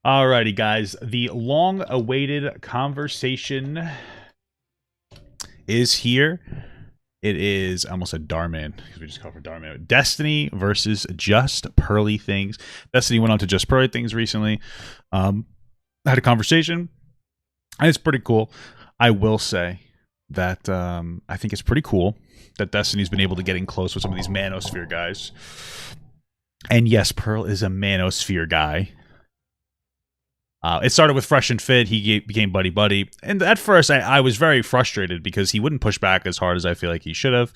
Alrighty, guys. The long-awaited conversation is here. It is, I almost said Darman, because we just covered Darman. Destiny versus JustPearlyThings. Destiny went on to JustPearlyThings recently. Had a conversation, and it's pretty cool. I will say that I think it's pretty cool that Destiny's been able to get in close with some of these manosphere guys. And yes, Pearl is a manosphere guy. It started with Fresh and Fit. He became buddy-buddy. And at first, I was very frustrated because he wouldn't push back as hard as I feel like he should have.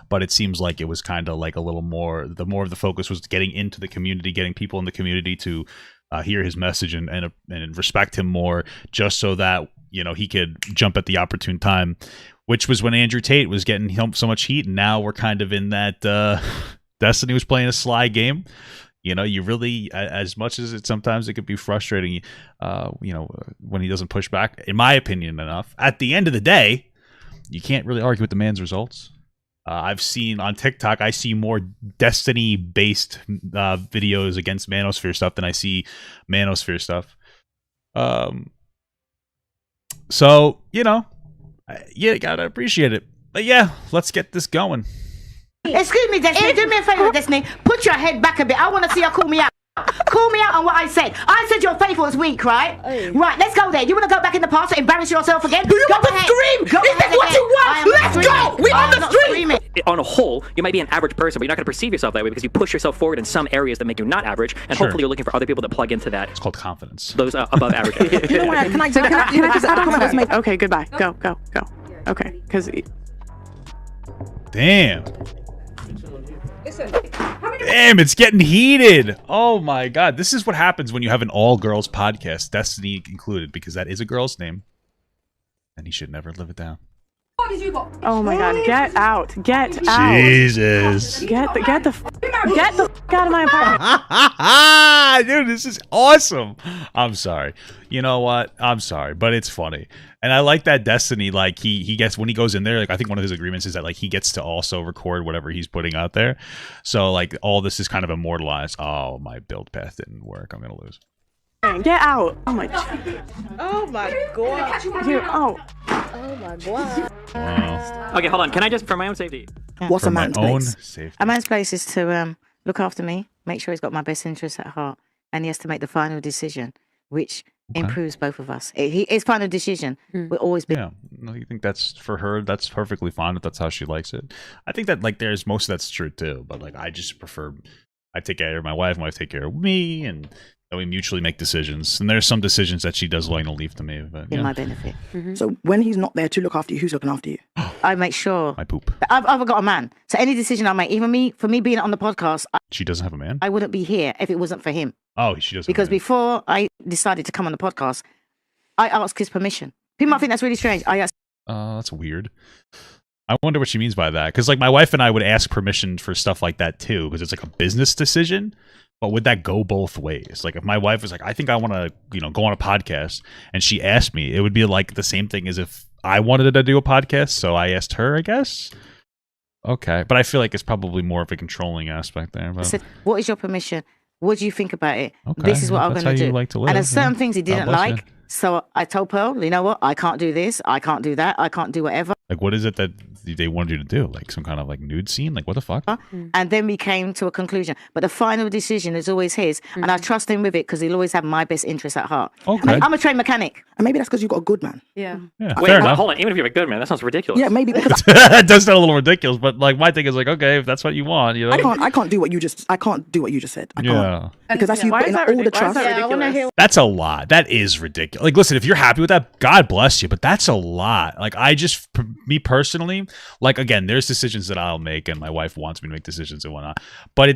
But it seems like it was kind of like a little more... The more of the focus was getting into the community, getting people in the community to hear his message and respect him more, just so that, you know, he could jump at the opportune time, which was when Andrew Tate was getting so much heat. And now we're kind of in that... Destiny was playing a sly game. You know, you really, as much as sometimes it could be frustrating, you know, when he doesn't push back, in my opinion, enough. At the end of the day, you can't really argue with the man's results. I've seen on TikTok, I see more Destiny-based videos against Manosphere stuff than I see Manosphere stuff. So, you know, you gotta appreciate it. But yeah, let's get this going. Excuse me, Destiny. Do me a favor, Destiny. Put your head back a bit. I want to see her call me out. Call me out on what I said. I said your faith was weak, right? Hey. Right, let's go there. You want to go back in the past and embarrass yourself again? Do you want to scream? Is this what you want? Let's go! We're on the street! On a whole, you might be an average person, but you're not going to perceive yourself that way because you push yourself forward in some areas that make you not average, and hopefully you're looking for other people to plug into that. It's called confidence. Those above average. You know what? Can I just add a comment? Okay, goodbye. Go. Okay, because... Damn. Damn, it's getting heated. Oh my god. This is what happens when you have an all-girls podcast, Destiny included, because that is a girl's name. And he should never live it down. Oh my god, get out. Get out. Jesus. Get the fuck out of my apartment. Dude, this is awesome. I'm sorry. You know what? I'm sorry, but it's funny. And I like that Destiny, like, he gets, when he goes in there, like, I think one of his agreements is that, like, he gets to also record whatever he's putting out there. So, like, all this is kind of immortalized. Oh, my build path didn't work. I'm going to lose. Get out. Oh my god. Oh my god. Oh my god. Wow. Okay, hold on. Can I just, for my own safety? What's For a man's my own place? safety. A man's place is to look after me, make sure he's got my best interests at heart, and he has to make the final decision, which improves both of us. His final decision will always be... Yeah, no, you think that's, for her, that's perfectly fine if that's how she likes it. I think that, like, there's most of that's true too, but, like, I just prefer, I take care of my wife take care of me, and we mutually make decisions. And there's some decisions that she does like to leave to me, but in my benefit. So when he's not there to look after you, who's looking after you? I make sure... I poop. I've got a man. So any decision I make, even me, for me being on the podcast... She doesn't have a man? I wouldn't be here if it wasn't for him. Oh, she doesn't. Because before I decided to come on the podcast, I asked his permission. People might think that's really strange. I asked... That's weird. I wonder what she means by that. Because, like, my wife and I would ask permission for stuff like that, too. Because it's, like, a business decision. But would that go both ways? Like, if my wife was like, I think I want to, you know, go on a podcast, and she asked me, it would be, like, the same thing as if I wanted to do a podcast, so I asked her, I guess? Okay. But I feel like it's probably more of a controlling aspect there. But... I said, what is your permission? What do you think about it? Okay. This is what I'm going to do. Like to live, and there's certain things he didn't like. You. So I told Pearl, you know what? I can't do this. I can't do that. I can't do whatever. Like, what is it that they wanted you to do? Like some kind of like nude scene? Like, what the fuck? And then we came to a conclusion. But the final decision is always his. And I trust him with it because he'll always have my best interests at heart. Okay. I'm a trained mechanic. And maybe that's because you've got a good man. Yeah. Wait, fair enough. hold on. Even if you have a good man, that sounds ridiculous. Yeah, maybe because It does sound a little ridiculous, but like my thing is like, okay, if that's what you want, you know. I can't do what you just said. I can't. Yeah. Because that's you putting all the trust. That's a lot. That is ridiculous. Like, listen, if you're happy with that, God bless you, but that's a lot. Like, me personally, like, again, there's decisions that I'll make and my wife wants me to make decisions and whatnot. But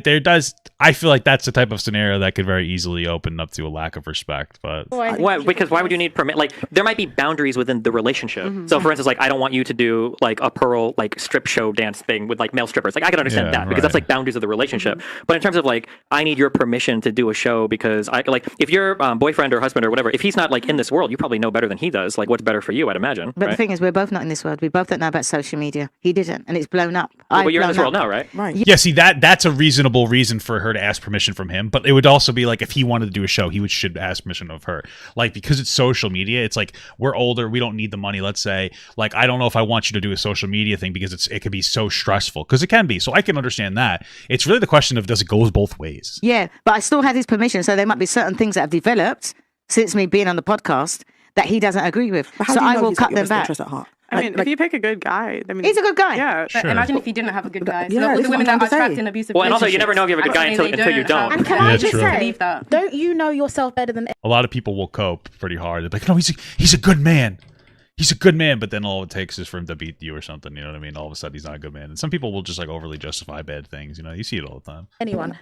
I feel like that's the type of scenario that could very easily open up to a lack of respect. But because why would you need permit? Like, there might be boundaries within the relationship. So, for instance, like, I don't want you to do like a Pearl like strip show dance thing with like male strippers. Like, I can understand that because that's like boundaries of the relationship. But in terms of like, I need your permission to do a show because I like if your boyfriend or husband or whatever, if he's not like in this world, you probably know better than he does. Like, what's better for you? I'd imagine. But the thing is, we're both not in this world. We both don't know about social media. He didn't, and it's blown up. Well, but you're in this world now, right? Right. Yeah, see that's a reasonable reason for her to ask permission from him. But it would also be like if he wanted to do a show, should ask permission of her. Like because it's social media, it's like we're older, we don't need the money. Let's say, like I don't know if I want you to do a social media thing because it could be so stressful. Because it can be. So I can understand that. It's really the question of does it go both ways? Yeah, but I still had his permission, so there might be certain things that have developed since me being on the podcast that he doesn't agree with. So I will cut them back. At heart? I mean, if you pick a good guy, I mean, He's a good guy. Yeah. But Sure. imagine if he didn't have a good guy. So Yeah, all this the is women what I'm that are trying to trapped say. in abusive Well, and also you never know if you have a good guy relationships, until you don't. And can Yeah, I it's just true. say, believe that. don't you know yourself better than A lot of people will cope pretty hard. They're like, no, he's a good man. He's a good man, but then all it takes is for him to beat you or something. You know what I mean? All of a sudden, he's not a good man. And some people will just like overly justify bad things. You know, you see it all the time. anyone?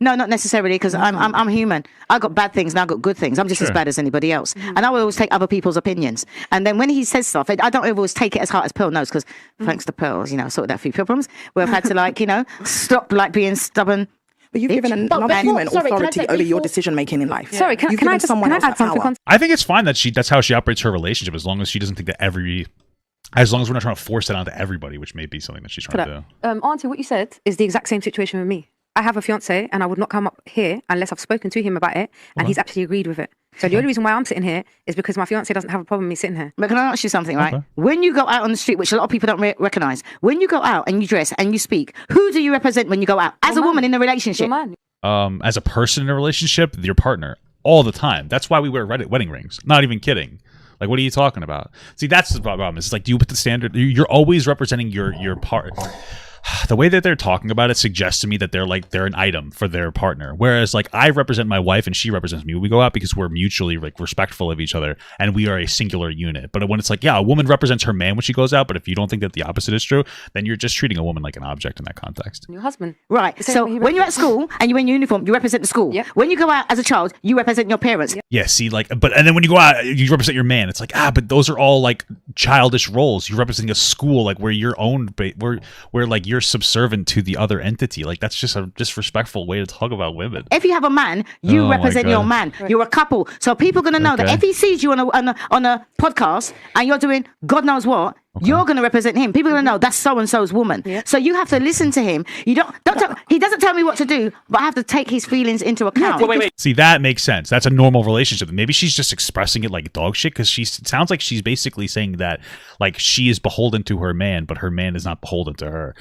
No, not necessarily, because I'm human. I got bad things and I got good things. I'm just as Sure. bad as anybody else, and I will always take other people's opinions. And then when he says stuff, I don't always take it as hard as Pearl knows, because thanks to Pearl, you know, I sorted out a few problems where I've had to like, you know, stop like being stubborn. But you've given another before- human sorry, can I authority take over your before- decision making in life. Sorry, can You've I given just someone can I else add that something? power. I think it's fine that that's how she operates her relationship, as long as she doesn't think that as long as we're not trying to force it onto everybody, which may be something that she's trying to do. Auntie, what you said is the exact same situation with me. I have a fiance and I would not come up here unless I've spoken to him about it and he's absolutely agreed with it. So the only reason why I'm sitting here is because my fiance doesn't have a problem with me sitting here. But can I ask you something, right? Okay. When you go out on the street, which a lot of people don't recognize, when you go out and you dress and you speak, who do you represent when you go out? As a woman in a relationship. Your man. As a person in a relationship, your partner, all the time. That's why we wear wedding rings. Not even kidding. Like, what are you talking about? See, that's the problem. It's like, do you put the standard? You're always representing your part. The way that they're talking about it suggests to me that they're an item for their partner. Whereas, like, I represent my wife and she represents me. We go out because we're mutually like respectful of each other and we are a singular unit. But when it's like, yeah, a woman represents her man when she goes out, but if you don't think that the opposite is true, then you're just treating a woman like an object in that context. Your husband. Right. Same So way he when you're at school and you're in uniform, you represent the school. Yep. When you go out as a child, you represent your parents. Yeah, see, like, and then when you go out, you represent your man. It's like, but those are all like childish roles. You're representing a school, like where you're owned, where like you're subservient to the other entity. Like that's just a disrespectful way to talk about women. If you have a man, you Oh my represent God. your man. You're a couple. So people are going to know that Okay. if he sees you on a podcast and you're doing God knows what, you're going to represent him. People are going to know that's so-and-so's woman. So you have to listen to him. You don't he doesn't tell me what to do, but I have to take his feelings into account. Well, wait. See, that makes sense. That's a normal relationship. Maybe she's just expressing it like dog shit because it sounds like she's basically saying that like she is beholden to her man, but her man is not beholden to her.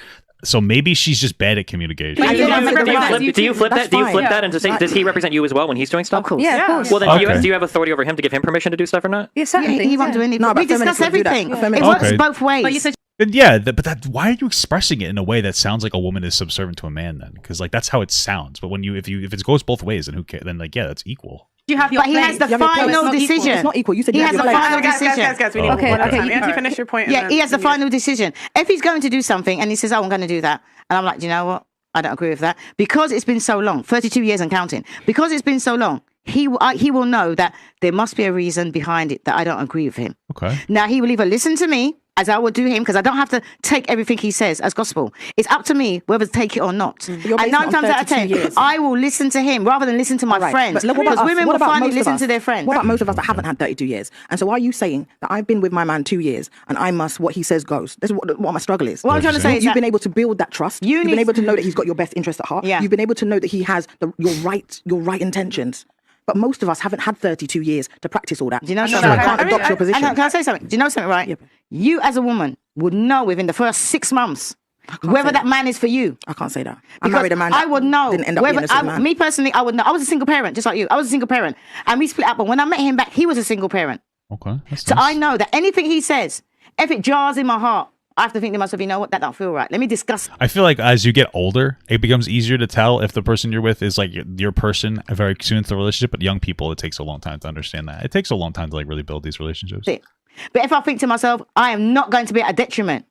So maybe she's just bad at communication. But Do you you flip That's that? Do you flip fine. that and to say, does he represent you as well when he's doing stuff? Of course. Yeah, of course. Well, then Okay. do you have authority over him to give him permission to do stuff or not? Yeah, certain Yeah, things. he won't do anything. No, we but discuss feminists will do that. everything. Yeah. It Feminists- works Okay. both ways. But you said And yeah, but why are you expressing it in a way that sounds like a woman is subservient to a man then? Because like that's how it sounds. But when if it goes both ways, then who cares? Then like yeah, that's equal. you have your But he has the place. final decision. It's not equal. You said He you has have the your place. final decision. Guys, we need Okay, one at a okay, time. you- You finish your point. and Yeah, then he has the you- final decision. If he's going to do something and he says, "Oh, I'm going to do that," and I'm like, "Do you know what? I don't agree with that," because it's been so long, 32 years and counting. Because it's been so long, he will know that there must be a reason behind it that I don't agree with him. Okay. Now he will either listen to me as I would do him, because I don't have to take everything he says as gospel. It's up to me whether to take it or not. You're And basing 9 it on times out of 10, 32 years. I will listen to him rather than listen to my Right. friends. But look, what Because about us? women What will about finally most of listen us? to their friends. What about most of us that haven't had 32 years? And so why are you saying that I've been with my man 2 years and I must, what he says goes? This is what my struggle is. What I'm trying to say is You've that been able to build that trust. You You've need- been able to know that he's got your best interest at heart. Yeah. You've been able to know that he has your right intentions. But most of us haven't had 32 years to practice all that. Do you know So something? I can't adopt your position. Can I say something? Do you know something, right? Yeah. You as a woman would know within the first 6 months whether say that man is for you. I can't say that. I Because married a man I would know. didn't end up being a single man. Me personally, I would know. I was a single parent, just like you. I was a single parent. And we split up. But when I met him back, he was a single parent. Okay. That's So nice. I know that anything he says, if it jars in my heart, I have to think to myself, you know what, that don't feel right. Let me discuss. I feel like as you get older, it becomes easier to tell if the person you're with is like your person very soon into the relationship. But young people, it takes a long time to understand that. It takes a long time to like really build these relationships. it. But if I think to myself, I am not going to be at a detriment,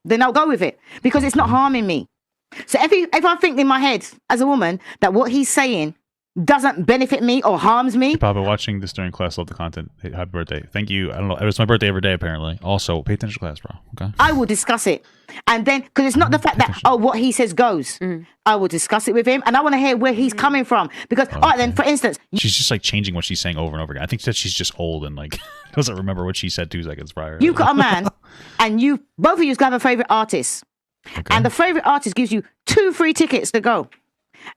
then I'll go with it because it's not harming me. So if I think in my head as a woman that what he's saying doesn't benefit me or harms me. Papa, watching this during class. Love the content. Hey, happy birthday. Thank you. I don't know. It was my birthday every day, apparently. Also, pay attention to class, bro. Okay. I will discuss it. And then, because it's not the fact that, what he says goes. I will discuss it with him. And I want to hear where he's coming from. Because, all right, then, for instance. She's just like changing what she's saying over and over again. I think that she's just old and like doesn't remember what she said 2 seconds prior. You got a man and both of you have a favorite artist. Okay. And the favorite artist gives you 2 free tickets to go.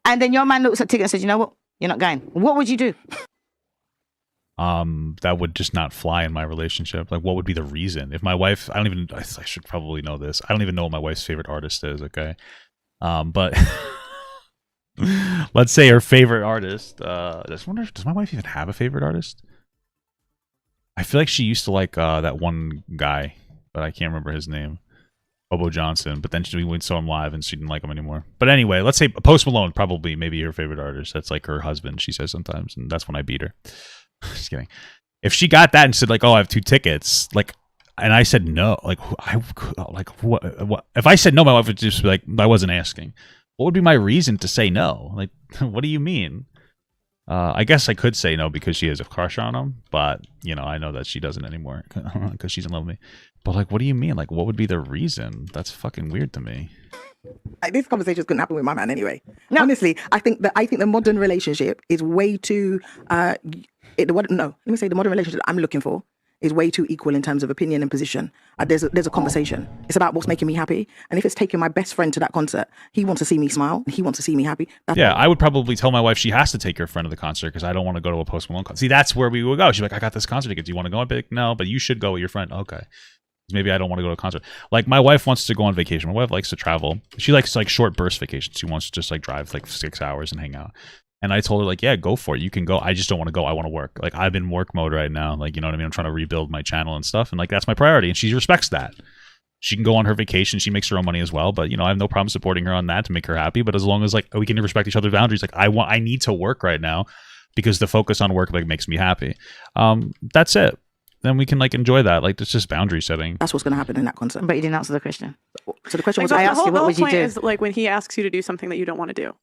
And then your man looks at the ticket and says, you know what? You're not going. What would you do? That would just not fly in my relationship. Like, what would be the reason? If my wife, I should probably know this. I don't even know what my wife's favorite artist is, okay? But let's say her favorite artist. I just wonder, does my wife even have a favorite artist? I feel like she used to like that one guy, but I can't remember his name. Bobo Johnson, but then we saw him live and she didn't like him anymore. But anyway, let's say Post Malone, probably maybe her favorite artist. That's like her husband, she says sometimes, and that's when I beat her. Just kidding. If she got that and said like, "Oh, I have 2 tickets," like, and I said no, like, what? If I said no, my wife would just be like, "I wasn't asking." What would be my reason to say no? Like, what do you mean? I guess I could say no because she has a crush on him, but you know, I know that she doesn't anymore because she's in love with me. But like, what do you mean? Like, what would be the reason? That's fucking weird to me. This conversation couldn't happen with my man anyway. No. Honestly, I think the modern relationship is way too. The modern relationship I'm looking for is way too equal in terms of opinion and position. There's a conversation. It's about what's making me happy. And if it's taking my best friend to that concert, he wants to see me smile. He wants to see me happy. I would probably tell my wife she has to take her friend to the concert because I don't want to go to a Post Malone concert. See, that's where we would go. She's like, I got this concert ticket. Do you want to go? I'd be like, no, but you should go with your friend. Okay. Maybe I don't want to go to a concert. Like, my wife wants to go on vacation. My wife likes to travel. She likes like short burst vacations. She wants to just like drive like 6 hours and hang out. And I told her, like, yeah, go for it. You can go. I just don't want to go. I want to work. Like, I'm in work mode right now. Like, you know what I mean? I'm trying to rebuild my channel and stuff. And like, that's my priority. And she respects that. She can go on her vacation. She makes her own money as well. But, you know, I have no problem supporting her on that to make her happy. But as long as like we can respect each other's boundaries, like I need to work right now because the focus on work like makes me happy. That's it. Then we can like enjoy that. Like, it's just boundary setting. That's what's going to happen in that concert. But you didn't answer the question. So the question was, I asked you, what would you do? Is like when he asks you to do something that you don't want to do.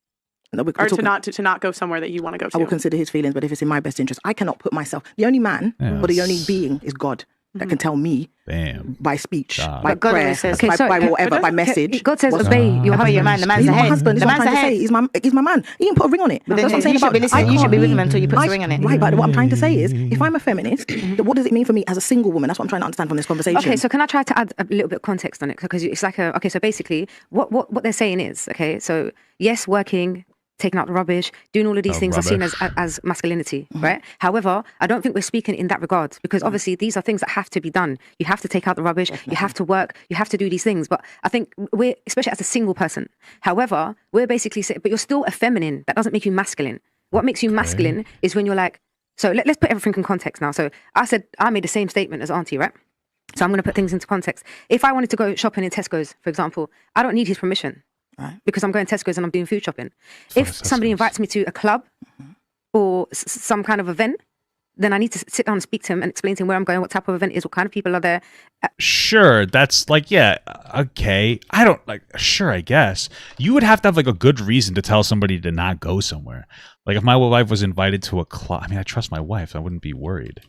No, or to not go somewhere that you want to go to. I will consider his feelings, but if it's in my best interest, I cannot put myself. The only man or the only being is God that can tell me by speech, by prayer, by whatever, by message. God says obey your man. The man's he's the my head. husband. The What I'm man's the trying to say. head. He's my man. He didn't put a ring on it. But That's what I'm saying about you should be with him until you put the ring on it. Right, but what I'm trying to say is, if I'm a feminist, what does it mean for me as a single woman? That's what I'm trying to understand from this conversation. Okay, so can I try to add a little bit of context on it? Because it's like so basically, what they're saying is, okay, so yes, working, taking out the rubbish, doing all of these things are seen as masculinity, right? However, I don't think we're speaking in that regard because obviously these are things that have to be done. You have to take out the rubbish, you have to work, you have to do these things. But I think we're, especially as a single person, however, we're basically saying, but you're still a feminine. That doesn't make you masculine. What makes you masculine is when you're like, so let's put everything in context now. So I made the same statement as Auntie, right? So I'm going to put things into context. If I wanted to go shopping in Tesco's, for example, I don't need his permission. Right. Because I'm going to Tesco's and I'm doing food shopping. If somebody invites me to a club or some kind of event, then I need to sit down and speak to him and explain to him where I'm going, what type of event it is, what kind of people are there. Sure, that's like, yeah, okay. I don't like, sure, I guess. You would have to have like a good reason to tell somebody to not go somewhere. Like if my wife was invited to a club, I mean, I trust my wife. I wouldn't be worried.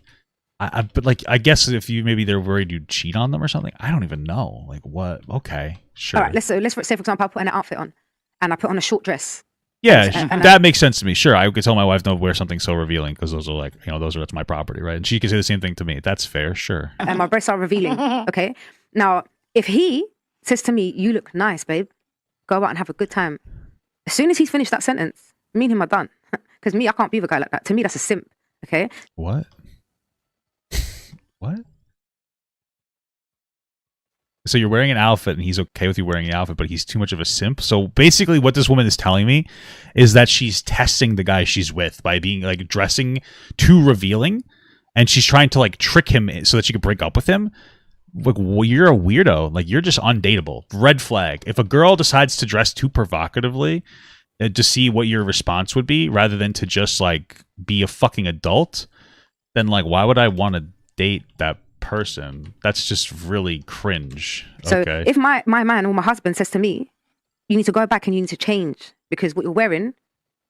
But like, I guess if maybe they're worried you'd cheat on them or something. I don't even know. Like what? Okay, sure. All right, let's say for example, I put an outfit on and I put on a short dress. Yeah, that makes sense to me. Sure, I could tell my wife don't wear something so revealing because those are like, you know, that's my property, right? And she can say the same thing to me. That's fair, sure. And my breasts are revealing. Okay. Now, if he says to me, "You look nice, babe. Go out and have a good time." As soon as he's finished that sentence, me and him are done. Because me, I can't be with a guy like that. To me, that's a simp. Okay. What? What? So you're wearing an outfit and he's okay with you wearing an outfit, but he's too much of a simp. So basically what this woman is telling me is that she's testing the guy she's with by being like dressing too revealing and she's trying to like trick him so that she could break up with him. Like, well, you're a weirdo. Like, you're just undateable. Red flag. If a girl decides to dress too provocatively to see what your response would be rather than to just like be a fucking adult, then like why would I want to date that person? That's just really cringe. So okay. If my man or my husband says to me, you need to go back and you need to change because what you're wearing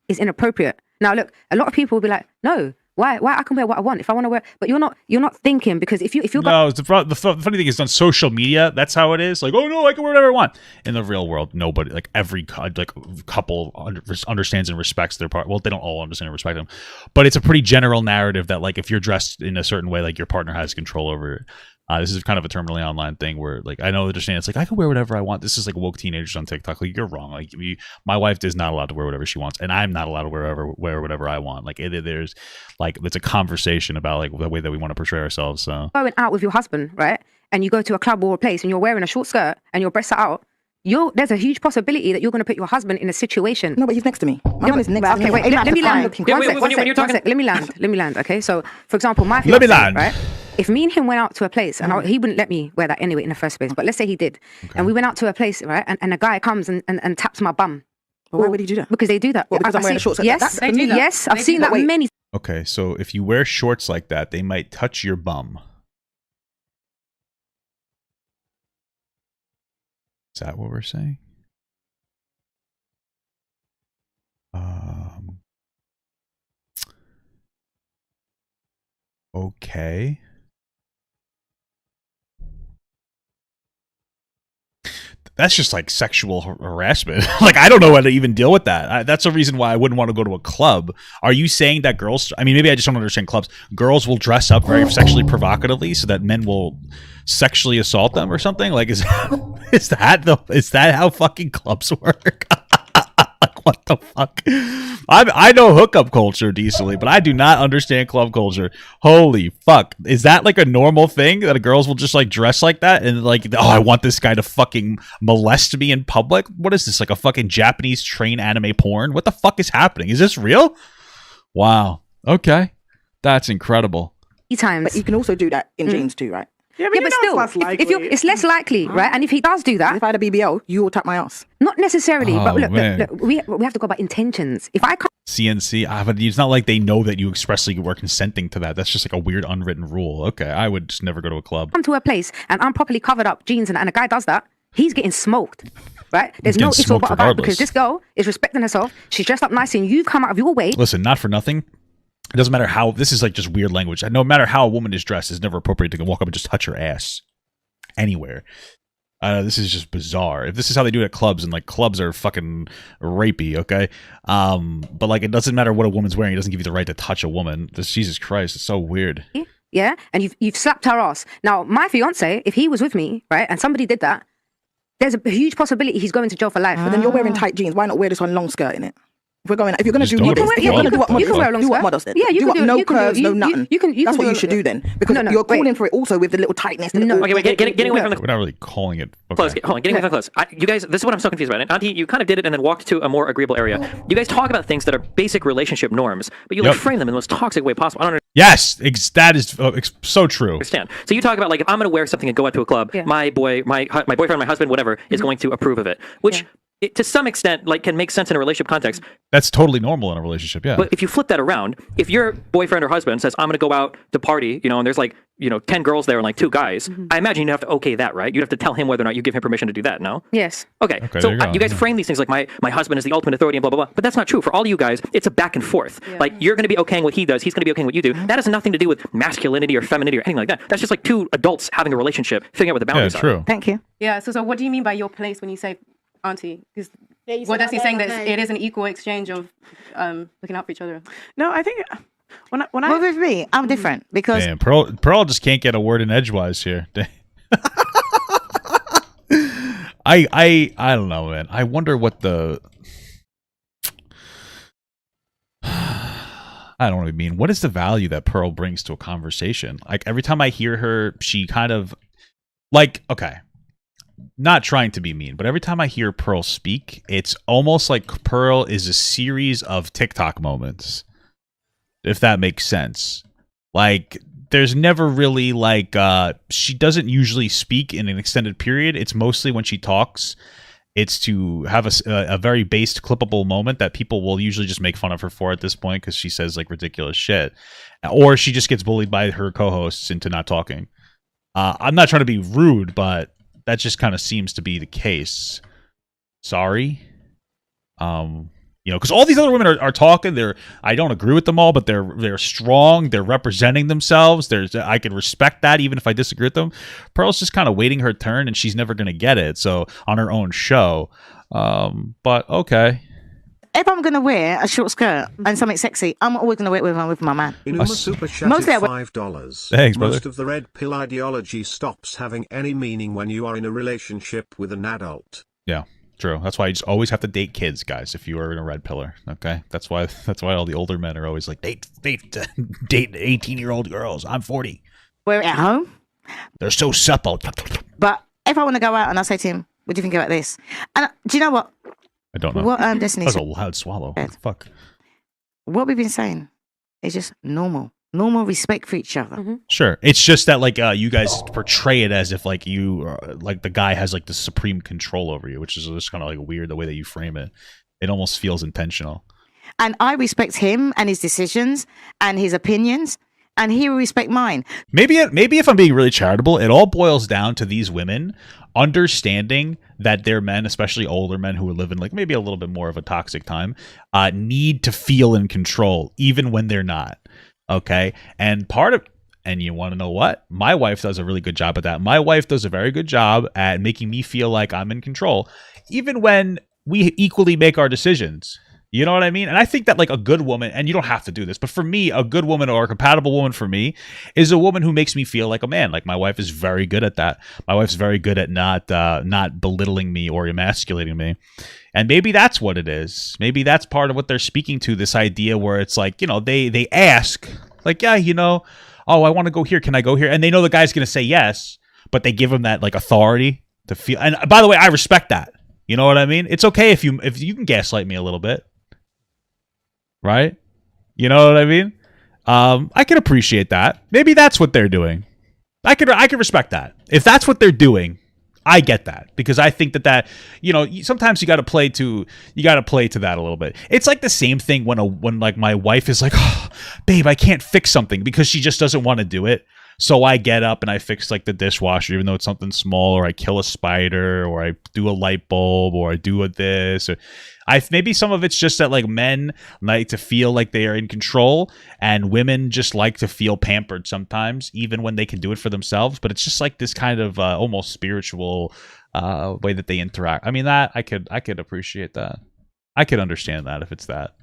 is inappropriate, Now, look, a lot of people will be like, no, why I can wear what I want if I want to wear, but you're not thinking, because if you're no, the funny thing is on social media, that's how it is. Like, oh no, I can wear whatever I want. In the real world, nobody, like every couple understands and respects their part. Well, they don't all understand and respect them, but it's a pretty general narrative that like if you're dressed in a certain way, like your partner has control over it. This is kind of a terminally online thing where, like, I know understand it's like I can wear whatever I want. This is like woke teenagers on TikTok. Like, you're wrong. Like, my wife is not allowed to wear whatever she wants, and I'm not allowed to wear whatever I want. Like, there's like it's a conversation about like the way that we want to portray ourselves. So going out with your husband, right, and you go to a club or a place and you're wearing a short skirt and your breasts are out, there's a huge possibility that you're going to put your husband in a situation. No, but he's next to me. My man is next to me. Okay, wait. Let me land. Let me land. Okay, so for example, my fiance, right? If me and him went out to a place, and he wouldn't let me wear that anyway in the first place, but let's say he did, and we went out to a place, right, and a guy comes and taps my bum. Well, why would he do that? Because they do that. Well, because I'm wearing a short skirt. Yes, yes, I've seen that many. okay, so if you wear shorts like that, they might touch your bum. Is that what we're saying? Okay. That's just like sexual harassment. Like, I don't know how to even deal with that. That's a reason why I wouldn't want to go to a club. Are you saying that girls, I mean, maybe I just don't understand clubs. Girls will dress up very sexually provocatively so that men will sexually assault them or something? Like, is that how fucking clubs work? Like, what the fuck? I know hookup culture decently, but I do not understand club culture. Holy fuck. Is that like a normal thing that girls will just like dress like that and like, oh, I want this guy to fucking molest me in public? What is this, like a fucking Japanese train anime porn? What the fuck is happening? Is this real? Wow. Okay. That's incredible. Times. But you can also do that in jeans too, right? Yeah, but, still, it's less likely, right? And if he does do that, if I had a BBL, you will tap my ass. Not necessarily, but look, we have to go by intentions. If I can't CNC, but it's not like they know that you expressly were consenting to that. That's just like a weird unwritten rule. Okay, I would just never go to a club. Come to a place and I'm properly covered up jeans and a guy does that, he's getting smoked. Right? There's no ifs or buts about it because this girl is respecting herself. She's dressed up nicely and you've come out of your way. Listen, not for nothing. It doesn't matter how, this is like just weird language. No matter how a woman is dressed, it's never appropriate to walk up and just touch her ass anywhere. This is just bizarre. If this is how they do it at clubs, and like clubs are fucking rapey, okay? But like it doesn't matter what a woman's wearing. It doesn't give you the right to touch a woman. Jesus Christ, it's so weird. Yeah, and you've slapped her ass. Now, my fiance, if he was with me, right, and somebody did that, there's a huge possibility he's going to jail for life. But then you're wearing tight jeans. Why not wear this on long skirt in it? If you're going to do models, you can wear a long do what models then. Yeah, you can no curves, no nothing. That's what you should do then, because you're calling for it also with the little tightness. Okay, wait, getting away from the. We're not really calling it. Okay. Close. Hold on, getting away from close. You guys, this is what I'm so confused about. And Auntie, you kind of did it and then walked to a more agreeable area. You guys talk about things that are basic relationship norms, but you like frame them in the most toxic way possible. I don't understand. Yes, that is so true. Understand. So you talk about like if I'm going to wear something and go out to a club, my boyfriend, my husband, whatever, is going to approve of it, which. It, to some extent, like can make sense in a relationship context. That's totally normal in a relationship, yeah. But if you flip that around, if your boyfriend or husband says, I'm going to go out to party, and there's like, 10 girls there and like 2 guys, I imagine you'd have to okay that, right? You'd have to tell him whether or not you give him permission to do that, no? Yes. Okay so you guys frame these things like my husband is the ultimate authority and blah, blah, blah. But that's not true. For all of you guys, it's a back and forth. Yeah. Like, you're going to be okaying what he does, he's going to be okaying what you do. That has nothing to do with masculinity or femininity or anything like that. That's just like 2 adults having a relationship, figuring out what the boundaries are. True. Thank you. Yeah, so what do you mean by your place when you say auntie? Because what does he saying that it is an equal exchange of looking out for each other? No, I think when I well, with me, I'm different because damn, Pearl just can't get a word in edgewise here. I don't know, man. I wonder what the I don't really mean. What is the value that Pearl brings to a conversation? Like every time I hear her, she kind of like okay. Not trying to be mean, but every time I hear Pearl speak, it's almost like Pearl is a series of TikTok moments, if that makes sense. Like, there's never really, like, she doesn't usually speak in an extended period. It's mostly when she talks, it's to have a very based, clippable moment that people will usually just make fun of her for at this point because she says, like, ridiculous shit. Or she just gets bullied by her co-hosts into not talking. I'm not trying to be rude, but that just kind of seems to be the case. Sorry. You know, because all these other women are talking. I don't agree with them all, but they're strong. They're representing themselves. I can respect that even if I disagree with them. Pearl's just kind of waiting her turn, and she's never going to get it. So on her own show, but okay. If I'm going to wear a short skirt and something sexy, I'm always going to wear it with my man. Inuma super chat Mostly I $5. Thanks, brother. Most of the red pill ideology stops having any meaning when you are in a relationship with an adult. Yeah. True. That's why you just always have to date kids, guys. If you are in a red pillar, okay. That's why all the older men are always like date 18-year-old girls. I'm 40. We're at home. They're so supple. But if I want to go out and I say to him, "What do you think about this?" And do you know what? I don't know. What Destiny? That was a loud swallow. What the fuck? What we've been saying is just normal respect for each other. Mm-hmm. Sure. It's just that like you guys portray it as if like you like the guy has like the supreme control over you, which is just kind of like weird the way that you frame it. It almost feels intentional. And I respect him and his decisions and his opinions, and he will respect mine. Maybe if I'm being really charitable, it all boils down to these women understanding that their men, especially older men who are living like maybe a little bit more of a toxic time, need to feel in control even when they're not. Okay. And you want to know what? My wife does a really good job at that. My wife does a very good job at making me feel like I'm in control, even when we equally make our decisions. You know what I mean? And I think that like a good woman, and you don't have to do this, but for me, a good woman or a compatible woman for me is a woman who makes me feel like a man. Like my wife is very good at that. My wife's very good at not belittling me or emasculating me. And maybe that's what it is. Maybe that's part of what they're speaking to, this idea where it's like, you know, they ask like, yeah, you know, oh, I want to go here. Can I go here? And they know the guy's going to say yes, but they give him that like authority to feel. And by the way, I respect that. You know what I mean? It's okay if you can gaslight me a little bit. Right? You know what I mean? I can appreciate that. Maybe that's what they're doing. I can respect that. If that's what they're doing, I get that, because I think that you know, sometimes you got to play to that a little bit. It's like the same thing when like my wife is like, oh, babe, I can't fix something because she just doesn't want to do it. So I get up and I fix like the dishwasher, even though it's something small, or I kill a spider, or I do a light bulb, or I do this. Or maybe some of it's just that like men like to feel like they are in control, and women just like to feel pampered sometimes, even when they can do it for themselves. But it's just like this kind of almost spiritual way that they interact. I mean, that I could appreciate that. I could understand that if it's that.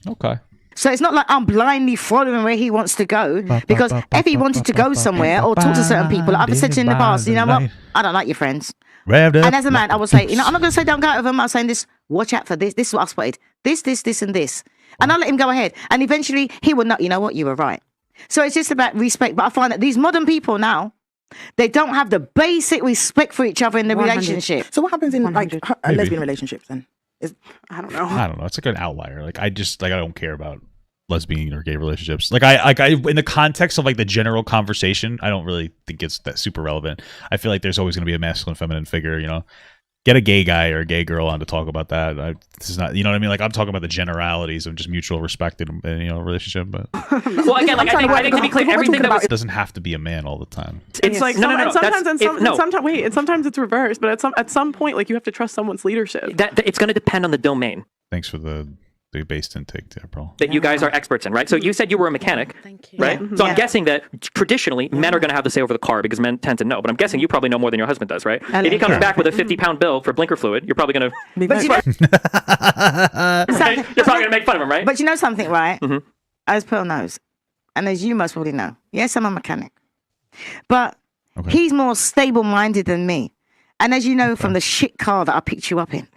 Okay. So it's not like I'm blindly following where he wants to go, because if he wanted to go somewhere or talk to certain people, I've said to him in the past, you know what? I don't like your friends. And as a man, I will say, you know, I'm not going to say don't go out with him. I'm saying this, watch out for this. This is what I've spotted. This, and this. And I'll let him go ahead. And eventually he will know, you know what? You were right. So it's just about respect. But I find that these modern people now, they don't have the basic respect for each other in the 100. relationship. So what happens in 100. like lesbian relationships then? I don't know. I don't know. It's like an outlier. Like I don't care about lesbian or gay relationships. Like I in the context of like the general conversation, I don't really think it's that super relevant. I feel like there's always going to be a masculine, feminine figure. You know, get a gay guy or a gay girl on to talk about that. This is not, you know what I mean? Like I'm talking about the generalities of just mutual respect in you know, relationship. But well, again, like I think to be clear, everything that was it doesn't have to be a man all the time. It's like no. Sometimes it's reversed, but at some point, like you have to trust someone's leadership. That it's going to depend on the domain. Thanks for the based intake there, bro. That you guys are experts in, right? So you said you were a mechanic, Thank you. right? Yeah. So I'm guessing that traditionally men are going to have the say over the car because men tend to know. But I'm guessing you probably know more than your husband does, right? If he comes back with a 50-pound bill for blinker fluid, you're probably going to But you know, you're probably going to make fun of him, right? but you know something, right? Mhm. As Pearl knows, and as you most probably know, yes, I'm a mechanic. But Okay. he's more stable-minded than me. And as you know from the shit car that I picked you up in,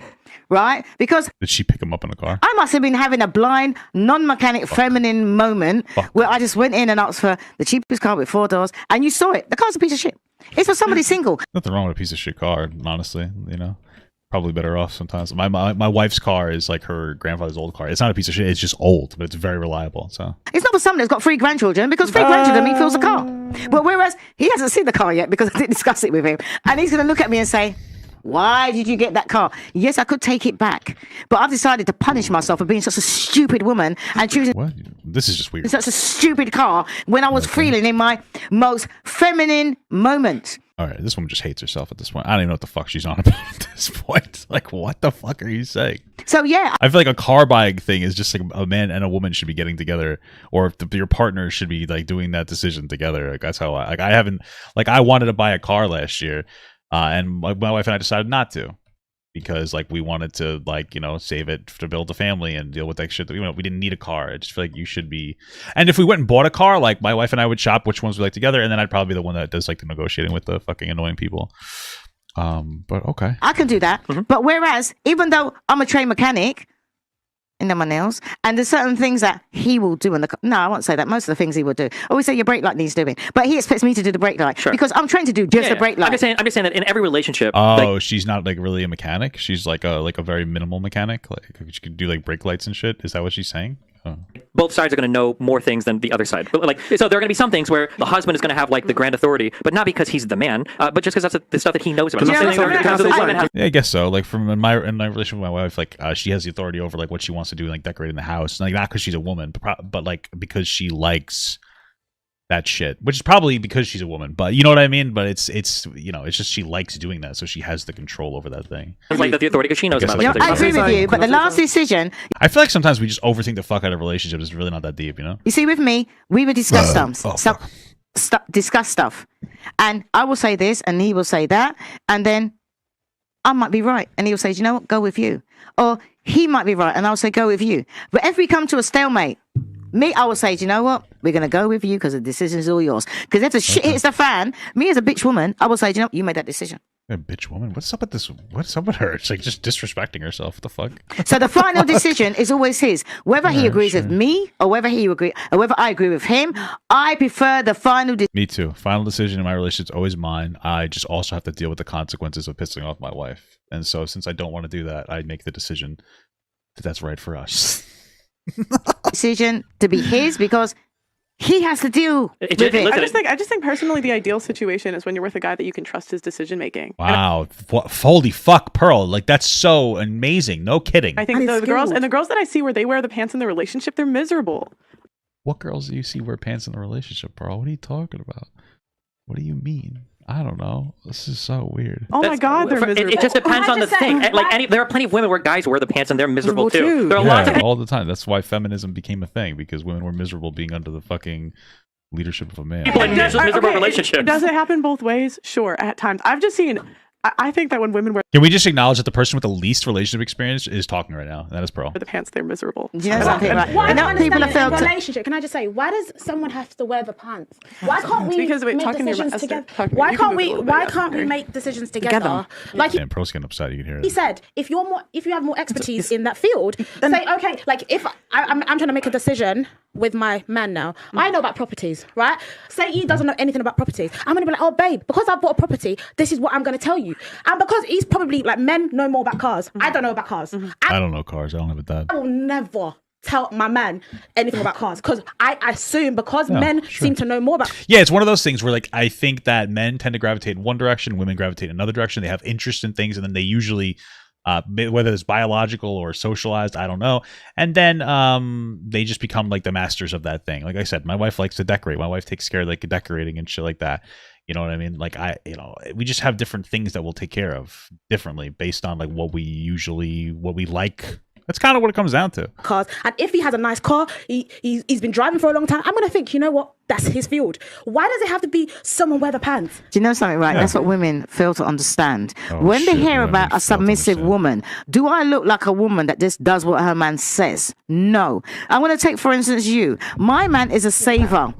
right? Because Did she pick him up in a car? I must have been having a blind, non-mechanic, feminine moment where I just went in and asked for the cheapest car with 4 doors, and you saw it. The car's a piece of shit. It's for somebody single. Nothing wrong with a piece of shit car, honestly. You know, probably better off sometimes. My wife's car is like her grandfather's old car. It's not a piece of shit. It's just old, but it's very reliable. So It's not for someone that's got 3 grandchildren, because 3 grandchildren mean fills a car. But whereas he hasn't seen the car yet because I didn't discuss it with him, and he's going to look at me and say, why did you get that car? Yes, I could take it back, but I've decided to punish myself for being such a stupid woman and choosing what? This is just weird. such a stupid car when I was feeling in my most feminine moment. All right, this woman just hates herself at this point. I don't even know what the fuck she's on about at this point. Like, what the fuck are you saying? So yeah, I feel like a car buying thing is just like a man and a woman should be getting together, or if your partner should be like doing that decision together. Like, that's how I wanted to buy a car last year, and my wife and I decided not to. Because like we wanted to like, you know, save it to build a family and deal with that shit. That, you know, we didn't need a car. I just feel like you should be. And if we went and bought a car, like my wife and I would shop which ones we like together, and then I'd probably be the one that does like the negotiating with the fucking annoying people. But okay, I can do that. But whereas, even though I'm a trained mechanic, and then my nails, and there's certain things that he will do in the no, I won't say that. Most of the things he will do, I always say your brake light needs doing, but he expects me to do the brake light because I'm trained to do just the brake light. I'm just saying that in every relationship. Oh, she's not like really a mechanic. She's like a very minimal mechanic. Like she could do like brake lights and shit. Is that what she's saying? Oh. Both sides are going to know more things than the other side. But like, so there are going to be some things where the husband is going to have like the grand authority, but not because he's the man, but just because that's the stuff that he knows about. Yeah, I guess so. Like in my relationship with my wife, like she has the authority over like what she wants to do, like decorating the house, like not because she's a woman, but like because she likes that shit, which is probably because she's a woman, but you know what I mean. But it's you know, it's just she likes doing that, so she has the control over that thing. It's like the authority because she knows about. You know, I agree with you, but the last decision. I feel like sometimes we just overthink the fuck out of relationships. It's really not that deep, you know. You see, with me, we would discuss discuss stuff, and I will say this, and he will say that, and then I might be right, and he'll say, "You know what? Go with you," or he might be right, and I'll say, "Go with you." But if we come to a stalemate. Me, I will say, do you know what? We're going to go with you because the decision is all yours. Because if the shit hits the fan, me as a bitch woman, I will say, do you know what? You made that decision. A bitch woman? What's up with this? What's up with her? It's like just disrespecting herself. What the fuck? So the final decision is always his. Whether he agrees with me or whether I agree with him, I prefer the final decision. Me too. Final decision in my relationship is always mine. I just also have to deal with the consequences of pissing off my wife. And so since I don't want to do that, I make the decision that that's right for us. Decision to be his because he has to deal with it. I just think personally the ideal situation is when you're with a guy that you can trust his decision making. Wow. Holy fuck, Pearl. Like that's so amazing. No kidding. I think the girls that I see where they wear the pants in the relationship, they're miserable. What girls do you see wear pants in the relationship, Pearl? What are you talking about? What do you mean? I don't know. This is so weird. Oh my God, they're miserable. It just depends on the thing. Like there are plenty of women where guys wear the pants and they're miserable too. There are lots of all the time. That's why feminism became a thing, because women were miserable being under the fucking leadership of a man. People in miserable relationships. Does it happen both ways? Sure, at times. I've just seen. I think that when women wear. Can we just acknowledge that the person with the least relationship experience is talking right now? And that is Pearl. The pants, they're miserable. Yeah, Can I just say, why does someone have to wear the pants? Why can't we because make decisions together? Why can't we make decisions together? Like and Pearl's getting upset. You can hear it. He said, if you have more expertise in that field, say okay. Like if I'm trying to make a decision with my man now, I know about properties, right? Say he doesn't know anything about properties. I'm gonna be like, oh babe, because I bought a property, this is what I'm gonna tell you. And because he's probably like, men know more about cars. I don't know about cars. I don't know cars. I don't have a dad. I will never tell my man anything about cars because I assume because men seem to know more about. Yeah, it's one of those things where like I think that men tend to gravitate in one direction, women gravitate in another direction. They have interest in things, and then they usually whether it's biological or socialized, I don't know. And then they just become like the masters of that thing. Like I said, my wife likes to decorate. My wife takes care of like decorating and shit like that. You know what I mean? Like we just have different things that we'll take care of differently based on like what we like. That's kind of what it comes down to. Cars, and if he has a nice car, he's been driving for a long time. I'm gonna think, you know what? That's his field. Why does it have to be someone wear the pants? Do you know something, right? Yeah. That's what women fail to understand. When they hear about a submissive woman, do I look like a woman that just does what her man says? No. I'm gonna take, for instance, you. My man is a saver.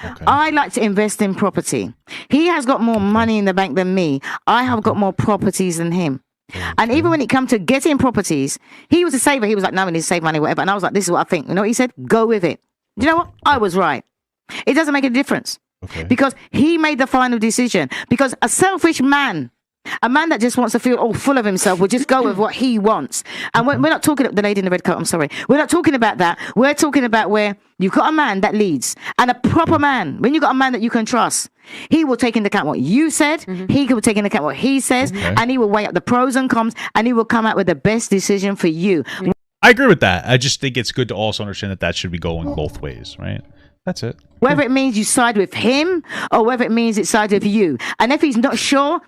Okay. I like to invest in property. He has got more money in the bank than me. I have got more properties than him. Okay. And even when it comes to getting properties, he was a saver. He was like, no, we need to save money, whatever. And I was like, this is what I think. You know what he said? Go with it. You know what? I was right. It doesn't make a difference. Okay. Because he made the final decision. Because a selfish man, a man that just wants to feel all full of himself, will just go with what he wants. And we're not talking about the lady in the red coat. I'm sorry. We're not talking about that. We're talking about where you've got a man that leads, and a proper man. When you've got a man that you can trust, he will take into account what you said. He will take into account what he says, and he will weigh up the pros and cons, and he will come out with the best decision for you. I agree with that. I just think it's good to also understand that should be going both ways, right? That's it. Whether it means you side with him or whether it means it sides with you. And if he's not sure,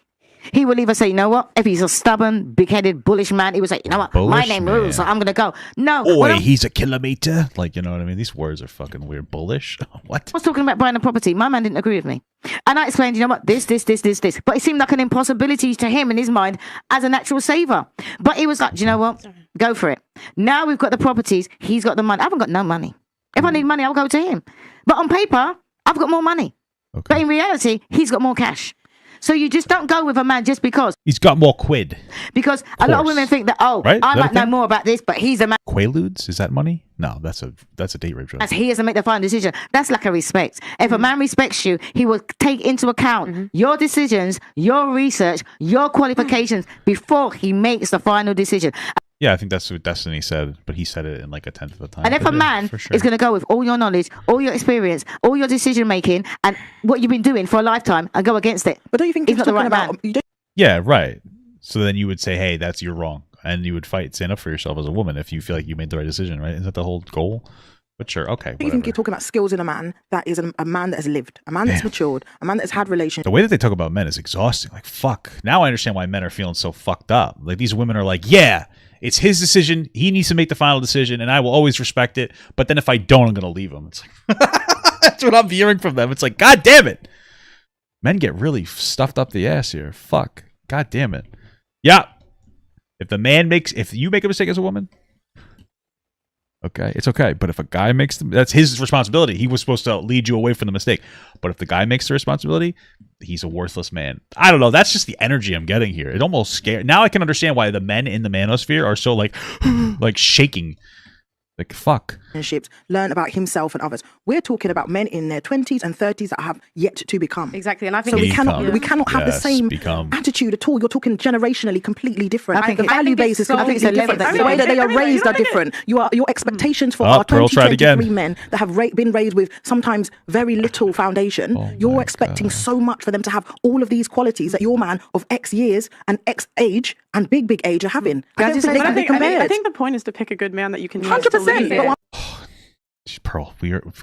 he will either say, you know what? If he's a stubborn, big-headed, bullish man, he will say, you know what? My Bullish name man. rules, so I'm going to go. No. Oi, he's a kilometer. Like, you know what I mean? These words are fucking weird. Bullish? What? I was talking about buying a property. My man didn't agree with me. And I explained, you know what? This. But it seemed like an impossibility to him in his mind as a natural saver. But he was like, do you know what? Go for it. Now we've got the properties. He's got the money. I haven't got no money. If I need money, I'll go to him. But on paper, I've got more money. Okay. But in reality, he's got more cash. So you just don't go with a man just because. He's got more quid. Because a lot of women think that, Right? I Is that might a know thing? more about this, but he's a man. Quaaludes? Is that money? No, that's a date rape joke. As he has to make the final decision. That's like a respect. If a man respects you, he will take into account your decisions, your research, your qualifications before he makes the final decision. Yeah, I think that's what Destiny said, but he said it in like a tenth of the time. And if But a yeah, man for sure. is going to go with all your knowledge, all your experience, all your decision making, and what you've been doing for a lifetime and go against it, But don't you think he's he's not the talking right about? man. You don't Yeah, right. So then you would say, hey, you're wrong. And you would stand up for yourself as a woman if you feel like you made the right decision, right? Is that the whole goal? But sure, okay. you think you're talking about skills in a man that is a man that has lived, a man that's matured, a man that's had relationships. The way that they talk about men is exhausting. Like, fuck. Now I understand why men are feeling so fucked up. Like, these women are like, yeah, it's his decision. He needs to make the final decision, and I will always respect it. But then if I don't, I'm going to leave him. It's like, that's what I'm hearing from them. It's like, God damn it. Men get really stuffed up the ass here. Fuck. God damn it. Yeah. If you make a mistake as a woman, okay, it's okay. But if a guy makes that's his responsibility. He was supposed to lead you away from the mistake. But if the guy makes the responsibility, he's a worthless man. I don't know. That's just the energy I'm getting here. It almost scares. Now I can understand why the men in the manosphere are so like shaking. Like, fuck. Relationships, learn about himself and others. We're talking about men in their 20s and 30s that have yet to become. Exactly, and I think So we Become. cannot have the Yes, same become. attitude at all. You're talking generationally completely different. I think The it's- value I think base is it's so- completely I think it's a different. level The that- way that they I are mean, like, raised you are know, different. Your expectations for Oh, our Pearl tried 2023 again. men that have been raised with sometimes very little foundation. Oh You're my expecting God. so much for them to have all of these qualities that your man of X years and X age and big age are having. I don't just think say they can be something? compared. I think the point is to pick a good man that you can trust to 100%. lead But it. Pearl,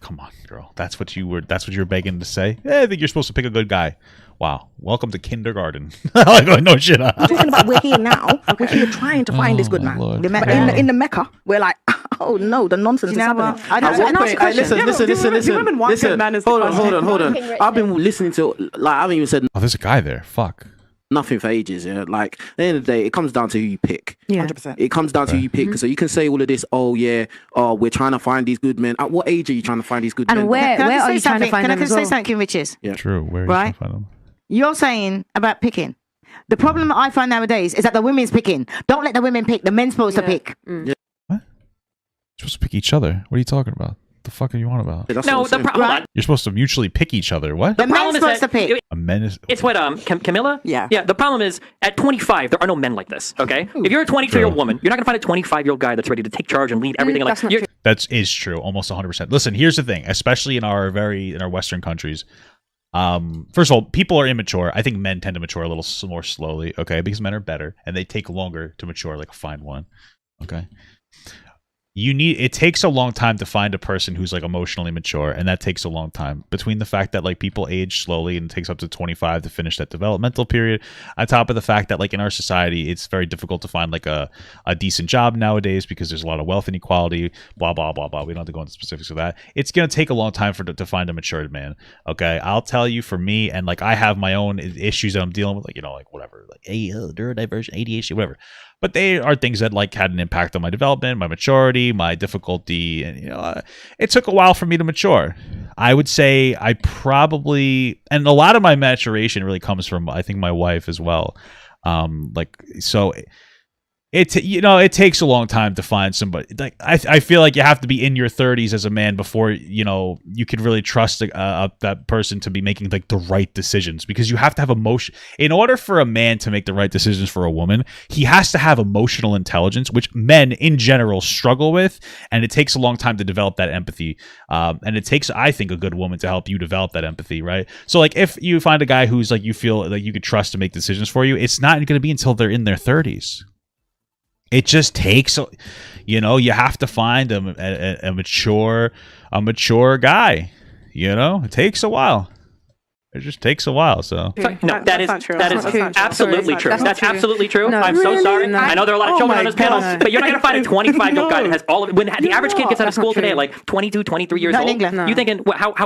come on, girl. That's what you were begging to say. I think you're supposed to pick a good guy. Wow. Welcome to kindergarten. Like, no shit. I'm talking about we're here now. We're here trying to find this good man. Lord. But in the Mecca, we're like, oh no, the nonsense Do you is know happening. what? I don't At what know. point- listen, Yeah, but do women want good men is the Hold question. on. I've been listening to, like, I haven't even said Oh, there's a guy there. Fuck. nothing for ages. Yeah, like at the end of the day, it comes down to who you pick. Yeah. 100%. It comes down to who you pick. So you can say all of this. Oh yeah. Oh, we're trying to find these good men. At what age are you trying to find these good men? And where Can I just are say you trying to something? find Can I them as just say well? something, Riches? Yeah. True. Where are you Right. trying to find him? You're saying about picking. The problem I find nowadays is that the women's picking. Don't let the women pick. The men's supposed to pick. You're supposed to pick each other. What are you talking about? The fuck are you on about? That's No, what I'm the saying. problem. You're supposed to mutually pick each other. What? The problem men's is supposed to that pick. A men is. It's what Camilla. Yeah. Yeah. The problem is at 25 there are no men like this. Okay. If you're a 22-year-old True. woman, you're not gonna find a 25-year-old guy that's ready to take charge and lead everything. That's not you're- true. That is true. Almost 100%. Listen, here's the thing. Especially in our Western countries. First of all, people are immature. I think men tend to mature a little more slowly. Okay, because men are better and they take longer to mature, like a fine wine. Okay. It takes a long time to find a person who's like emotionally mature, and that takes a long time. Between the fact that like people age slowly and it takes up to 25 to finish that developmental period, on top of the fact that like in our society it's very difficult to find like a decent job nowadays because there's a lot of wealth inequality, blah blah blah blah. We don't have to go into specifics of that. It's gonna take a long time to find a matured man. Okay, I'll tell you, for me, and like I have my own issues that I'm dealing with, like, you know, like whatever, like neurodivergent, ADHD, whatever. But they are things that like had an impact on my development, my maturity, my difficulty, and you know, it took a while for me to mature. I would say I probably, and a lot of my maturation really comes from, I think, my wife as well. It takes a long time to find somebody. Like I feel like you have to be in your 30s as a man before you could really trust that person to be making like the right decisions, because you have to have emotion. In order for a man to make the right decisions for a woman, he has to have emotional intelligence, which men in general struggle with, and it takes a long time to develop that empathy. And it takes, I think, a good woman to help you develop that empathy, right? So like if you find a guy who's like you feel like you could trust to make decisions for you, it's not going to be until they're in their 30s. It just takes, you have to find a mature guy. You know, it takes a while. It just takes a while. So no, that is not true. that is That's not true. absolutely true. That's absolutely true. No. I'm so sorry. No. I know there are a lot of children on this panel, but you're not going to find a 25-year-old guy that has all of it. When the average kid gets out of school today, like 22, 23 years Not in old, England, no. you thinking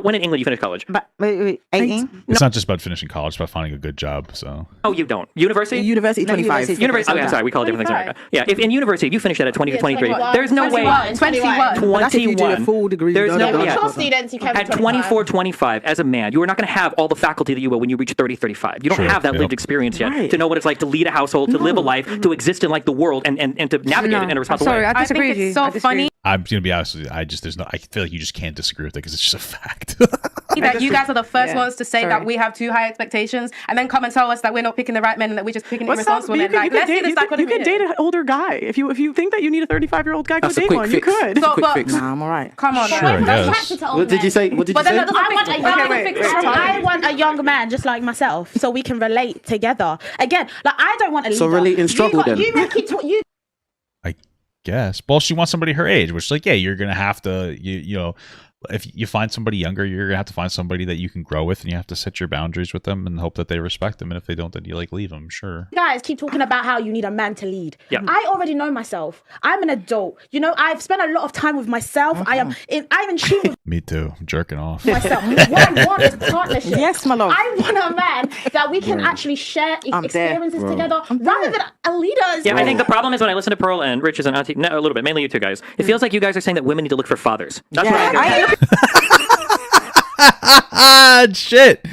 when in England you finish college? But wait, 18? it's not just about finishing college; it's about finding a good job. So Oh, you don't. University? University No, 25. university. University. Okay, I'm sorry. We call it different things in America. Yeah, if in university if you finish that at 20 to 23, there's no way. 21. But that's if you do a 21. full degree. There's no way. Mature students, you can be At 24, 25, as a man, you are not going to have all the faculty that you will when you reach 30, 35. You don't True. have that Yep. lived experience yet Right. to know what it's like to lead a household, to live a life, to exist in like the world, and to navigate it in a responsible Sorry, way. I I disagree think with you. it's so I disagree. funny I'm gonna be honest with you. I feel like you just can't disagree with it because it's just a fact. that you guys are the first Yeah. ones to say Sorry. that we have too high expectations, and then come and tell us that we're not picking the right men and that we're just picking What's up? irresponsible You men. could, Like, you could let's see date, the you could, psychotic you could date an older guy. If you think that you need a 35-year-old guy, go That's a date quick one. fix. You could. So, Quick but fix. Nah, I'm all right. come on, Sure, man. I guess. What did you say? What did you But then say? that doesn't I want fix a it. young, Okay, wait, fix wait, it. I want a young man just like myself, so we can relate together. Again, like I don't want a leader. So relate and struggle then. You keep you I guess. Well, she wants somebody her age, which, like, yeah, you're gonna have to, you know, if you find somebody younger, you're gonna have to find somebody that you can grow with, and you have to set your boundaries with them and hope that they respect them. And if they don't, then you like leave them. Sure. guys keep talking about how you need a man to lead. Yeah. I already know myself. I'm an adult. You know, I've spent a lot of time with myself. I'm in tune with Me too. I'm jerking off. myself. What I want is partnership. Yes, my love. I want a man that we can actually share I'm there. experiences together rather than a leader. Yeah, I think the problem is when I listen to Pearl and Rich and Auntie, no, a little bit, mainly you two guys, it feels like you guys are saying that women need to look for fathers. That's what I'm hearing. Shit.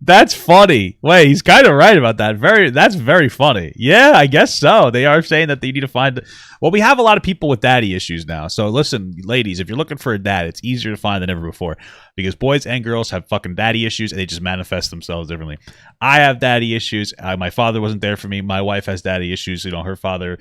That's funny. Wait, he's kind of right about that. That's very funny. Yeah, I guess so. They are saying that they need to find. Well, we have a lot of people with daddy issues now. So listen, ladies, if you're looking for a dad, it's easier to find than ever before because boys and girls have fucking daddy issues and they just manifest themselves differently. I have daddy issues. My father wasn't there for me. My wife has daddy issues. You know, her father,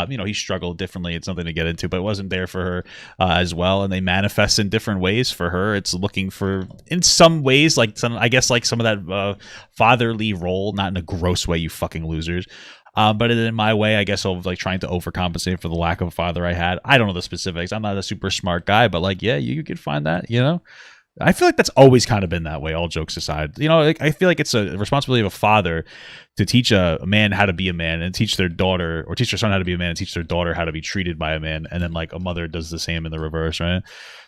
he struggled differently. It's something to get into, but it wasn't there for her as well. And they manifest in different ways for her. It's looking for, in some ways, like some of that fatherly role, not in a gross way, you fucking losers. But in my way, I guess of like trying to overcompensate for the lack of a father I had. I don't know the specifics. I'm not a super smart guy, but like, yeah, you could find that, you know? I feel like that's always kind of been that way, all jokes aside. You know, I feel like it's a responsibility of a father to teach a man how to be a man and teach their daughter or teach their son how to be a man and teach their daughter how to be treated by a man. And then like a mother does the same in the reverse, right?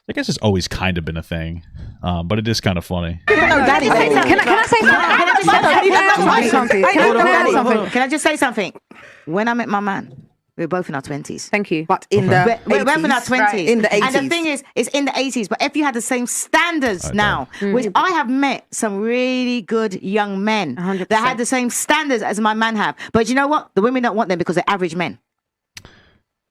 I guess it's always kind of been a thing, but it is kind of funny. Can I say something? Can I just say something? When I met my man, we were both in our 20s. Thank you. But in the We're both in our 20s. Right. In the And the 80s. thing is, it's in the 80s. But if you had the same standards now, which I have met some really good young men 100%. that had the same standards as my man have. But you know what? The women don't want them because they're average men.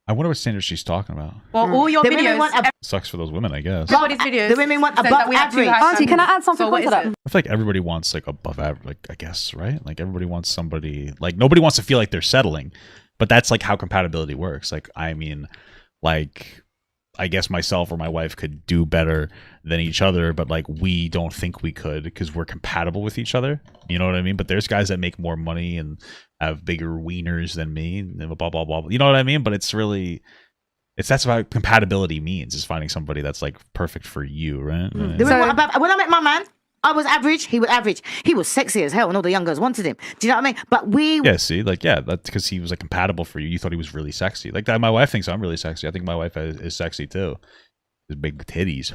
I wonder what standards she's talking about. Well, all your The women videos, want Sucks for those women, I guess. everybody's videos. The women want says above that we have too average. high Auntie, can I standards. add something So what onto is that? it? I feel like everybody wants like above average, like I guess, right? Like everybody wants somebody, like nobody wants to feel like they're settling, but that's like how compatibility works. Like, I mean, like I guess myself or my wife could do better than each other, but like we don't think we could because we're compatible with each other. You know what I mean? But there's guys that make more money and have bigger wieners than me, and blah blah blah. You know what I mean? But it's really. That's what compatibility means, is finding somebody that's like perfect for you, right? The women want above. When I met my man, I was average. He was average. He was sexy as hell, and all the young girls wanted him. Do you know what I mean? But Yeah, see, like, yeah, that's because he was like compatible for you. You thought he was really sexy. Like that, my wife thinks I'm really sexy. I think my wife is sexy too. His big titties.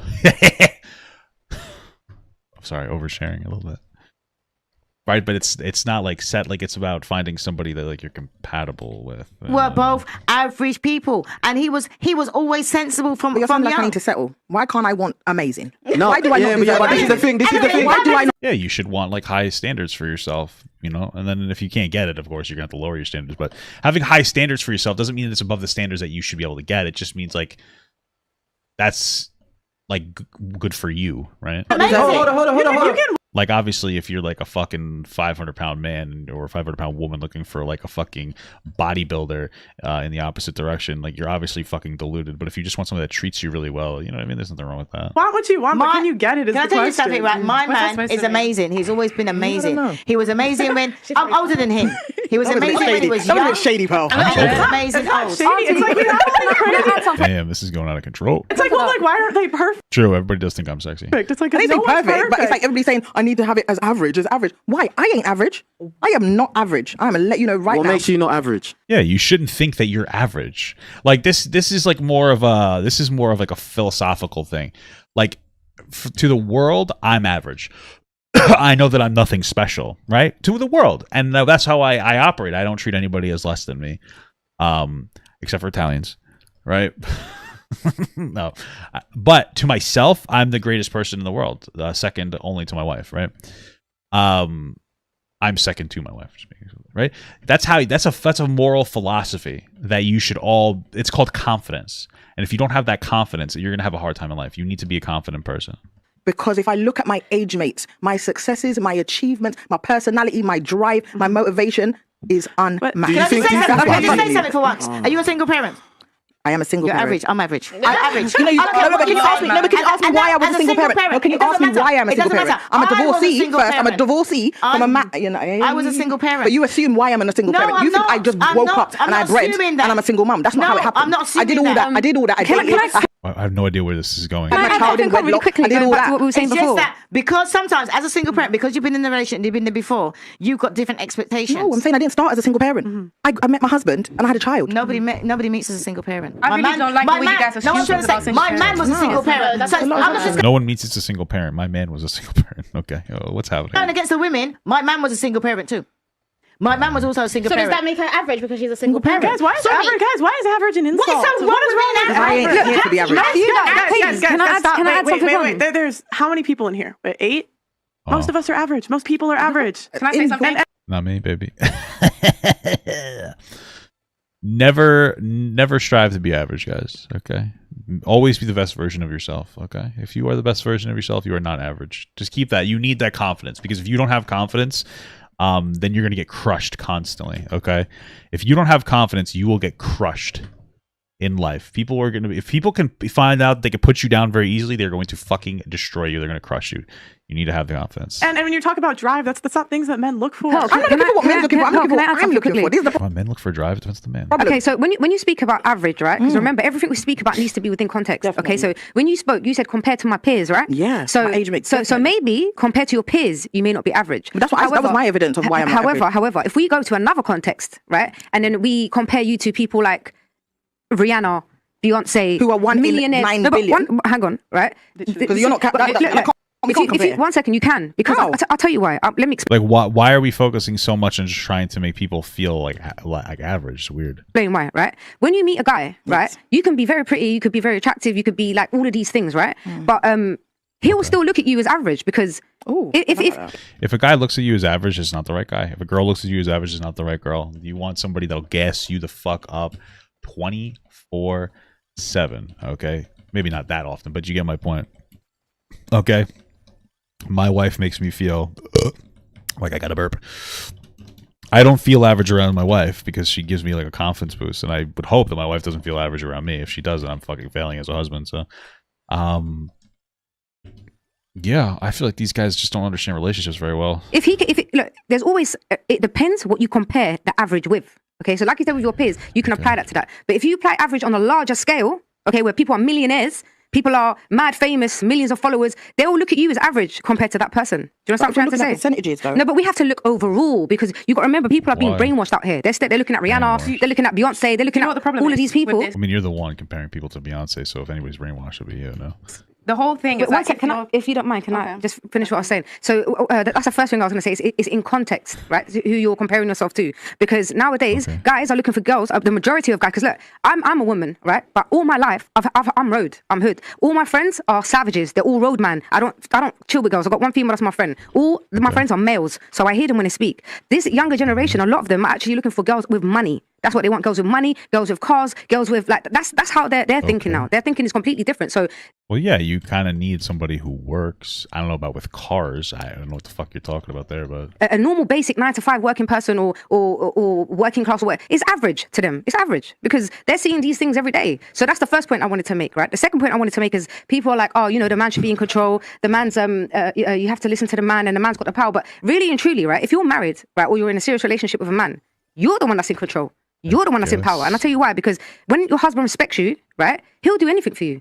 I'm sorry, oversharing a little bit. Right, but it's not like set. Like it's about finding somebody that like you're compatible with. we're both average people, and he was always sensible from But you're saying like I young. need to settle. Why can't I want amazing? No, Why do I not but deserve this is the thing. This is the thing. Why do I not? Yeah, you should want like high standards for yourself, you know. And then if you can't get it, of course, you're gonna have to lower your standards. But having high standards for yourself doesn't mean it's above the standards that you should be able to get. It just means like that's like good for you, right? Amazing. Hold on. Like, obviously, if you're like a fucking 500-pound man or a 500-pound woman looking for like a fucking bodybuilder in the opposite direction, like, you're obviously fucking deluded. But if you just want somebody that treats you really well, you know what I mean? There's nothing wrong with that. Want what you want, but can you get it? Is can I the tell you question. something, right? My man is amazing. He's always been amazing. He was amazing when I'm older than him. He was amazing when he was young. That was a bit shady, pal. And he was amazing old. Shady. It's like, Damn, this is going out of control. it's like, well, like, why aren't they perfect? True, everybody does think I'm sexy. It's like, I didn't no think one's perfect, but it's like everybody saying I need to have it as average. Why? I ain't average. I am not average. I'm gonna let you know right now. What makes you not average? Yeah, you shouldn't think that you're average. Like, this is like more of like a philosophical thing. Like, to the world, I'm average. I know that I'm nothing special, right? To the world, and that's how I operate. I don't treat anybody as less than me, except for Italians, right? No, but to myself, I'm the greatest person in the world, second only to my wife, right? I'm second to my wife, right? That's a moral philosophy that you should all. It's called confidence, and if you don't have that confidence, you're gonna have a hard time in life. You need to be a confident person. Because if I look at my age mates, my successes, my achievements, my personality, my drive, my motivation is unmatched. Can I just say something for once? Are you a single parent? I am a single You're parent. average. I'm average. I'm average. Can you ask me why I was a single parent? No, can you ask me why I'm a single parent? I'm a divorcee first. I'm a divorcee from a man. I was a single parent. But you assume why I'm a single parent. You think I just woke up and I bred and I'm a single mum. That's not how it happened. I'm not assuming that. I did all that. I have no idea where this is going. Can I come really quickly going back to what we were saying before? Just that because sometimes as a single parent, because you've been in the relationship, you've been there before, you've got different expectations. No, I'm saying I didn't start as a single parent. I met my husband and I had a child. Nobody meets as a single parent. I really don't like the way you guys are stupid about single my man was a single parent. No one meets as a single parent. My man was a single parent. Okay, what's happening? And against the women, my man was a single parent too. My man was also a single parent. So does that make her average because she's a single parent? Guys, why is average an insult? What is wrong with being I ain't here to be average. Guys, Can I add something on? Wait. There's how many people in here? 8? Most of us are average. Most people are average. Can I say something? Not me, baby. Never strive to be average, guys. Okay, always be the best version of yourself. Okay, if you are the best version of yourself, you are not average. Just keep that. You need that confidence, because if you don't have confidence, then you're going to get crushed constantly. Okay, if you don't have confidence, you will get crushed in life. People are going to be, if people can find out they can put you down very easily, they're going to fucking destroy you. They're going to crush you. You need to have the confidence. And when you talk about drive, that's not things that men look for. I'm not looking for what men looking for. I'm looking for. These are the men look for drive. It depends on the man. Okay, so when you speak about average, right? Because remember, everything we speak about needs to be within context. Definitely. Okay, so when you spoke, you said compared to my peers, right? Yeah. So my age mates. so maybe compared to your peers, you may not be average. But that's what that was my evidence of why I'm not average. However, if we go to another context, right, and then we compare you to people like Rihanna, Beyonce, who are 1 in 9 billion. Hang on, right? Because you're not. If you 1 second, you can, because I'll tell you why. Let me explain. Like, why are we focusing so much on just trying to make people feel like average? It's weird. Explain why, right? When you meet a guy, right, you can be very pretty, you could be very attractive, you could be like all of these things, right? But he will still look at you as average, because if a guy looks at you as average, it's not the right guy. If a girl looks at you as average, it's not the right girl. You want somebody that'll gas you the fuck up 24/7. Okay, maybe not that often, but you get my point. Okay, my wife makes me feel like I got a burp. I don't feel average around my wife because she gives me like a confidence boost, and I would hope that my wife doesn't feel average around me. If she doesn't, I'm fucking failing as a husband. So, yeah, I feel like these guys just don't understand relationships very well. Look, there's always, it depends what you compare the average with. Okay, so like you said with your peers, you can apply that to that. But if you apply average on a larger scale, okay, where people are millionaires, people are mad famous, millions of followers, they all look at you as average compared to that person. Do you understand what I'm trying to say? Percentages, though. No, but we have to look overall, because you got to remember, people are being brainwashed out here. They're looking at Rihanna, they're looking at Beyonce, they're looking at all of these people. I mean, you're the one comparing people to Beyonce, so if anybody's brainwashed, it'll be you, no? The whole thing is if you don't mind, can I just finish what I was saying? So that's the first thing I was going to say, is in context, right? Who you're comparing yourself to. Because nowadays, guys are looking for girls, the majority of guys, because look, I'm a woman, right? But all my life, I'm road, I'm hood. All my friends are savages. They're all road man. I don't chill with girls. I've got one female that's my friend. My friends are males, so I hear them when they speak. This younger generation, a lot of them are actually looking for girls with money. That's what they want. Girls with money, girls with cars, girls with like that's how they're thinking now. Their thinking is completely different. So well, yeah, you kind of need somebody who works. I don't know about with cars. I don't know what the fuck you're talking about there, but a normal basic 9 to 5 working person or working class or what is average to them. It's average because they're seeing these things every day. So that's the first point I wanted to make, right? The second point I wanted to make is people are like, oh, the man should be in control. The man's you have to listen to the man, and the man's got the power. But really and truly, right? If you're married, right, or you're in a serious relationship with a man, you're the one that's in control. You're the one that's in power. And I'll tell you why. Because when your husband respects you, right, he'll do anything for you.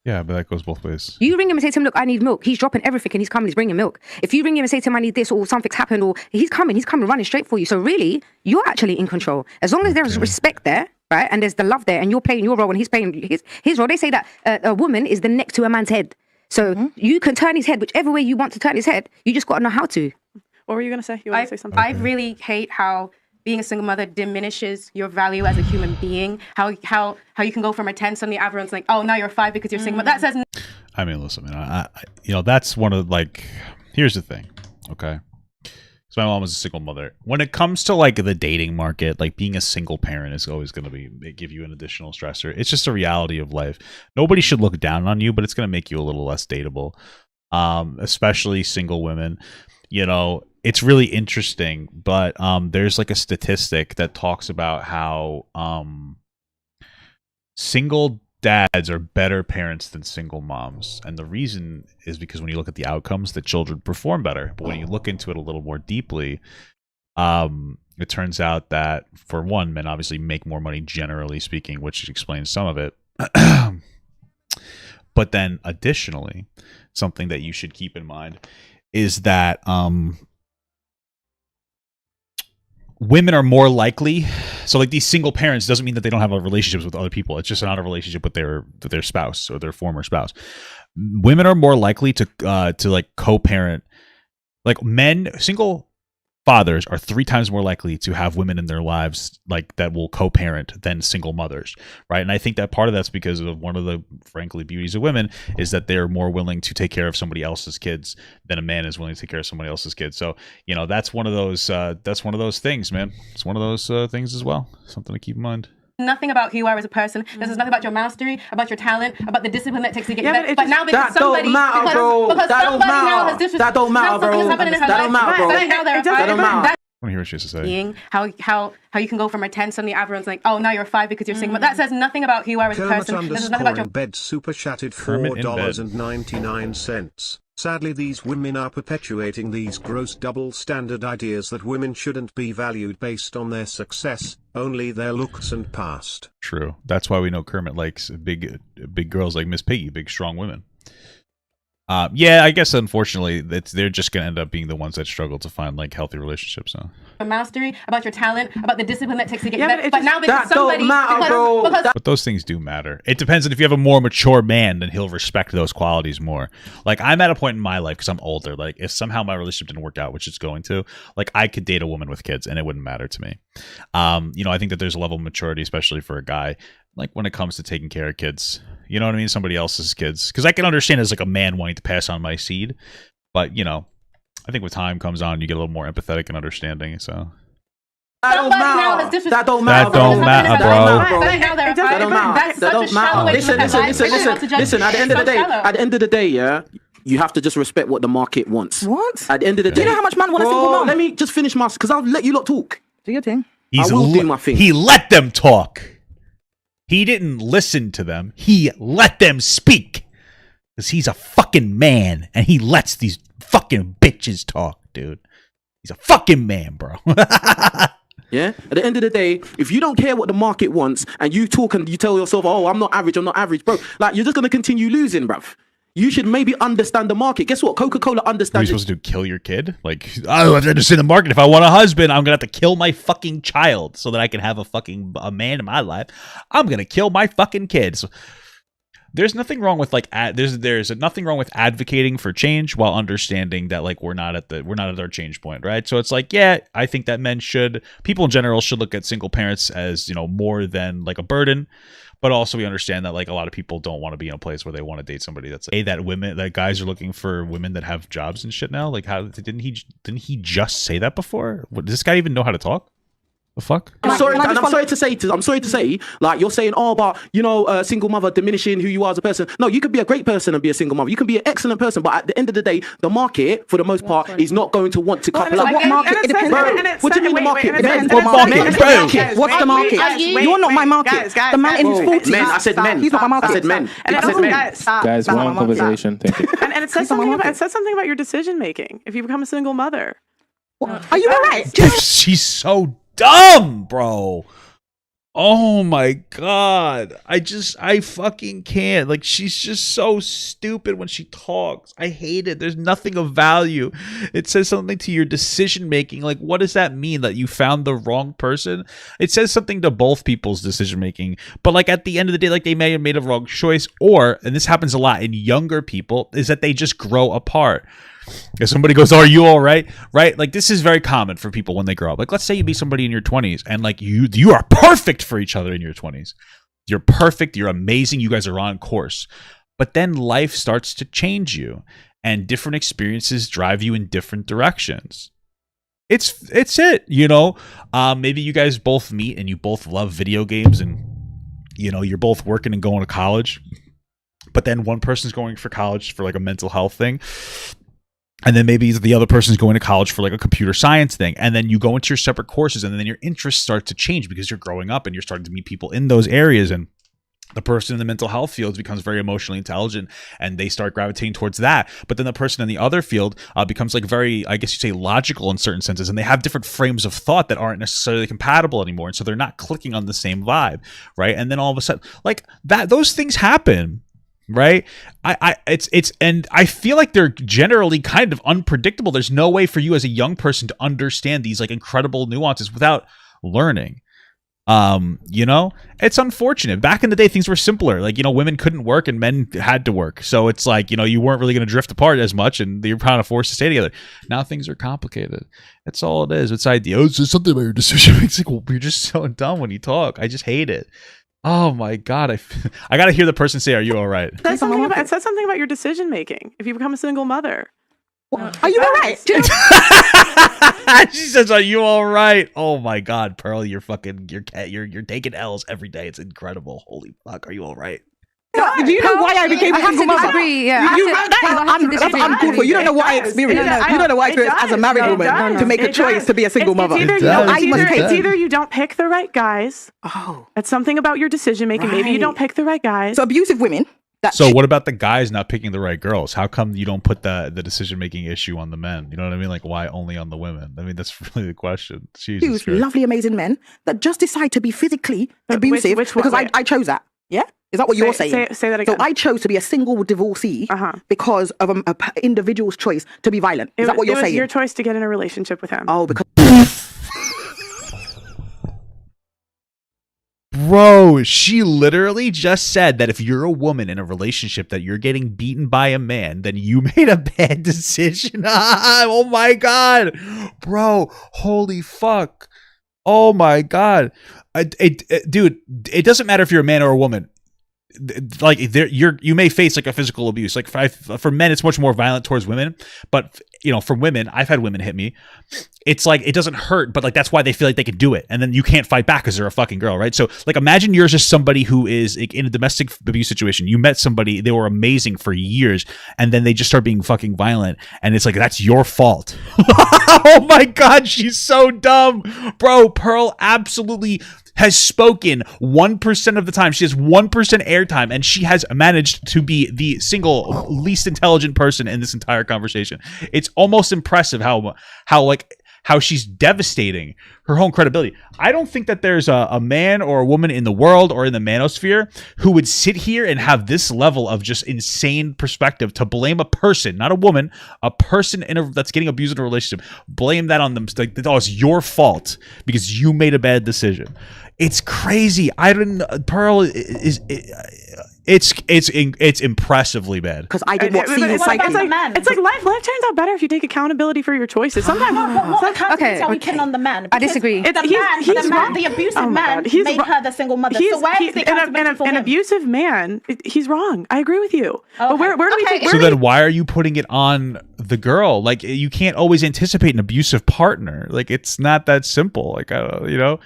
Yeah, but that goes both ways. You ring him and say to him, look, I need milk. He's dropping everything and he's coming, he's bringing milk. If you ring him and say to him, I need this, or something's happened, or he's coming running straight for you. So really, you're actually in control. As long as there's respect there, right, and there's the love there, and you're playing your role and he's playing his role. They say that a woman is the neck to a man's head. So you can turn his head whichever way you want to turn his head. You just got to know how to. What were you going to say? You want to say something? I really hate how being a single mother diminishes your value as a human being. How you can go from a 10, suddenly everyone's like, oh, now you're 5 because you're single. But that says. I mean, listen, man. I that's one of here's the thing, okay. So my mom was a single mother. When it comes to the dating market, being a single parent is always going to give you an additional stressor. It's just a reality of life. Nobody should look down on you, but it's going to make you a little less dateable, especially single women. It's really interesting, but there's a statistic that talks about how single dads are better parents than single moms. And the reason is because when you look at the outcomes, the children perform better. But when you look into it a little more deeply, it turns out that, for one, men obviously make more money generally speaking, which explains some of it. But then additionally, something that you should keep in mind is that women are more likely, so these single parents doesn't mean that they don't have relationships with other people. It's just not a relationship with their spouse or their former spouse. Women are more likely to co-parent. Single fathers are 3 times more likely to have women in their lives that will co-parent than single mothers, right? And I think that part of that's because of one of the, frankly, beauties of women is that they're more willing to take care of somebody else's kids than a man is willing to take care of somebody else's kids. So that's one of those things, man. It's one of those things as well. Something to keep in mind. Nothing about who you are as a person. This is nothing about your mastery, about your talent, about the discipline that takes to get you there. But now because somebody, because somebody now has disrespected, that don't matter, bro. That don't matter, bro. That don't matter. I want to hear what she has to say. How you can go from a 10, suddenly everyone's like, oh, now you're 5 because you're single. But that says nothing about who you are as a person. This is nothing about your bed super chatted $4.99. Sadly, these women are perpetuating these gross double standard ideas that women shouldn't be valued based on their success, only their looks and past. True. That's why we know Kermit likes big girls like Miss Piggy, big strong women. Yeah, I guess unfortunately they're just gonna end up being the ones that struggle to find healthy relationships. So. Mastery, about your talent, about the discipline that takes to get you there. But now because somebody, but those things do matter. It depends on if you have a more mature man, then he'll respect those qualities more. I'm at a point in my life because I'm older. If somehow my relationship didn't work out, which it's going to, I could date a woman with kids and it wouldn't matter to me. I think that there's a level of maturity, especially for a guy, when it comes to taking care of kids. You know what I mean? Somebody else's kids. Because I can understand as a man wanting to pass on my seed. But, I think with time comes on, you get a little more empathetic and understanding. So that don't matter. That don't matter, bro. That don't matter. Listen. At the end of the day, yeah, you have to just respect what the market wants. What? At the end of the day, do you know how much man want a single mom? Let me just finish because I'll let you lot talk. Do your thing. I will do my thing. He let them talk. He didn't listen to them. He let them speak. Because he's a fucking man. And he lets these fucking bitches talk, dude. He's a fucking man, bro. Yeah? At the end of the day, if you don't care what the market wants and you talk and you tell yourself, oh, I'm not average, bro. You're just going to continue losing, bruv. You should maybe understand the market. Guess what? Coca-Cola understands. What are you supposed to do? Kill your kid? I have to understand the market. If I want a husband, I'm going to have to kill my fucking child so that I can have a man in my life. I'm going to kill my fucking kids. There's nothing wrong with there's nothing wrong with advocating for change while understanding that we're not at our change point, right? So it's yeah, I think that people in general should look at single parents as, more than a burden. But also we understand that a lot of people don't want to be in a place where they want to date somebody that's that guys are looking for women that have jobs and shit now. How didn't he just say that before? Does this guy even know how to talk? The fuck? I'm sorry to say, like you're saying, oh, but single mother diminishing who you are as a person. No, you could be a great person and be a single mother. You can be an excellent person, but at the end of the day, the market, for the most part, is not going to want to couple up. What market? It depends. What do you mean the market? What market? What's the market? You're not my market. The man in his 40s. Men. I said men. He's not my market. I said men. Guys, one conversation. Thank you. And it says something about your decision making if you become a single mother. Are you alright? She's so dumb, bro. Oh my god. I fucking can't. Like, she's just so stupid when she talks. I hate it. There's nothing of value. It says something to your decision making. Like, what does that mean? That you found the wrong person? It says something to both people's decision making. But like at the end of the day, like they may have made a wrong choice, or, and this happens a lot in younger people, is that they just grow apart. If somebody goes, are you all right? Right? Like, this is very common for people when they grow up. Like, let's say you meet somebody in your 20s and like you are perfect for each other in your 20s. You're perfect. You're amazing. You guys are on course. But then life starts to change you and different experiences drive you in different directions. It's it, maybe you guys both meet and you both love video games and, you're both working and going to college. But then one person's going for college for like a mental health thing. And then maybe the other person's going to college for like a computer science thing. And then you go into your separate courses and then your interests start to change because you're growing up and you're starting to meet people in those areas. And the person in the mental health field becomes very emotionally intelligent and they start gravitating towards that. But then the person in the other field becomes like very, I guess you say, logical in certain senses. And they have different frames of thought that aren't necessarily compatible anymore. And so they're not clicking on the same vibe, right? And then all of a sudden, like that, those things happen. Right. And I feel like they're generally kind of unpredictable. There's no way for you as a young person to understand these like incredible nuances without learning. It's unfortunate. Back in the day, things were simpler. Like, women couldn't work and men had to work. So it's like, you weren't really going to drift apart as much and you're kind of forced to stay together. Now things are complicated. That's all it is. It's idea. Oh, it's just something about your decision. It's like, well, you're just so dumb when you talk. I just hate it. Oh my god! I gotta hear the person say, "Are you all right?" It says something about your decision making if you become a single mother. Are you all right? She says, "Are you all right?" Oh my god, Pearl, you're taking L's every day. It's incredible. Holy fuck, are you all right? Do you know why I became a single mother? I'm cool for you. Don't know what I experienced. You don't know what I experienced as a married woman to make a choice to be a single mother. It's either you don't pick the right guys. Oh, it's something about your decision making. Maybe you don't pick the right guys. So abusive women. So what about the guys not picking the right girls? How come you don't put the decision making issue on the men? You know what I mean? Like, why only on the women? I mean, that's really the question. Jesus Christ. Lovely, amazing men that just decide to be physically abusive because I chose that. Yeah. Is that what you're saying? Say that again. So I chose to be a single divorcee because of an individual's choice to be violent. Is that what you're saying? It was your choice to get in a relationship with him. Oh, because... Bro, she literally just said that if you're a woman in a relationship that you're getting beaten by a man, then you made a bad decision. Oh my god. Bro, holy fuck. Oh my god. Dude, it doesn't matter if you're a man or a woman. Like you may face like a physical abuse. Like for men, it's much more violent towards women. But for women, I've had women hit me. It's like it doesn't hurt, but like that's why they feel like they can do it, and then you can't fight back because they're a fucking girl, right? So like imagine you're just somebody who is like, in a domestic abuse situation. You met somebody, they were amazing for years, and then they just start being fucking violent, and it's like that's your fault. Oh my god, she's so dumb, bro. Pearl absolutely has spoken 1% of the time. She has 1% airtime, and she has managed to be the single least intelligent person in this entire conversation. It's almost impressive how she's devastating her own credibility. I don't think that there's a man or a woman in the world or in the manosphere who would sit here and have this level of just insane perspective to blame a person, not a woman, a person that's getting abused in a relationship. Blame that on them. Like, oh, it's your fault because you made a bad decision. It's crazy. I don't know. Pearl is it's impressively bad. Because I did what it's like life turns out better if you take accountability for your choices. Sometimes what accountability are we pinning on the man? I disagree. The abusive man made her the single mother. So where is the accountability for him? An abusive man, he's wrong. I agree with you. But where do we take? So then why are you putting it on the girl? Like, you can't always anticipate an abusive partner. Like, it's not that simple. Like, you know.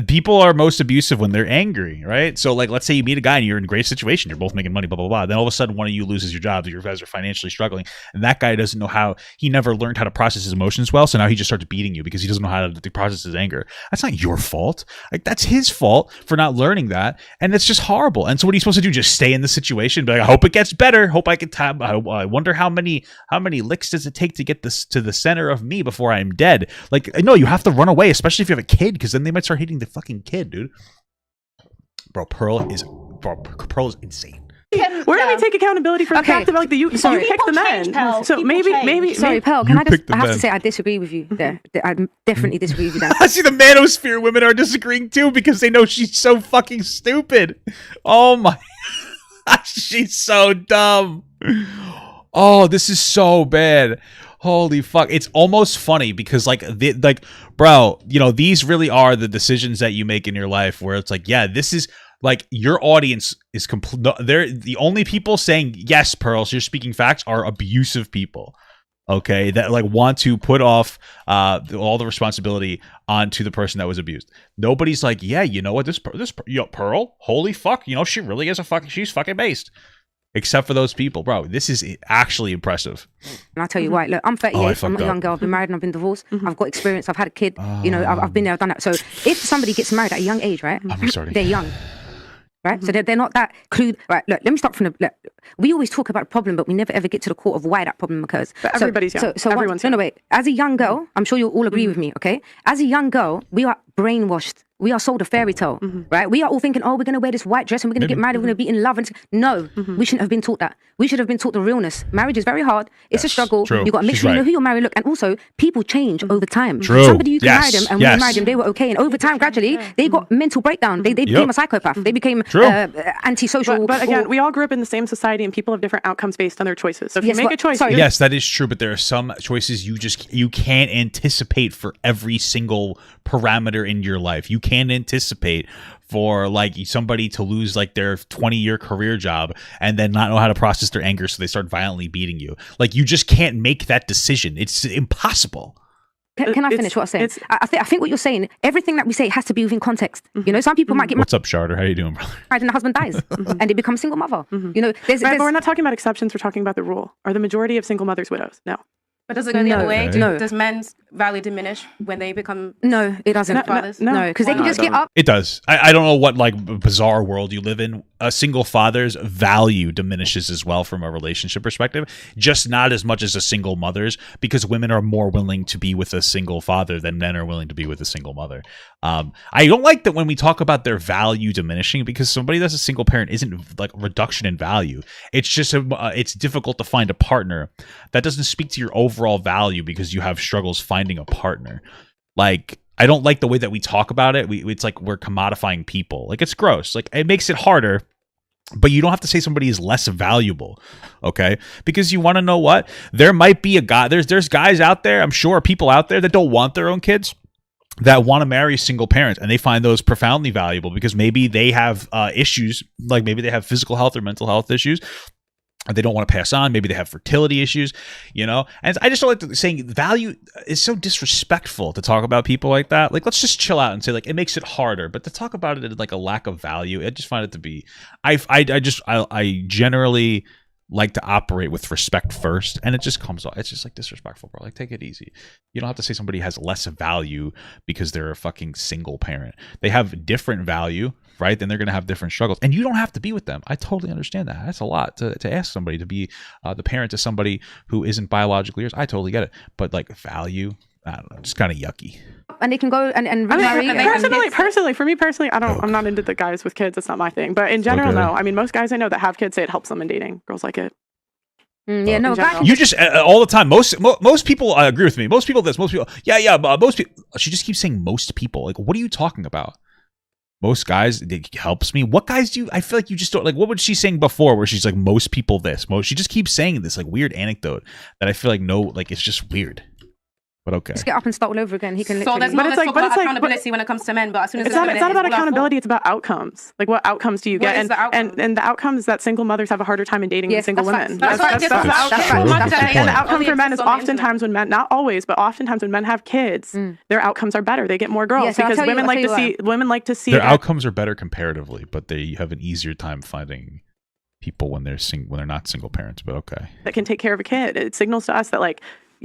People are most abusive when they're angry, right? So, like, let's say you meet a guy and you're in a great situation, you're both making money, blah, blah, blah. Then all of a sudden one of you loses your job, you guys are financially struggling, and that guy doesn't know how, he never learned how to process his emotions well, so now he just starts beating you because he doesn't know how to process his anger. That's not your fault. Like, that's his fault for not learning that, and it's just horrible. And so what are you supposed to do? Just stay in the situation? Be like, I hope it gets better. Hope I can I wonder how many licks does it take to get this to the center of me before I'm dead? Like, no, you have to run away, especially if you have a kid, because then they might start hitting the fucking kid, dude. Bro, Pearl is insane. Where do we take accountability for the fact that, like, you pick the men? So maybe. Sorry, Pearl. Can I have to say I disagree with you there. I definitely disagree with you there. I see the manosphere women are disagreeing too because they know she's so fucking stupid. Oh my, she's so dumb. Oh, this is so bad. Holy fuck. It's almost funny because, like, bro, you know, these really are the decisions that you make in your life where it's like, yeah, this is, like, your audience is they're the only people saying, yes, Pearl, so you're speaking facts, are abusive people. Okay, that, like, want to put off all the responsibility onto the person that was abused. Nobody's like, yeah, you know what, this Pearl, holy fuck, you know, she really is she's fucking based. Except for those people, bro. This is actually impressive. And I'll tell you why. Look, I'm 38. I'm not a young girl. I've been married and I've been divorced. I've got experience. I've had a kid. You know, I've been there, I've done that. So if somebody gets married at a young age, right? They're young. Right? So they're not that clued. Right, look, let me start from the... Look, we always talk about a problem, but we never ever get to the core of why that problem occurs. But everybody's young. Everyone's young. No, wait. As a young girl, I'm sure you'll all agree with me, okay? As a young girl, we are brainwashed. We are sold a fairy tale, right? We are all thinking, oh, we're going to wear this white dress and we're going to get married, we're going to be in love. No, we shouldn't have been taught that. We should have been taught the realness. Marriage is very hard. It's a struggle. True. You've got to make sure you know who you're married. Look, and also, people change over time. True. Somebody you can marry them, and when you married them, they were okay. And over time, gradually, they got mental breakdown. They became a psychopath. They became antisocial. But again, we all grew up in the same society and people have different outcomes based on their choices. So if you make a choice... Yes, that is true, but there are some choices you can't anticipate for every single parameter in your life. You can't anticipate for, like, somebody to lose, like, their 20-year career job and then not know how to process their anger, so they start violently beating you. Like, you just can't make that decision. It's impossible. Can I finish what I'm saying? I think what you're saying, everything that we say has to be within context. You know, some people might get married. What's up, Charter? How you doing, brother? And the husband dies, and they become a single mother. You know, but we're not talking about exceptions. We're talking about the rule. Are the majority of single mothers widows? No. But does it go the other way? No. Does men's value diminish when they become... No, it doesn't. No, because they can just get up. It does. I don't know what, like, bizarre world you live in. A single father's value diminishes as well from a relationship perspective, just not as much as a single mother's, because women are more willing to be with a single father than men are willing to be with a single mother. I don't like that when we talk about their value diminishing, because somebody that's a single parent isn't, like, reduction in value. It's just it's difficult to find a partner that doesn't speak to your overall value because you have struggles finding a partner. Like, I don't like the way that we talk about it. It's like we're commodifying people. Like, it's gross. Like, it makes it harder. But you don't have to say somebody is less valuable, okay? Because you want to know what? There might be a guy, there's guys out there, I'm sure, people out there that don't want their own kids, that want to marry single parents, and they find those profoundly valuable because maybe they have issues, like maybe they have physical health or mental health issues, they don't want to pass on. Maybe they have fertility issues, you know? And I just don't like saying value is so disrespectful to talk about people like that. Like, let's just chill out and say, like, it makes it harder. But to talk about it as, like, a lack of value, I just find it to be... I generally like to operate with respect first, and it just comes off. It's just, like, disrespectful, bro. Like, take it easy. You don't have to say somebody has less value because they're a fucking single parent. They have different value, right? Then they're going to have different struggles. And you don't have to be with them. I totally understand that. That's a lot to ask somebody to be the parent to somebody who isn't biologically yours. I totally get it. But, like, value, I don't know, just kind of yucky. And they can go and remarry. For me personally, I'm not into the guys with kids. It's not my thing. But in general, no. I mean, most guys I know that have kids say it helps them in dating. Girls like it. Yeah, no, you just all the time. Most people agree with me. Most people this. Most people, yeah. Most people. She just keeps saying most people. Like, what are you talking about? Most guys, it helps me. What guys do you? I feel like you just don't like. What was she saying before? Where she's like, most people this. She just keeps saying this like weird anecdote that I feel like it's just weird. But okay. Just get up and start all over again. He can. So literally... there's no accountability when it comes to men, but as soon as it's not about accountability. It's about outcomes. Like, what outcomes do you get? And the outcome is that single mothers have a harder time in dating than single women. That's the outcome. And the outcome for men is oftentimes when men, not always, but oftentimes when men have kids, their outcomes are better. They get more girls because women like to see. Their outcomes are better comparatively, but they have an easier time finding people when they're not single parents. But okay. That can take care of a kid. It signals to us that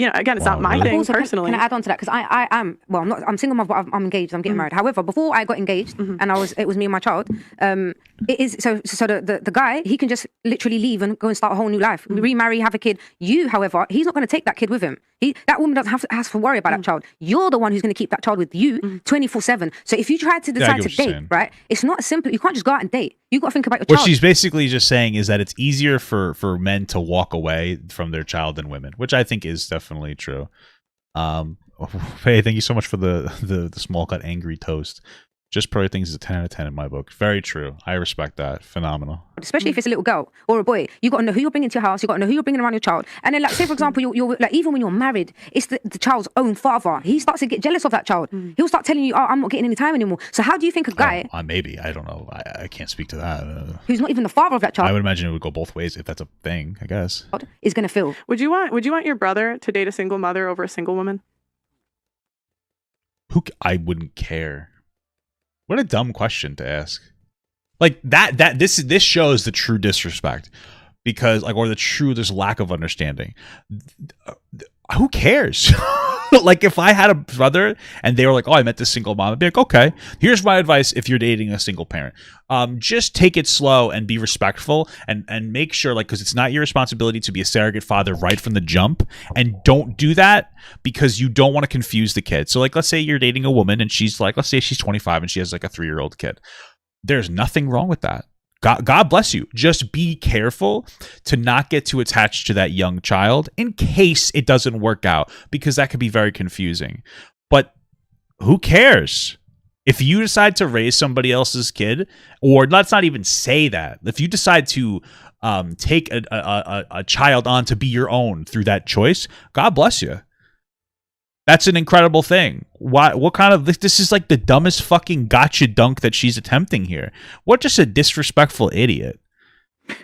again, it's not my thing also, personally. Can I add on to that? Because I am, I'm single mother, but I'm engaged, I'm getting married. However, before I got engaged and it was me and my child, it is, so the guy, he can just literally leave and go and start a whole new life, remarry, have a kid. You, however, he's not going to take that kid with him. That woman doesn't have to worry about that child. You're the one who's going to keep that child with you 24/7. So if you try to decide to date, right, it's not as simple. You can't just go out and date. You got to think about your child. What she's basically just saying is that it's easier for men to walk away from their child than women, which I think is definitely true. Hey, thank you so much for the small cut angry toast. Just Pearly Things is a 10 out of 10 in my book. Very true. I respect that. Phenomenal. Especially if it's a little girl or a boy. You got to know who you're bringing to your house. You got to know who you're bringing around your child. And then, like, say, for example, you're like, even when you're married, it's the child's own father. He starts to get jealous of that child. He'll start telling you, oh, I'm not getting any time anymore. So how do you think a guy... maybe. I don't know. I can't speak to that. Who's not even the father of that child. I would imagine it would go both ways if that's a thing, I guess. Is going to feel... Would you want your brother to date a single mother over a single woman? I wouldn't care. What a dumb question to ask. Like this shows the true disrespect because there's lack of understanding. Who cares? Like if I had a brother and they were like, oh, I met this single mom, I'd be like, okay, here's my advice if you're dating a single parent. Just take it slow and be respectful and make sure, because it's not your responsibility to be a surrogate father right from the jump. And don't do that because you don't want to confuse the kid. So let's say you're dating a woman and she's let's say she's 25 and she has a 3-year-old kid. There's nothing wrong with that. God bless you. Just be careful to not get too attached to that young child in case it doesn't work out, because that could be very confusing. But who cares? If you decide to raise somebody else's kid, or let's not even say that, if you decide to take a child on to be your own through that choice, God bless you. That's an incredible thing. What kind of this is like the dumbest fucking gotcha dunk that she's attempting here. What just a disrespectful idiot.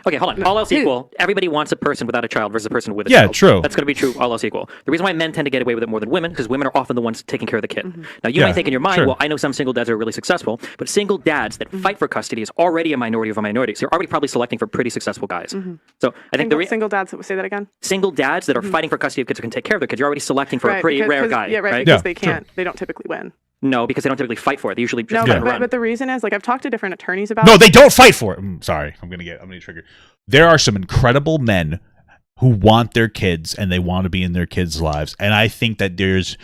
Okay, hold on. All else equal, everybody wants a person without a child versus a person with a Yeah, child. true. That's going to be true, all else equal. The reason why men tend to get away with it more than women, because women are often the ones taking care of the kid. Now, you might think in your mind, well, I know some single dads are really successful, but single dads that fight for custody is already a minority of a minority. So you're already probably selecting for pretty successful guys. So I think single dads, say that again? Single dads that are fighting for custody of kids who can take care of their kids, you're already selecting for a pretty rare guy. Yeah, right, because they don't typically win. No, because they don't typically fight for it. They usually just run. But the reason is, I've talked to different attorneys about. No, they don't fight for it. Sorry, I'm gonna trigger. There are some incredible men who want their kids and they want to be in their kids' lives, and I think that there's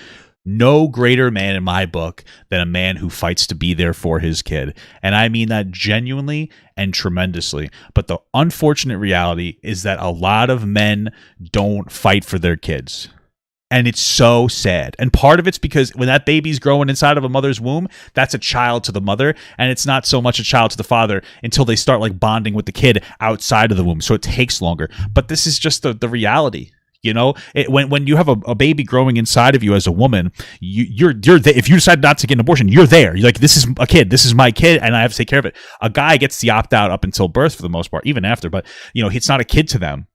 no greater man in my book than a man who fights to be there for his kid, and I mean that genuinely and tremendously. But the unfortunate reality is that a lot of men don't fight for their kids. And it's so sad. And part of it's because when that baby's growing inside of a mother's womb, that's a child to the mother. And it's not so much a child to the father until they start bonding with the kid outside of the womb. So it takes longer. But this is just the reality. When you have a baby growing inside of you as a woman, you're if you decide not to get an abortion, you're there. You're like, this is a kid. This is my kid. And I have to take care of it. A guy gets the opt-out up until birth for the most part, even after. But, it's not a kid to them.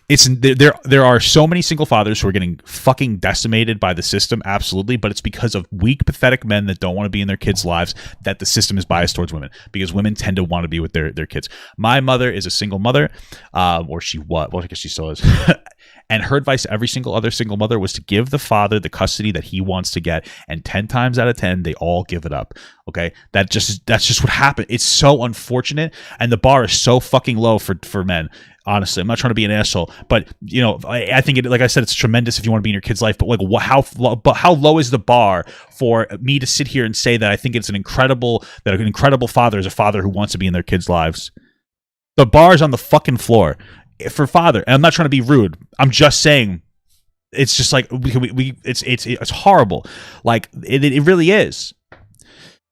There are so many single fathers who are getting fucking decimated by the system, absolutely, but it's because of weak, pathetic men that don't want to be in their kids' lives that the system is biased towards women, because women tend to want to be with their kids. My mother is a single mother, or she was, well, I guess she still is. And her advice to every single other single mother was to give the father the custody that he wants to get. And 10 times out of 10, they all give it up. Okay. That's just what happened. It's so unfortunate. And the bar is so fucking low for men. Honestly, I'm not trying to be an asshole, but I think like I said, it's tremendous if you want to be in your kid's life, but how low is the bar for me to sit here and say that I think it's an incredible father is a father who wants to be in their kids' lives? The bar is on the fucking floor. for father, and I'm not trying to be rude. I'm just saying, it's just like it's horrible. Like it really is.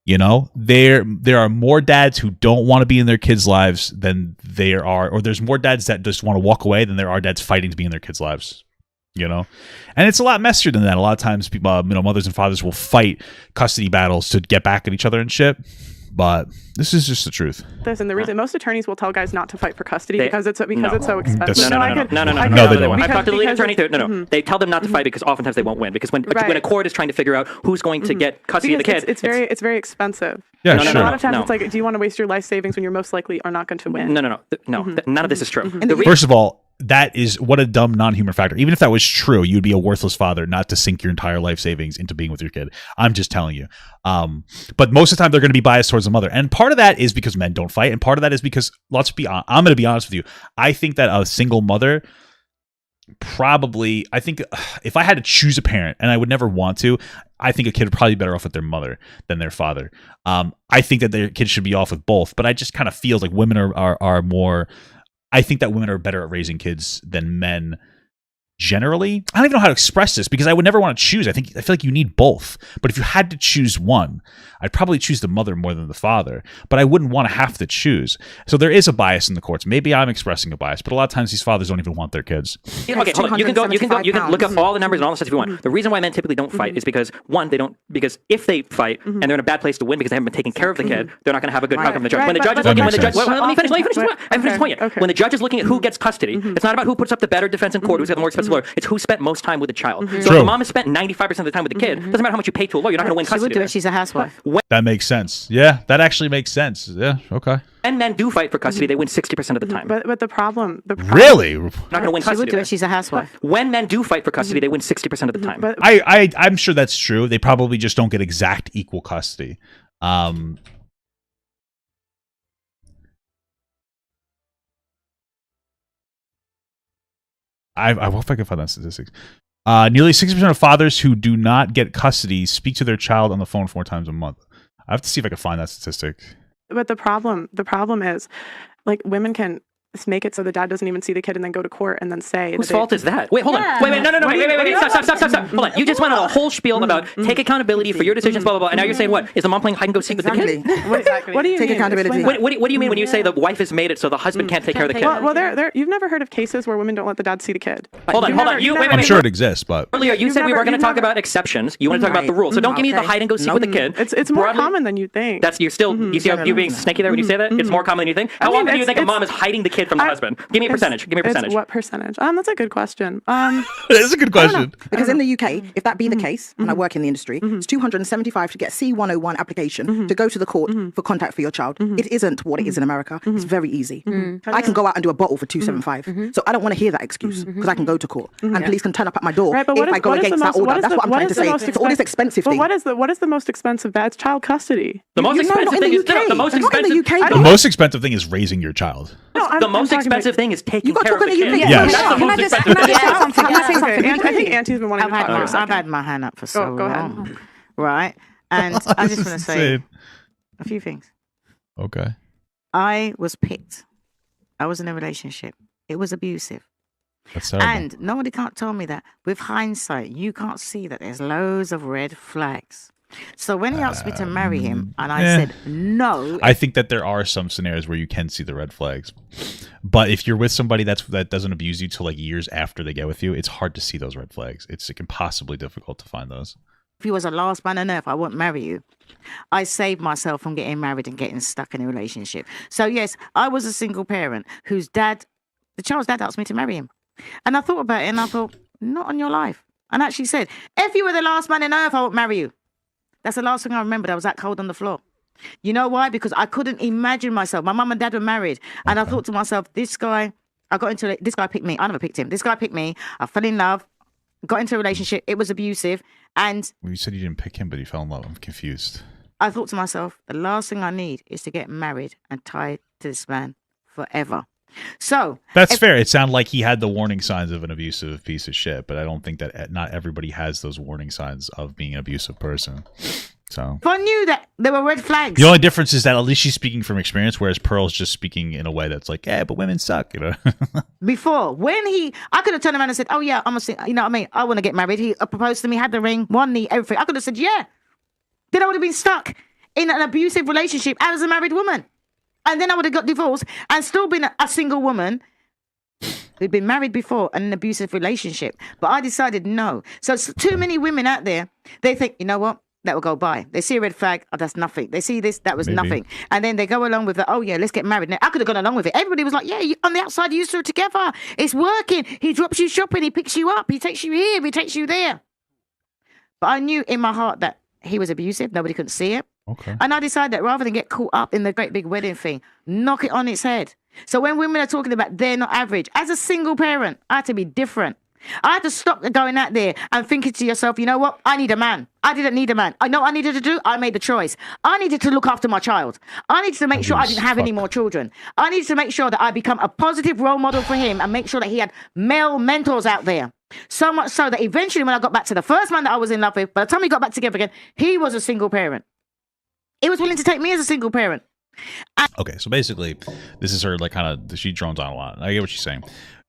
You know, there are more dads who don't want to be in their kids' lives than there are, or there's more dads that just want to walk away than there are dads fighting to be in their kids' lives. You know, and it's a lot messier than that. A lot of times, people, mothers and fathers will fight custody battles to get back at each other and shit. But this is just the truth. And the reason most attorneys will tell guys not to fight for custody because it's so expensive. No, they don't. I've talked to the legal attorney. They tell them not to fight because oftentimes they won't win. Because when a court is trying to figure out who's going to get custody of the kid, it's very expensive. Yeah, sure. A lot of times it's like, do you want to waste your life savings when you're most likely are not going to win? No. None of this is true. First of all, that is what a dumb non-human factor. Even if that was true, you'd be a worthless father not to sink your entire life savings into being with your kid. I'm just telling you. But most of the time they're going to be biased towards the mother. And part of that is because men don't fight. And part of that is because, I'm going to be honest with you. I think that a single mother I think if I had to choose a parent, and I would never want to, I think a kid would probably be better off with their mother than their father. I think that their kids should be off with both. But I just kind of feel like women are more... I think that women are better at raising kids than men generally. I don't even know how to express this because I would never want to choose. I feel like you need both. But if you had to choose one, I'd probably choose the mother more than the father. But I wouldn't want to have to choose. So there is a bias in the courts. Maybe I'm expressing a bias, but a lot of times these fathers don't even want their kids. Okay, hold on. You can look up all the numbers and all the stuff if you want. The reason why men typically don't fight is because because if they fight and they're in a bad place to win because they haven't been taking care of the kid, they're not going to have a good outcome from the judge. When the judge is looking, let me finish the point. When the judge is looking at who gets custody, it's not about who puts up the better defense in court, who's got the more expensive lawyer. It's who spent most time with the child. So if the mom has spent 95% of the time with the kid, doesn't matter how much you pay to a lawyer, you're not going to win custody. She would do it. She's a housewife. That makes sense. Yeah, that actually makes sense. Yeah, okay. And men do fight for custody, they win 60% of the time. But the problem really? Not going to win custody. She would do it. She's a housewife. When men do fight for custody, they win 60% of the time. But I'm sure that's true. They probably just don't get exact equal custody. I hope I can find that statistics. Nearly 60% of fathers who do not get custody speak to their child on the phone 4 times a month. I have to see if I can find that statistic. But the problem is, like, women can make it so the dad doesn't even see the kid and then go to court and then say whose fault is that? Wait, hold on. Wait, no, stop. Hold on. You just went on a whole spiel about take accountability for your decisions, blah, blah, blah. And now you're saying what? Is the mom playing hide and go seek with the kid? What do you take mean? accountability? What do you mean when you say the wife has made it so the husband can't take care of the kid? Well, you've never heard of cases where women don't let the dad see the kid. Hold on. I'm sure it exists, but earlier you said we were going to talk about exceptions. You want to talk about the rules. So don't give me the hide and go seek with the kid. It's more common than you think. That's you see how you being snaky there when you say that? It's more common than you think. How often do you think a mom is hiding the kid from the husband? Give me a percentage. What percentage? That's a good question. It is a good question. Because in the UK, if that be the case, and I work in the industry, it's 275 to get C101 application to go to the court for contact for your child. It isn't what it is in America. It's very easy. I can go out and do a bottle for 275. So I don't want to hear that excuse because I can go to court and police can turn up at my door if I go against that order. That's what I'm trying to say. So all this expensive thing. What is the most expensive? That's child custody. The most expensive thing is the most expensive thing is raising your child. The most expensive thing is taking care of the kid. Yes. Can I say something? I think Auntie's been wanting to talk. I've had my hand up for so long. Go ahead. Right? And I just want to say a few things. Okay. I was picked. I was in a relationship. It was abusive. That's terrible. And nobody can't tell me that. With hindsight, you can't see that there's loads of red flags. So when he asked me to marry him, and I said no. I think that there are some scenarios where you can see the red flags. But if you're with somebody that doesn't abuse you till like years after they get with you, it's hard to see those red flags. It's impossibly difficult to find those. If he was the last man on earth, I wouldn't marry you. I saved myself from getting married and getting stuck in a relationship. So yes, I was a single parent whose the child's dad asked me to marry him. And I thought about it and I thought, not on your life. And I actually said, if you were the last man on earth, I would marry you. That's the last thing I remembered. I was that cold on the floor. You know why? Because I couldn't imagine myself. My mum and dad were married. And I thought to myself, this guy picked me. I never picked him. This guy picked me. I fell in love, got into a relationship. It was abusive. And well, you said you didn't pick him, but you fell in love. I'm confused. I thought to myself, the last thing I need is to get married and tied to this man forever. So that's fair. It sounded like he had the warning signs of an abusive piece of shit, but I don't think that not everybody has those warning signs of being an abusive person. So if I knew that there were red flags. The only difference is that at least she's speaking from experience, whereas Pearl's just speaking in a way that's like, yeah, but women suck, you know. Before, I could have turned around and said, oh yeah, you know what I mean? I want to get married. He proposed to me, had the ring, one knee, everything. I could have said, yeah. Then I would have been stuck in an abusive relationship as a married woman. And then I would have got divorced and still been a single woman who'd been married before in an abusive relationship. But I decided no. So it's too many women out there, they think, you know what? That will go by. They see a red flag, oh, that's nothing. They see this, that was nothing. And then they go along with the, oh yeah, let's get married. Now, I could have gone along with it. Everybody was like, yeah, on the outside, you two are together. It's working. He drops you shopping. He picks you up. He takes you here. He takes you there. But I knew in my heart that he was abusive. Nobody couldn't see it. Okay. And I decided that rather than get caught up in the great big wedding thing, knock it on its head. So when women are talking about they're not average, as a single parent, I had to be different. I had to stop going out there and thinking to yourself, you know what? I need a man. I didn't need a man. I know what I needed to do. I made the choice. I needed to look after my child. I needed to make sure I didn't have any more children. I needed to make sure that I become a positive role model for him and make sure that he had male mentors out there. So much so that eventually when I got back to the first man that I was in love with, by the time we got back together again, he was a single parent. He was willing to take me as a single parent. Okay, so basically, this is her, like, kind of, she drones on a lot. I get what she's saying.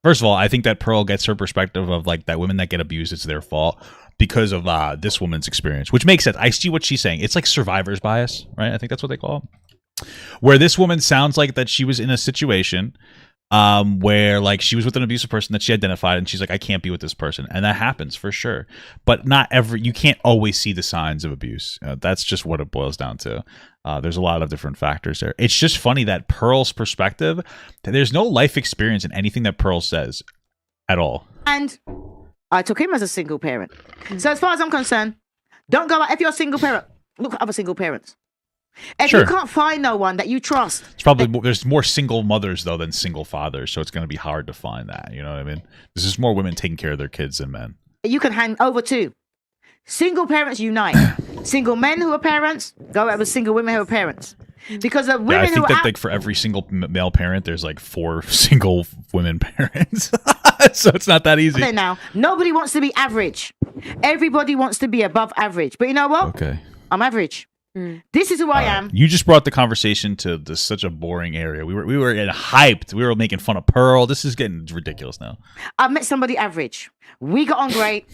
First of all, I think that Pearl gets her perspective of, like, that women that get abused, it's their fault because of this woman's experience, which makes sense. I see what she's saying. It's like survivor's bias, right? I think that's what they call it. Where this woman sounds like that she was in a situation where, like, she was with an abusive person that she identified, and she's like, I can't be with this person. And that happens for sure. But you can't always see the signs of abuse. That's just what it boils down to. There's a lot of different factors there. It's just funny that Pearl's perspective, there's no life experience in anything that Pearl says at all. And I took him as a single parent. So as far as I'm concerned, don't go out. If you're a single parent, look at other single parents. If you can't find no one that you trust. It's probably there's more single mothers, though, than single fathers. So it's going to be hard to find that. You know what I mean? There's just more women taking care of their kids than men. You can hand over to. Single parents unite. Single men who are parents, go out with single women who are parents. Because the women I think who that like for every single male parent, there's like 4 single women parents. So it's not that easy. Okay, now, nobody wants to be average. Everybody wants to be above average. But you know what? Okay. I'm average. This is who I am. You just brought the conversation to such a boring area. We were getting hyped. We were making fun of Pearl. This is getting ridiculous now. I've met somebody average. We got on great,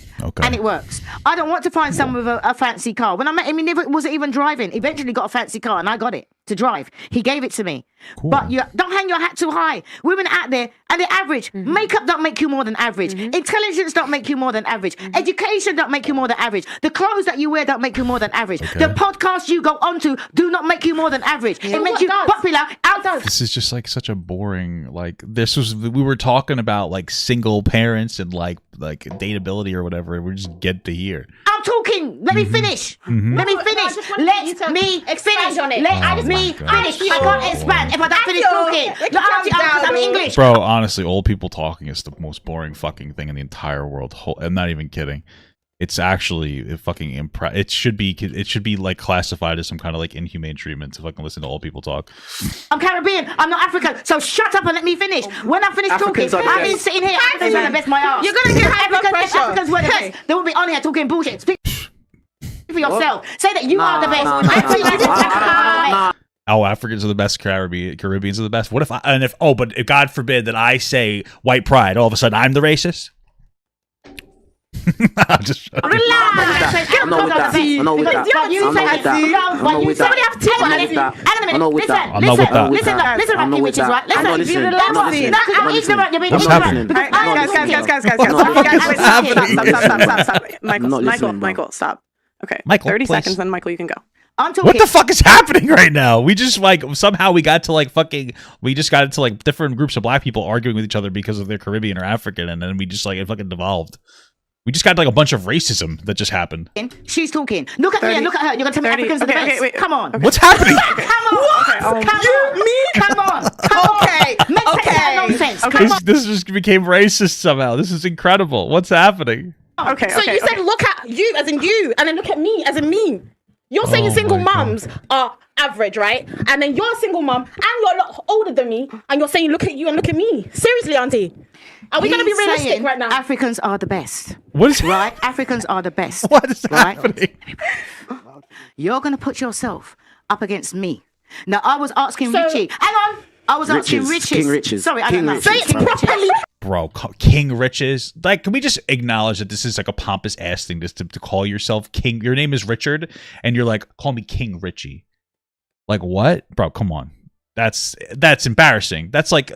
and it works. I don't want to find someone with a fancy car. When I met him, he never wasn't even driving. Eventually got a fancy car, and I got it to drive. He gave it to me. Cool. But don't hang your hat too high. Women out there, and they're average. Makeup don't make you more than average. Intelligence don't make you more than average. Education don't make you more than average. The clothes that you wear don't make you more than average. The podcasts you go onto do not make you more than average. It makes you popular. This is just like such a boring, like, we were talking about like single parents and like dateability or whatever. We just get to here. I'm talking. Let me finish. Let me finish. Let me finish on it. Let me finish. I can't expand if I don't finish talking. Look, I'm English. Bro, honestly, old people talking is the most boring fucking thing in the entire world. I'm not even kidding. It's actually fucking it should be like classified as some kind of like inhumane treatment to fucking listen to old people talk. I'm Caribbean. I'm not African. So shut up and let me finish. When I finish talking, I've been sitting here. Africans are the best. My ass. You're gonna get high blood pressure. Africans were the best. They will be on here talking bullshit. Speak for yourself. Say that you are the best. Oh, Africans are the best. Caribbeans are the best. What if but God forbid that I say white pride, all of a sudden I'm the racist? I'm just relax. I'm not with that. I'm not with that. Stop. Michael, stop. Okay. Michael, 30 seconds, then Michael, you can go. What the fuck is happening right now? We just somehow we got into like different groups of black people arguing with each other because of their Caribbean or African, and then we just like it fucking devolved. We just got like a bunch of racism that just happened. She's talking. Look at me and look at her. You're gonna tell me Africans are the best. Wait. Come on. What's happening? Come on. Come on. Okay. Make sense of that nonsense. Okay. This just became racist somehow. This is incredible. What's happening? Okay. So you said look at you as in you, and then look at me as in me. You're saying single mums are average, right? And then you're a single mum, and you're a lot older than me, and you're saying look at you and look at me. Seriously, auntie. Are we going to be realistic saying right now? Africans are the best. What is right? Africans are the best. What is happening? You're going to put yourself up against me. Now, I was asking Richie. Hang on. I was asking Richie. King Riches. Sorry, I don't know. Say it properly. Bro, King Riches. Like, can we just acknowledge that this is like a pompous ass thing just to call yourself King? Your name is Richard, and you're like, call me King Richie. Like, what? Bro, come on. That's embarrassing. That's like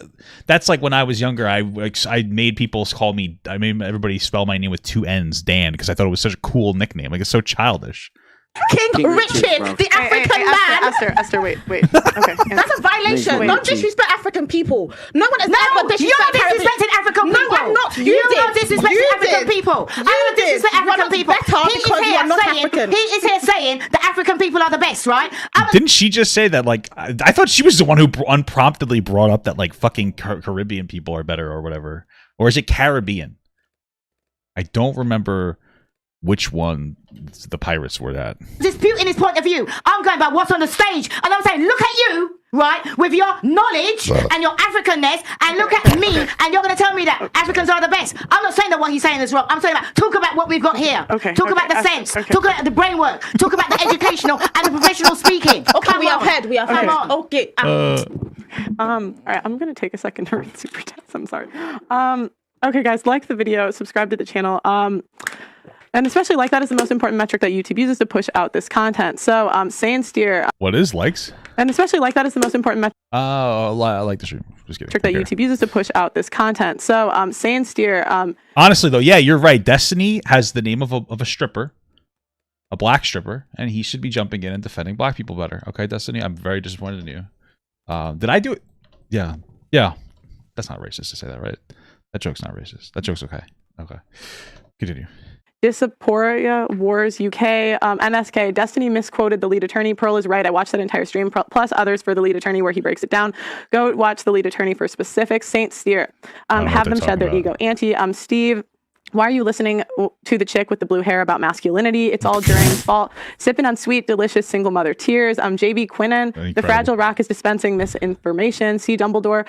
when I was younger, I made people call me, I made everybody spell my name with 2 N's, Dan, because I thought it was such a cool nickname. Like, it's so childish. King Richard, the African man. Esther, wait. Okay. That's a violation. Don't disrespect African people. No one has ever disrespected You're disrespecting African people. No, I'm not. You are disrespecting African people. I don't disrespect African people. Because you are not African. He is here saying that African people are the best, right? Didn't she just say that? Like, I thought she was the one who unpromptedly brought up that like fucking Caribbean people are better or whatever. Or is it Caribbean? I don't remember which one the pirates were at. Disputing his point of view. I'm going by what's on the stage. And I'm saying, look at you, right, with your knowledge and your Africanness, and look at me, and you're going to tell me that Africans are the best. I'm not saying that what he's saying is wrong. I'm saying talk about what we've got here. Talk about the sense. Talk about the brain work. Talk about the educational and the professional speaking. Okay, we have heard. Okay. All right, I'm going to take a second to read super chats. I'm sorry. Okay, guys, like the video, subscribe to the channel. And especially like that is the most important metric that YouTube uses to push out this content. So, say and steer. What is likes? And especially like that is the most important metric. I like the stream. Just kidding. Metric that YouTube uses to push out this content. So, say and steer. Honestly, though, yeah, you're right. Destiny has the name of a stripper, a black stripper, and he should be jumping in and defending black people better. Okay, Destiny, I'm very disappointed in you. Did I do it? Yeah. That's not racist to say that, right? That joke's not racist. That joke's okay. Okay. Continue. Disaporia Wars UK, NSK, Destiny misquoted the lead attorney. Pearl is right. I watched that entire stream, plus others for the lead attorney where he breaks it down. Go watch the lead attorney for specifics. Saint Steer, have them shed their ego. Steve, why are you listening to the chick with the blue hair about masculinity? It's all Duran's fault. Sipping on sweet, delicious single mother tears. JB Quinnen, the fragile rock is dispensing misinformation. C. Dumbledore,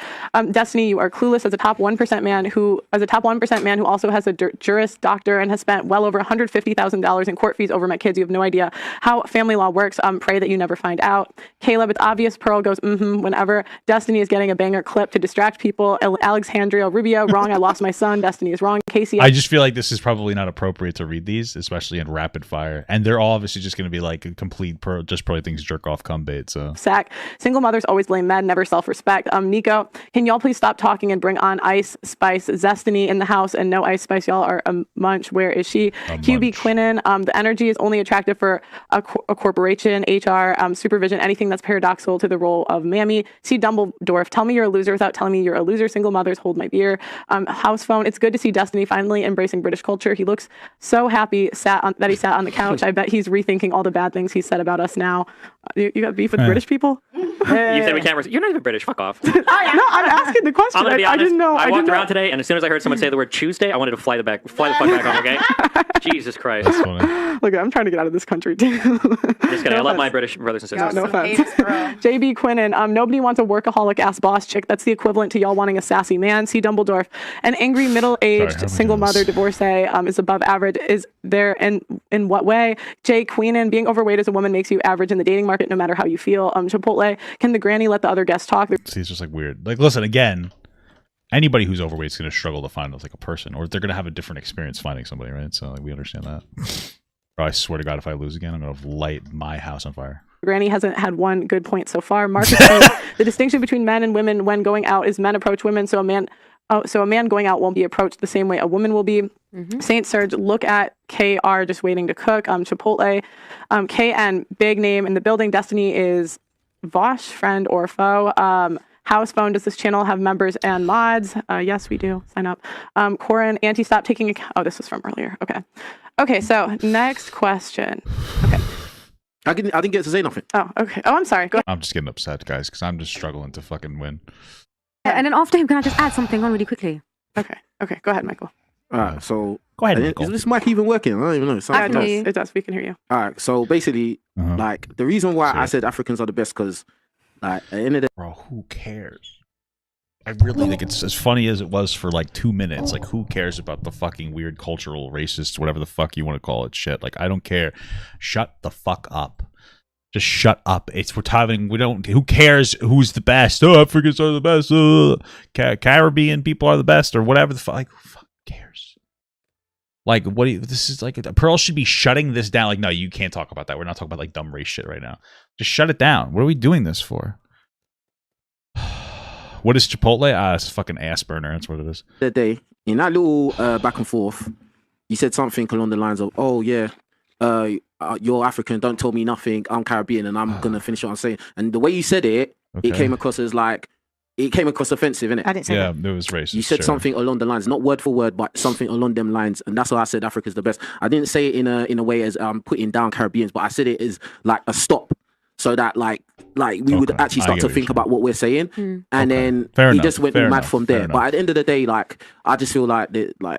Destiny, you are clueless as a top 1% man who also has a Juris Doctor and has spent well over $150,000 in court fees over my kids. You have no idea how family law works. Pray that you never find out. Caleb, it's obvious. Pearl goes whenever Destiny is getting a banger clip to distract people. Alexandria Rubio, wrong. I lost my son. Destiny is wrong. Casey, I just feel like this is probably not appropriate to read these, especially in rapid fire, and they're all obviously just going to be like a complete JustPearlyThings jerk off cum bait. So sack single mothers always blame men, never self-respect. Nico, can y'all please stop talking and bring on Ice Spice Zestiny in the house? And no Ice Spice, y'all are a munch. Where is she? QB Quinnen, the energy is only attractive for a corporation, HR, supervision, anything that's paradoxical to the role of mammy. See Dumbledore, tell me you're a loser without telling me you're a loser. Single mothers, hold my beer. House phone, it's good to see Destiny finally embracing British culture. He looks so happy that he sat on the couch. I bet he's rethinking all the bad things he said about us now. You got beef with British people? You said we can't. You're not even British. Fuck off. No, I'm asking the question. I'm gonna be honest. I didn't know. I walked around today, and as soon as I heard someone say the word Tuesday, I wanted to fly the fuck back home. Okay. Jesus Christ. That's funny. Look, I'm trying to get out of this country too. Just kidding. I love my British brothers and sisters. No offense. JB Quinnen, nobody wants a workaholic ass boss chick. That's the equivalent to y'all wanting a sassy man. C. Dumbledore, an angry middle-aged single mother divorcee is above average. Is there in what way? Jay Queenan, being overweight as a woman makes you average in the dating market no matter how you feel. Chipotle, can the granny let the other guests talk? See, it's just like weird. Like, listen, again, anybody who's overweight is going to struggle to find like a person, or they're going to have a different experience finding somebody, right? So like, we understand that. Bro, I swear to God, if I lose again, I'm going to light my house on fire. Granny hasn't had one good point so far. Marcus, the distinction between men and women when going out is men approach women, so a man going out won't be approached the same way a woman will be. Saint Serge, look at KR just waiting to cook. Chipotle, KN, big name in the building. Destiny is Vosh, friend or foe. House phone, does this channel have members and mods? Yes, we do. Sign up. Corin, Auntie, stop taking oh, this was from earlier. Okay, so next question. Okay. I didn't get to say nothing. Oh, okay. Oh, I'm sorry. Go ahead. I'm just getting upset, guys, because I'm just struggling to fucking win. And then after him, can I just add something on really quickly? Okay. Go ahead, Michael. All right, so go ahead, Michael. Is this mic even working? I don't even know. It does. We can hear you. All right, so basically, like the reason why I said Africans are the best because, like, at the end of the bro, who cares? I really think it's as funny as it was for like 2 minutes. Like, who cares about the fucking weird cultural racist, whatever the fuck you want to call it, shit? Like, I don't care. Shut the fuck up. Just shut up. Who cares who's the best? Oh, Africans are the best. Caribbean people are the best, or whatever the fuck. Like, who fuck cares? Like, this is like, Pearl should be shutting this down. Like, no, you can't talk about that. We're not talking about like dumb race shit right now. Just shut it down. What are we doing this for? What is Chipotle? It's a fucking ass burner. That's what it is. The day, in that little back and forth, you said something along the lines of, oh, yeah, you're African, don't tell me nothing, I'm Caribbean, and I'm going to finish what I'm saying. And the way you said it, it came across as like, it came across offensive, innit? I didn't say that. Yeah, it was racist. You said something along the lines, not word for word, but something along them lines, and that's why I said Africa's the best. I didn't say it in a way as putting down Caribbeans, but I said it as like a stop, so that like we would actually start to think about what we're saying, and then he just went mad from there. But at the end of the day, like I just feel like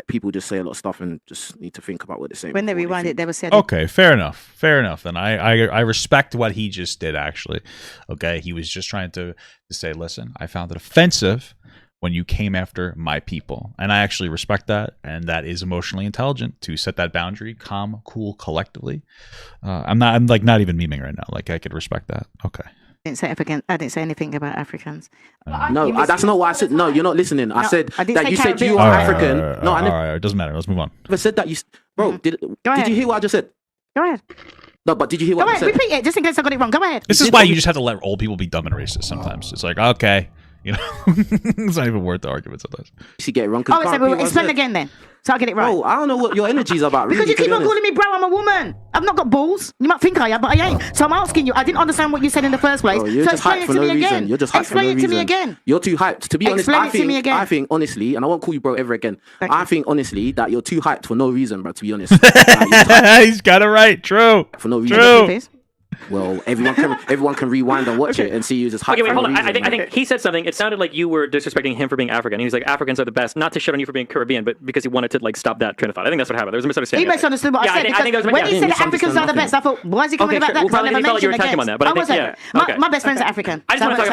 people just say a lot of stuff and just need to think about what they're saying. When they rewind it, they will say, okay, fair enough. And I respect what he just did, actually. Okay, he was just trying to say, listen, I found it offensive when you came after my people, and I actually respect that, and that is emotionally intelligent to set that boundary, calm, cool, collectively. I'm not even memeing right now. Like, I could respect that. Okay. I didn't say anything about Africans. No, that's not what I said. No, you're not listening. I said that you said you are African. No, all right, it doesn't matter. Let's move on. I said that you, bro. Did you hear what I just said? Go ahead. No, but did you hear what I said? Repeat it, just in case I got it wrong. Go ahead. This is why you just have to let old people be dumb and racist sometimes. It's like, okay, you know, it's not even worth the argument sometimes. You see, get it wrong. Explain again then. So I get it right. Oh, I don't know what your energy's about. Because you keep on calling me bro, I'm a woman. I've not got balls. You might think I am, but I ain't. So I'm asking you. I didn't understand what you said in the first place. Oh, you're so just hyped for no reason. You're just hyped for no reason. Explain it to me again. You're too hyped. To be honest, I think honestly, and I won't call you bro ever again. I think honestly that you're too hyped for no reason, bro. To be honest, he's got it right. True. For no reason. True. Well, everyone can rewind and watch it and see you just hyped. Okay, wait, hold on. I think he said something. It sounded like you were disrespecting him for being African. He was like, Africans are the best, not to shit on you for being Caribbean, but because he wanted to like stop that train of thought. I think that's what happened. There was a misunderstanding. He misunderstood what I said. I think that was when he said Africans are the best, I thought, why is he coming about that? Well, he felt like you were attacking him on that, but I think, yeah. My best friends are African. I just want to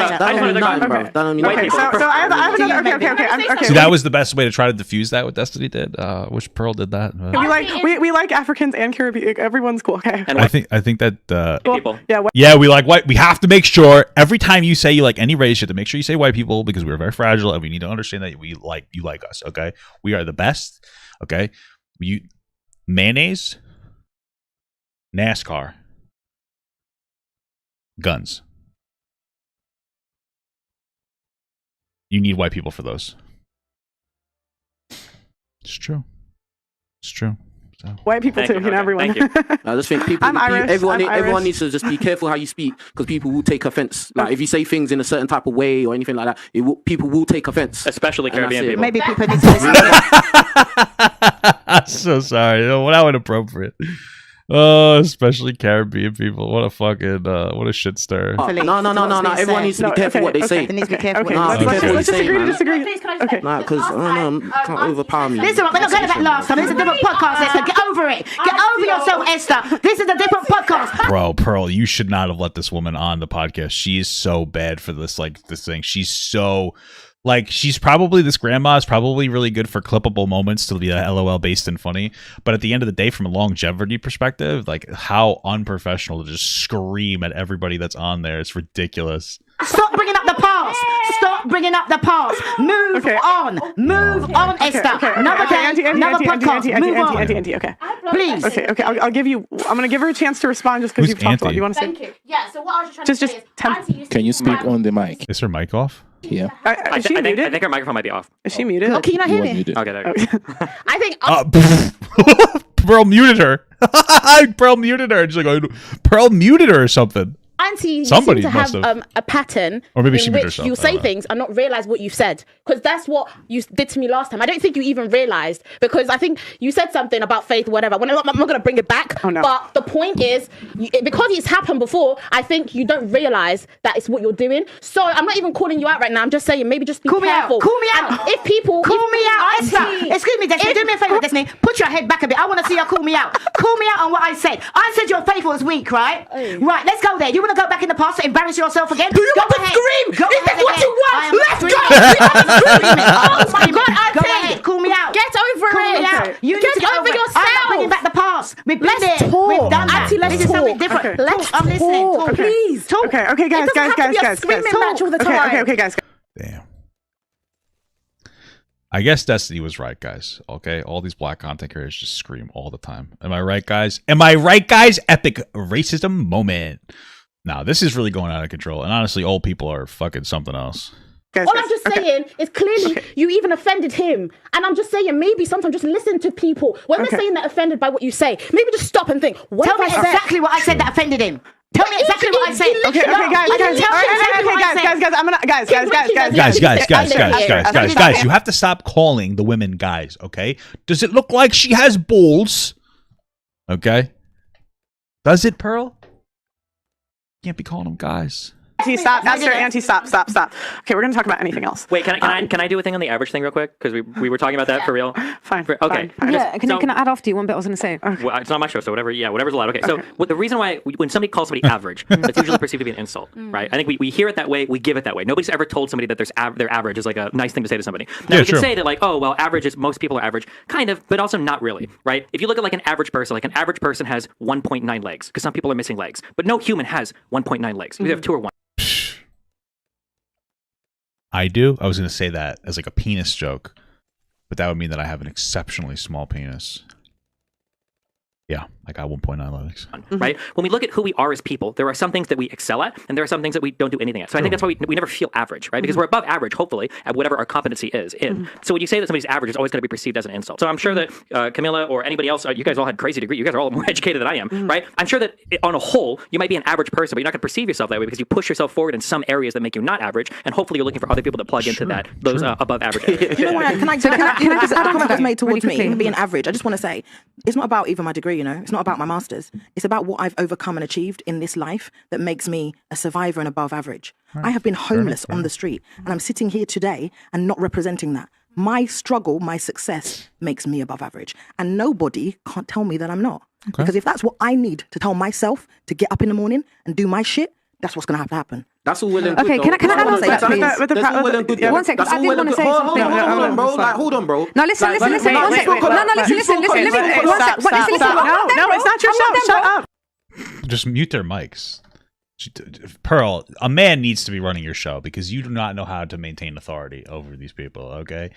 talk about white people. So I have another. Okay. See, that was the best way to try to diffuse that. What Destiny did. Wish Pearl did that. We like Africans and Caribbean. Everyone's cool. Okay. And I think that people. Yeah, we like white. We have to make sure every time you say you like any race, you have to make sure you say white people because we're very fragile and we need to understand that you like us. Okay, we are the best. Okay, mayonnaise, NASCAR, guns. You need white people for those. It's true. It's true. So. White people too, everyone. I just think people, everyone needs to just be careful how you speak because people will take offense. Like if you say things in a certain type of way or anything like that, people will take offense. Especially Caribbean people. Maybe people need to listen. I'm so sorry. Well, that was inappropriate. Oh, especially Caribbean people. What a fucking, what a shit stir. No. Everyone needs to be careful what they say. They need to be careful. Let's disagree. Okay. Nah, because I don't know, can't overpower me. Listen, we're not going to that last time. This is a different podcast, Esther. Get over it. Get over yourself, Esther. This is a different podcast. Bro, Pearl, you should not have let this woman on the podcast. She is so bad for this thing. She's so... she's probably, this grandma is probably really good for clippable moments to be LOL based and funny. But at the end of the day, from a longevity perspective, how unprofessional to just scream at everybody that's on there. It's ridiculous. Stop bringing up the past. Stop bringing up the past. Move on. Move on, Esther. Another podcast. Move on. Auntie, okay. Please. Okay. I'm going to give her a chance to respond just because you've talked a lot. Do you want to say? Thank you. Yeah, so what I was trying to say is... Can you speak on the mic? Is her mic off? Yeah. Is she muted? I think her microphone might be off. Is she muted? Oh, can you not hear me? Okay, there you go. I think... Pearl muted her. Pearl muted her. She's like, Pearl muted her or something. Auntie, somebody you seem to have a pattern or maybe she in which you say things and not realize what you said, because that's what you did to me last time. I don't think you even realized, because I think you said something about faith or whatever. I'm not going to bring it back. Oh, no. But the point is, because it's happened before, I think you don't realize that it's what you're doing. So I'm not even calling you out right now. I'm just saying maybe just be careful. Call me out. And if people call me out, Esther. Excuse me, Destiny. Do me a favor, Destiny. Put your head back a bit. I want to see her call me out. Call me out on what I said. I said your faith was weak, right? Right. Let's go there. You want to to go back in the past to embarrass yourself again? Do you go want to ahead. scream? Go If that's ahead what again. you want, I am let's go. screaming. Oh my God, Go Auntie. ahead. Call me out. Get over Call it. me out. You need Get to get over it. I'm not yourself. bringing back the past. We've been Let's there. talk. We've done that. Auntie, let's This is something talk. different. Okay. Let's I'm listening. talk. Talk. Please. Talk. Okay, guys, It doesn't have to be a screaming match all the time. Okay, guys. Damn. I guess Destiny was right, guys. Okay, all these black content creators just scream all the time. Am I right, guys? Am I right, guys? Epic racism moment. Now, this is really going out of control, and honestly, old people are fucking something else. All I'm just saying is clearly you even offended him. And I'm just saying maybe sometimes just listen to people. When they're saying they're offended by what you say, maybe just stop and think, what Tell me have I said? exactly what I said that offended him. Tell me exactly what I said. Okay, guys, you have to stop calling the women guys, okay? Does it look like she has balls? Okay? Does it, Pearl? Can't be calling them guys. Stop. Stop. Okay, we're gonna talk about anything else. Wait, can I do a thing on the average thing real quick? Because we were talking about that for real. Fine. Okay. Fine. Yeah, can I add after you one bit I was going to say? Well, it's not my show, so whatever. Yeah, whatever's allowed. Okay. So the reason why when somebody calls somebody average, that's usually perceived to be an insult, right? I think we hear it that way, we give it that way. Nobody's ever told somebody that their average is like a nice thing to say to somebody. Now we can say that like, oh well, average is most people are average, kind of, but also not really, right? If you look at like an average person has 1.9 legs because some people are missing legs, but no human has 1.9 legs. You have 2 or 1. I do. I was going to say that as like a penis joke, but that would mean that I have an exceptionally small penis. Yeah, I got 1.9 legs. Right? When we look at who we are as people, there are some things that we excel at, and there are some things that we don't do anything at. So I think that's why we never feel average, right? Because we're above average, hopefully, at whatever our competency is in. So when you say that somebody's average, it's always going to be perceived as an insult. So I'm sure that Camilla or anybody else, you guys all had crazy degrees. You guys are all more educated than I am, right? I'm sure that on a whole, you might be an average person, but you're not going to perceive yourself that way because you push yourself forward in some areas that make you not average, and hopefully you're looking for other people that plug into those above average areas. You know what? Can I just a comment was made towards me being average? I just want to say it's not about even my degree. You know, it's not about my masters. It's about what I've overcome and achieved in this life that makes me a survivor and above average. I have been homeless on the street, and I'm sitting here today and not representing that. My struggle, my success makes me above average, and nobody can't tell me that I'm not. Because if that's what I need to tell myself to get up in the morning and do my shit, that's what's going to happen. That's all well and good. Okay, can I add on to that, please? One second, I did want to say something. Hold on, bro. Like, hold on, bro. No, listen. One second. No, listen. Let me. No, it's not your show. Shut up. Just mute their mics. Pearl, a man needs to be running your show because you do not know how to maintain authority over these people. Okay,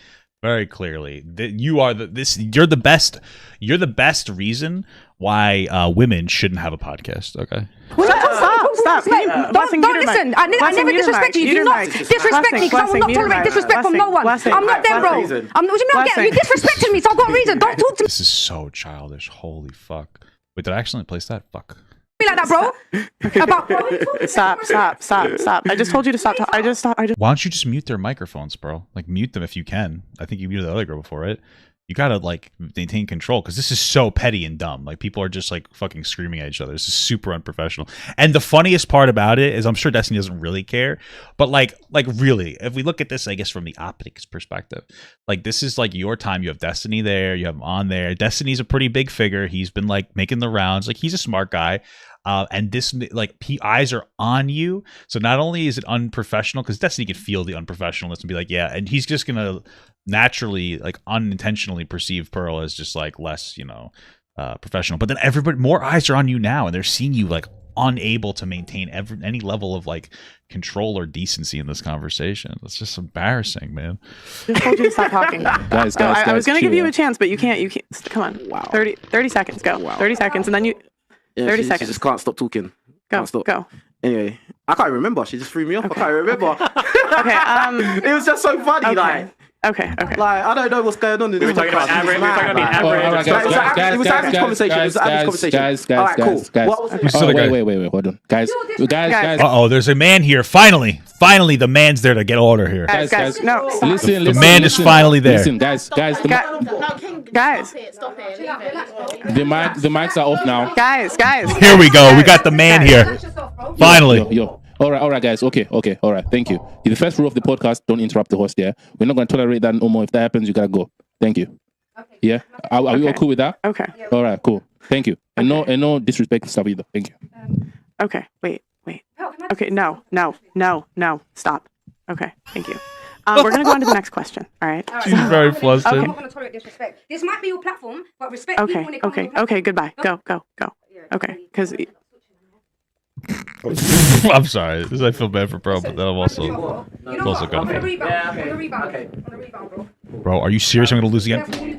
very clearly, you're the best reason why women shouldn't have a podcast. Okay. Stop. Don't listen. I never disrespect you. Do not disrespect me because I will not tolerate disrespect from no one. I'm not them, bro. You disrespected me, so I've got a reason. Don't talk to me. This is so childish. Holy fuck. Wait, did I accidentally place that? Fuck. Like that, bro. Stop. I just told you to stop. Why don't you just mute their microphones, bro? Like, mute them if you can. I think you muted the other girl before, right? You gotta, like, maintain control because this is so petty and dumb. Like, people are just, like, fucking screaming at each other. This is super unprofessional. And the funniest part about it is I'm sure Destiny doesn't really care. But, like really, if we look at this, I guess, from the optics perspective, like, this is, like, your time. You have Destiny there. You have him on there. Destiny's a pretty big figure. He's been, like, making the rounds. Like, he's a smart guy. And this, like, eyes are on you. So not only is it unprofessional, because Destiny could feel the unprofessionalness and be like, yeah, and he's just gonna naturally, like, unintentionally perceive Pearl as just, like, less, professional. But then everybody, more eyes are on you now, and they're seeing you, like, unable to maintain any level of, like, control or decency in this conversation. It's just embarrassing, man. I told you to stop talking. Guys, I was gonna give you a chance, but you can't. Come on. Wow. 30 seconds. Go. Wow. 30 seconds, and then you. Yeah, 30 she seconds. just can't stop talking. Go. Anyway, I can't remember. She just threw me off. Okay. I can't remember. Okay. It was just so funny. Like, Okay. like, I don't know what's going on in this. We're talking about average. We're talking about average. It was average conversation. It was average conversation. All right, cool. Wait, hold on. Guys. Uh-oh, there's a man here. Finally, the man's there to get order here. Guys, no. Listen. The man is finally there. Listen, guys. Guys. The mics are off now. Guys. Here we go. We got the man here. Finally. Yo. All right, guys. Okay. All right. Thank you. The first rule of the podcast: don't interrupt the host. Yeah, we're not going to tolerate that no more. If that happens, you gotta go. Thank you. Okay. Yeah. Are we all cool with that? Okay. All right. Cool. Thank you. And no disrespect stuff either. Thank you. Okay. Wait. Okay, no. Stop. Okay, thank you. We're gonna go on to the next question. All right. She's very flustered. I'm not gonna tolerate disrespect. This might be your platform, but respect people when it comes to your Okay. Goodbye. Go. Okay, because. I'm sorry. I feel bad for bro, but then I'm also I'm gonna rebound. Bro, are you serious? I'm gonna lose again. You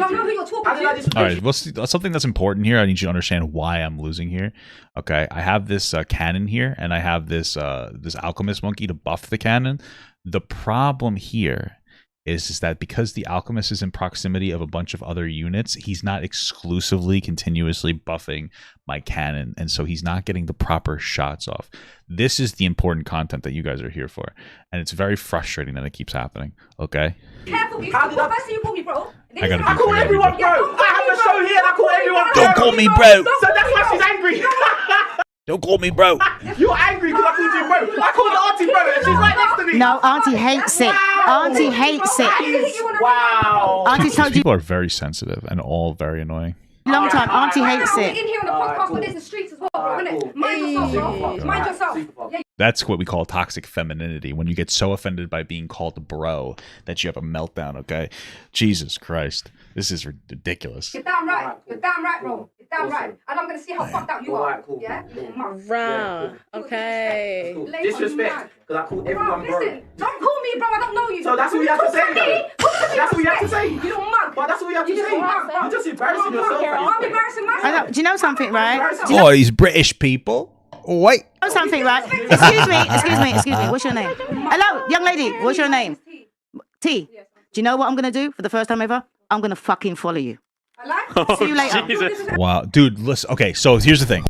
don't know who you're talking to. All right. Well, something that's important here. I need you to understand why I'm losing here. Okay, I have this cannon here, and I have this alchemist monkey to buff the cannon. The problem here is that because the alchemist is in proximity of a bunch of other units, he's not exclusively continuously buffing my cannon, and so he's not getting the proper shots off. This is the important content that you guys are here for, and it's very frustrating that it keeps happening. Okay. Careful, you call me bro. I call everyone bro. I have a show here and I call everyone bro. Don't call me bro. So that's why she's angry. Don't call me bro. You're angry because I called you bro. I called auntie bro and she's right next to me. No, auntie hates it. Auntie hates it. Wow. Auntie told you People are very sensitive and all very annoying. long time. Auntie hates We're it. in here on the podcast, but there's the streets as well, bro, innit? Mind yourself, bro. Mind yourself. Yeah. That's what we call toxic femininity, when you get so offended by being called bro that you have a meltdown, okay? Jesus Christ. This is ridiculous. You're damn right. You're damn right, bro. You're damn right. And I'm going to see how fucked up you are. Yeah? Right. Okay. Disrespect. Because I called everyone bro. Listen, don't call me bro. I don't know you. So that's what you have to say, though. That's what you have to say. You don't mug. But that's what you have to say. You're just embarrassing yourself. I'm embarrassing myself. I know. Do you know something, right? Oh, these British people. Wait. Know something, right? Excuse me. What's your name? Hello, young lady. What's your name? T. Do you know what I'm gonna do for the first time ever? I'm gonna fucking follow you. See you later. Jesus. Wow, dude. Listen. Okay, so here's the thing.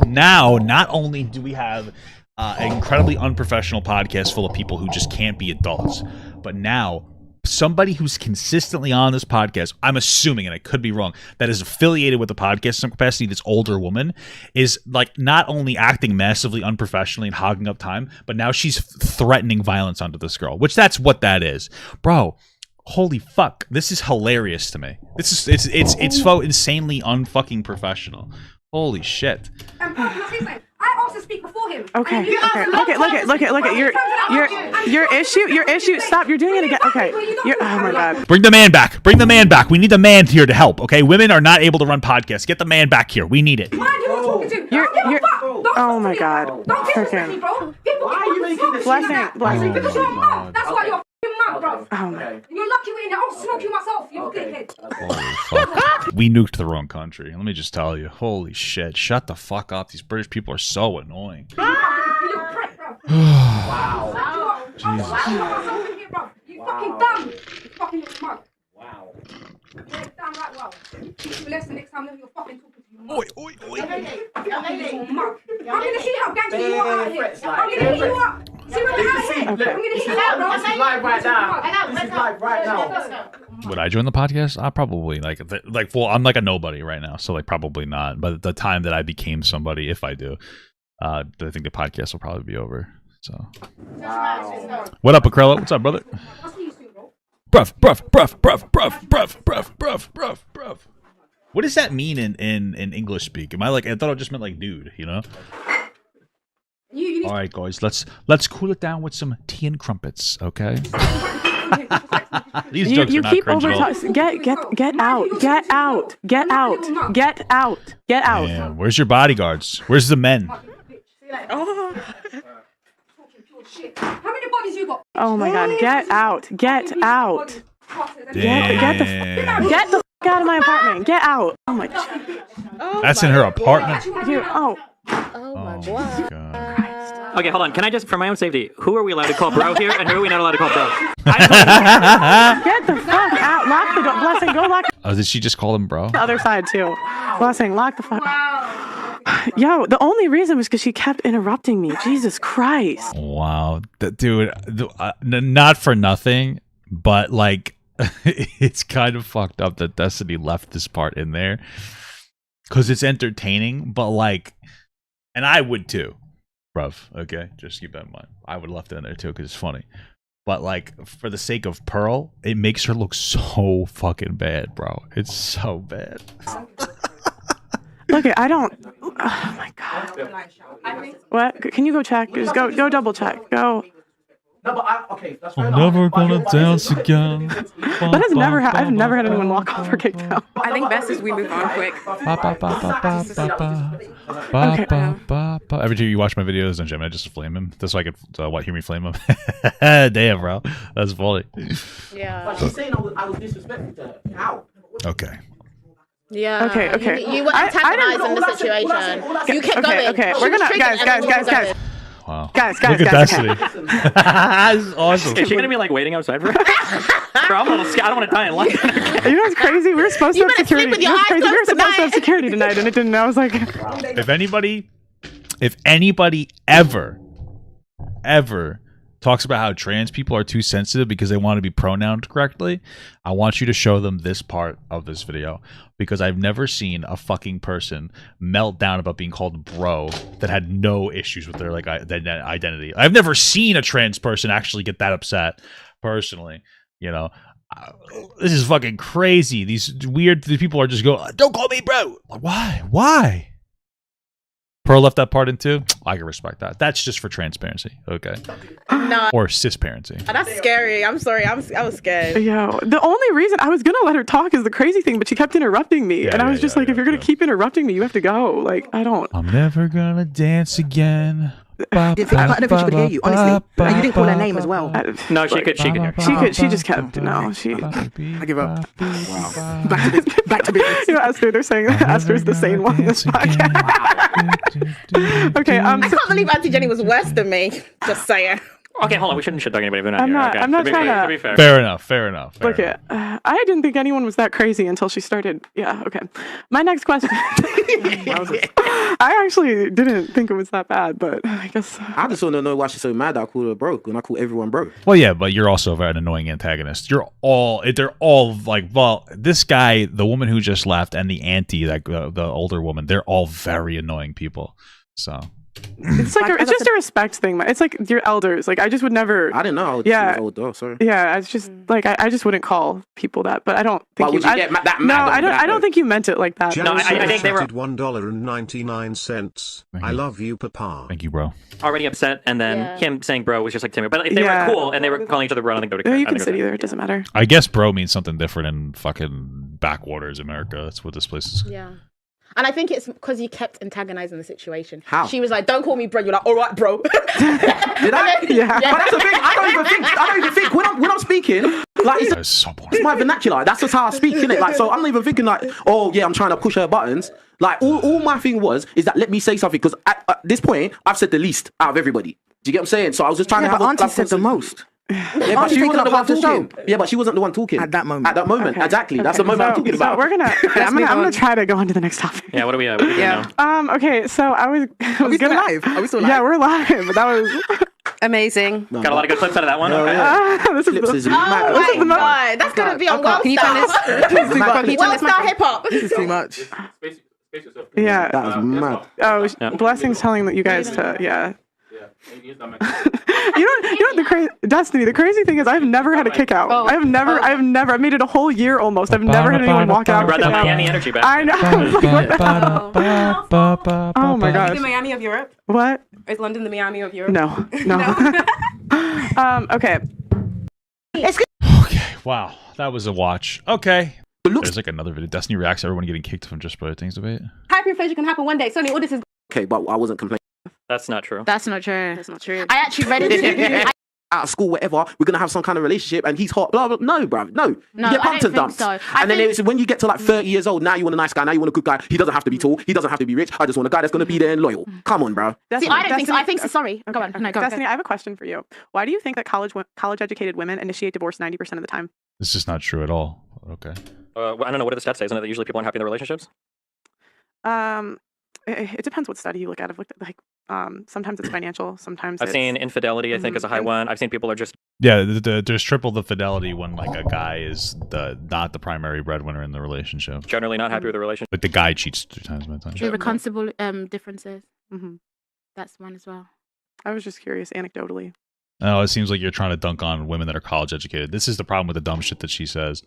Now, not only do we have an incredibly unprofessional podcast full of people who just can't be adults, but now somebody who's consistently on this podcast, I'm assuming, and I could be wrong, that is affiliated with the podcast in some capacity, this older woman, is like not only acting massively unprofessionally and hogging up time, but now she's threatening violence onto this girl, which that's what that is. Bro, holy fuck. This is hilarious to me. It's so insanely unfucking professional. Holy shit. I also speak before him. Okay. Look at your issue. Stop. You're doing it again. Okay. Oh my god. Bring the man back. Bring the man back. We need the man here to help. Okay. Women are not able to run podcasts. Get the man back here. We need it. Oh my god. Don't disrespect me, bro. Why are you making this? Blessing. Because you're a mum. That's why you're a mum, bro. Oh my. You're lucky we're in there. I'll smoke you myself, you dickhead. Holy fuck. We nuked the wrong country. Let me just tell you. Holy shit. Shut the fuck up. These British people are so annoying. Wow. Jesus. You fucking dumb. You fucking little smug. Wow. Yeah, damn right, wow. Listen, next time you're fucking talking to you. Oi. I'm gonna see how gangster you are out here. I'm gonna hit you up. See what I'm saying? I'm gonna hit you up. This is live right now. This is live right now. Would I join the podcast? I probably well, I'm like a nobody right now, so like probably not. But the time that I became somebody, if I do, I think the podcast will probably be over. So, Wow. What up, Acrello? What's up, brother? Bruv. What does that mean in English speak? Am I like? I thought it just meant like dude, you know? All right, guys, let's cool it down with some tea and crumpets, okay? These jokes are not keep cringe at all. Get out. Damn, where's your bodyguards? Where's the men? How many bodies you got? Oh my god, get out. Damn. Get the fuck out of my apartment. Get out. Oh my god. That's in her apartment. Oh my god. Okay, hold on. Can I just, for my own safety, who are we allowed to call bro here, and who are we not allowed to call bro? Get the fuck out. Lock the door. Blessing, go lock Oh, did she just call him bro? the other side too. Blessing, lock the fuck. Yo, the only reason was because she kept interrupting me. Jesus Christ. Wow, dude, not for nothing, but like, it's kind of fucked up that Destiny left this part in there because it's entertaining, but like, and I would too, bruv. Okay, just keep that in mind. I would have left it in there too because it's funny, but like, for the sake of Pearl, it makes her look so fucking bad, bro. It's so bad. Look, I don't. Oh my god. What? Can you go check? Just go double check. Go. No, but okay, that's I'm never gonna dance again. That has never I've never had anyone walk off or kick down. I think best is we move on quick. Every time you watch my videos on Gemini, I just flame him. That's why I could hear me flame him. Damn, bro. That's funny. Yeah. But she's saying I was disrespectful to her. How? Okay. Yeah. Okay. You were antagonizing the situation. You kept going. Okay. We're gonna guys. Wow. Guys. Look at Destiny. That's awesome. Is she gonna be like waiting outside for? Bro, I'm a little scared. I don't want to die in line. You know what's crazy? We were supposed to have security. We were supposed to have security tonight, and it didn't. I was like, if anybody ever talks about how trans people are too sensitive because they want to be pronounced correctly, I want you to show them this part of this video, because I've never seen a fucking person melt down about being called bro that had no issues with their identity. I've never seen a trans person actually get that upset personally. You know, this is fucking crazy. These people are just going, don't call me bro. Why? Pearl left that part in too. I can respect that. That's just for transparency, okay? No. Or cisparency. That's scary. I'm sorry. I was scared. Yo, the only reason I was gonna let her talk is the crazy thing, but she kept interrupting me, and I was just like, if you're gonna keep interrupting me, you have to go. Like, I don't. I'm never gonna dance again. I don't think she could hear you, honestly. And you didn't call her name as well. No, she could hear. She just kept. No, she. I give up. Wow. Back to business. You know, Esther, they're saying that Esther's the sane one in this podcast. Okay. I can't believe Auntie Jenny was worse than me. Just saying. Okay, hold on. We shouldn't shit talk anybody. I'm not trying to. To be fair. Fair enough. Look, I didn't think anyone was that crazy until she started. Yeah, okay. My next question. I actually didn't think it was that bad, but I guess. I just want to know why she's so mad that I called her broke when I call everyone broke. Well, yeah, but you're also an annoying antagonist. They're all like, well, this guy, the woman who just left, and the auntie, the older woman, they're all very annoying people. So. It's like it's just a respect thing. It's like your elders. Like I just would never. I didn't know. Yeah. Sorry. Yeah. It's just like I just wouldn't call people that. But I don't think. Would you get that mad? I don't think you meant it like that. No, I think they were $1.99. I love you, Papa. Thank you, bro. Already upset, and then him saying bro was just like Timmy. But if they were cool and they were calling each other bro, I don't think they would care. You can sit either. It doesn't matter. I guess bro means something different in fucking backwaters America. That's what this place is. Yeah. And I think it's because you kept antagonizing the situation. How? She was like, don't call me bro. You're like, all right, bro. Did I? Yeah. But that's the thing. I don't even think when I'm speaking, like it's my vernacular. That's just how I speak, innit? Like, so I'm not even thinking like, oh yeah, I'm trying to push her buttons. Like all my thing is that let me say something, because at this point I've said the least out of everybody. Do you get what I'm saying? So I was just trying to have Auntie said the most. Yeah, but she wasn't the one talking. Yeah, but she wasn't the one talking at that moment. Okay. Exactly. That's the moment I'm talking about. We're gonna. I'm gonna try to go on to the next topic. Yeah. What are we doing now? Okay. So I was still live? Are we still live? Yeah, we're live. But that was amazing. Got a lot of good clips out of that one. This is mad. Oh my god, that's gonna be on World Star Hip Hop. This is too much. Yeah. That was mad. Oh, Blessings telling that you guys to you know Destiny, the crazy thing is I've never had a kick out. I've made it a whole year almost. I've never had anyone walk out. Brought that Miami energy back. I know. Oh my gosh. Is the Miami of Europe? What? Is London the Miami of Europe? No. Okay. Okay. Wow. That was a watch. Okay. There's like another video. Destiny reacts to everyone getting kicked from JustPearlyThings debate. Hyperinflation can happen one day. Sony, all this is. Okay, but I wasn't complaining. That's not true. That's not true. I actually read it. Out of school, whatever, we're gonna have some kind of relationship, and he's hot. Blah blah. No, bruv. No. You get pumped and dumped. So. And then it's when you get to like 30 years old. Now you want a nice guy. Now you want a good guy. He doesn't have to be tall. He doesn't have to be rich. I just want a guy that's gonna be there and loyal. Come on, bro. See, I don't think so. I think so. Sorry. Go on. No, go. Destiny, I have a question for you. Why do you think that college-educated women initiate divorce 90% of the time? It's just not true at all. Okay. I don't know. What do the stats say? Isn't it that usually people aren't happy in their relationships? It depends what study you look at. I've looked at sometimes it's financial, sometimes I've seen infidelity. I think is a high one. I've seen people are just there's triple the fidelity when like a guy is not the primary breadwinner in the relationship. Generally not happy with the relationship. Like the guy cheats 3 times by time. The reconcilable differences. That's one as well. I was just curious, anecdotally. No, it seems like you're trying to dunk on women that are college educated. This is the problem with the dumb shit that she says.